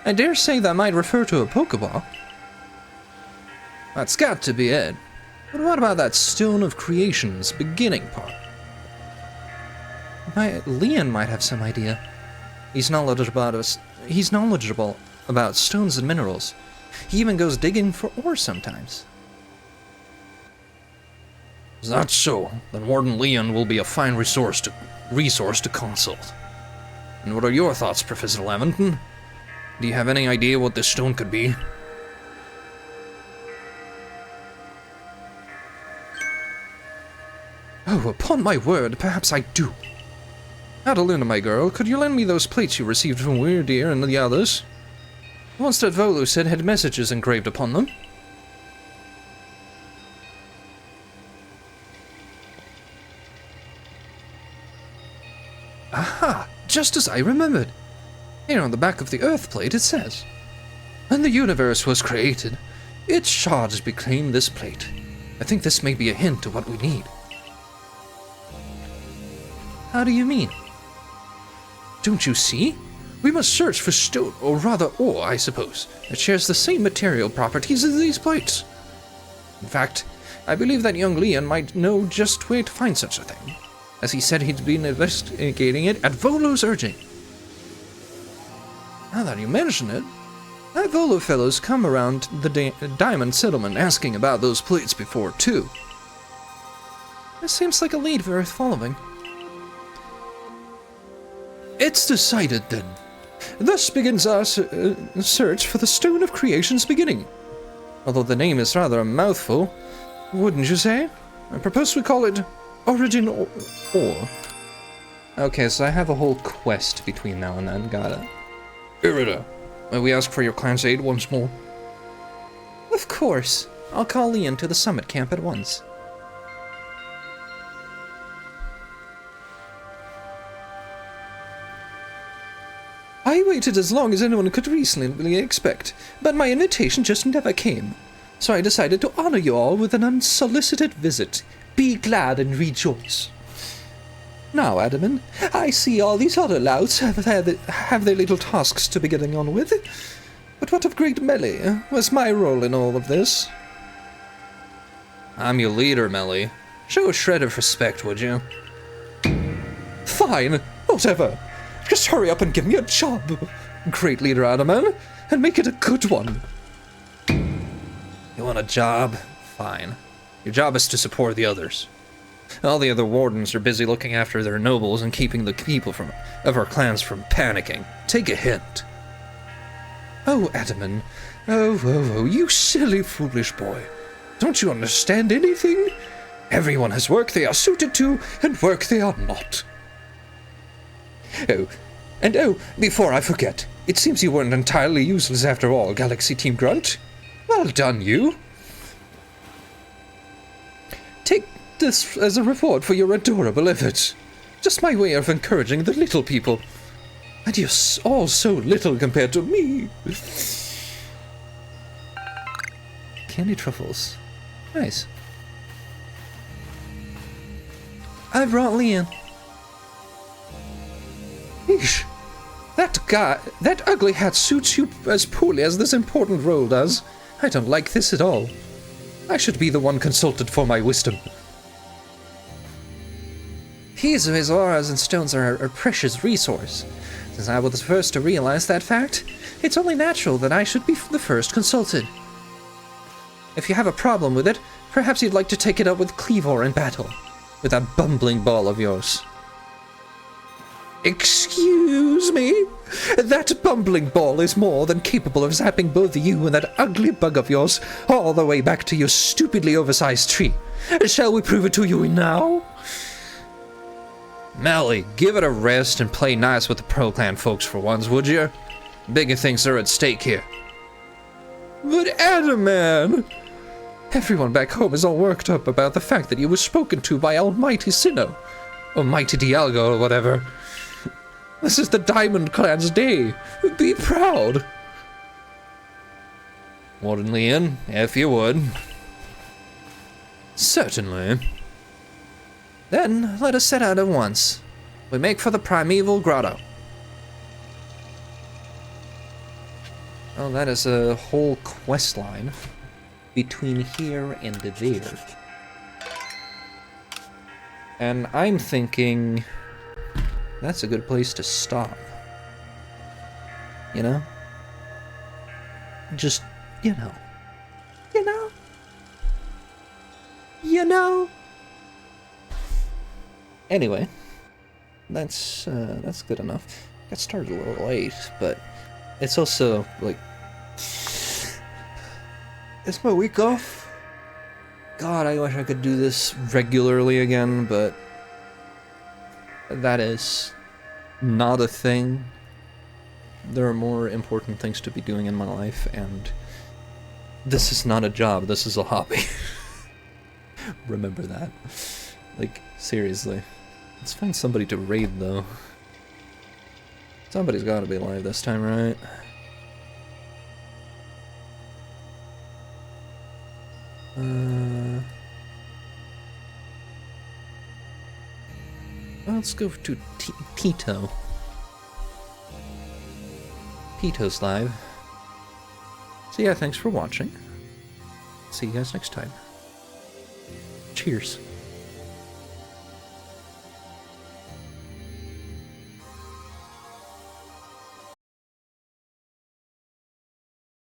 I dare say that might refer to a Pokeball. That's got to be it. But what about that Stone of Creation's beginning part? Leon might have some idea. He's knowledgeable about stones and minerals. He even goes digging for ore sometimes. Is that so? Then Warden Leon will be a fine resource to consult. And what are your thoughts, Professor Laventon? Do you have any idea what this stone could be? Oh, upon my word, perhaps I do. Adelina, my girl, could you lend me those plates you received from Weird Ear and the others? The ones that Volu said had messages engraved upon them. Aha! Just as I remembered. Here on the back of the Earth plate it says, when the universe was created, its shards became this plate. I think this may be a hint to what we need. How do you mean? Don't you see? We must search for stone, or rather ore, I suppose, that shares the same material properties as these plates. In fact, I believe that young Leon might know just where to find such a thing, as he said he'd been investigating it at Volo's urging. Now that you mention it, that Volo fellow's come around the Diamond Settlement asking about those plates before, too. This seems like a lead worth following. It's decided, then. Thus begins our search for the Stone of Creation's beginning. Although the name is rather a mouthful, wouldn't you say? I propose we call it Origin Ore. Okay, so I have a whole quest between now and then. Got it. Irida, may we ask for your clan's aid once more? Of course. I'll call Leon to the summit camp at once. I waited as long as anyone could reasonably expect, but my invitation just never came. So I decided to honor you all with an unsolicited visit. Be glad and rejoice. Now, Adaman, I see all these other louts have their little tasks to be getting on with. But what of Great Melee? What's my role in all of this? I'm your leader, Melee. Show a shred of respect, would you? Fine, whatever. Just hurry up and give me a job, Great Leader Adaman, and make it a good one. You want a job? Fine. Your job is to support the others. All the other wardens are busy looking after their nobles and keeping the people of our clans from panicking. Take a hint. Oh, Adaman. Oh, you silly, foolish boy. Don't you understand anything? Everyone has work they are suited to, and work they are not. Oh, before I forget, it seems you weren't entirely useless after all, Galaxy Team Grunt. Well done, you. Take this as a reward for your adorable efforts. Just my way of encouraging the little people. And you're all so little compared to me. Candy truffles. Nice. I brought Leon. Eesh. That ugly hat suits you as poorly as this important role does. I don't like this at all. I should be the one consulted for my wisdom. Keys of his auras and stones are a precious resource. Since I was the first to realize that fact, it's only natural that I should be the first consulted. If you have a problem with it, perhaps you'd like to take it up with Cleavor in battle, with that bumbling ball of yours. Excuse me? That bumbling ball is more than capable of zapping both you and that ugly bug of yours all the way back to your stupidly oversized tree. Shall we prove it to you now? Melly, give it a rest and play nice with the Pro Clan folks for once, would you? Bigger things are at stake here. But Adaman! Everyone back home is all worked up about the fact that you were spoken to by Almighty Sinnoh. Or Mighty Dialgo or whatever. This is the Diamond Clan's day. Be proud. Warden Leon, if you would. Certainly. Then, let us set out at once. We make for the Primeval Grotto. Oh, that is a whole quest line between here and there. And I'm thinking that's a good place to stop. You know? Just, you know. You know? You know? Anyway, that's good enough. Got started a little late, but it's also, like, it's my week off. God, I wish I could do this regularly again, but that is not a thing. There are more important things to be doing in my life, and this is not a job, this is a hobby. Remember that. Like, seriously. Let's find somebody to raid, though. Somebody's gotta be alive this time, right? Well, let's go to Pito. Pito's live. So yeah, thanks for watching. See you guys next time. Cheers.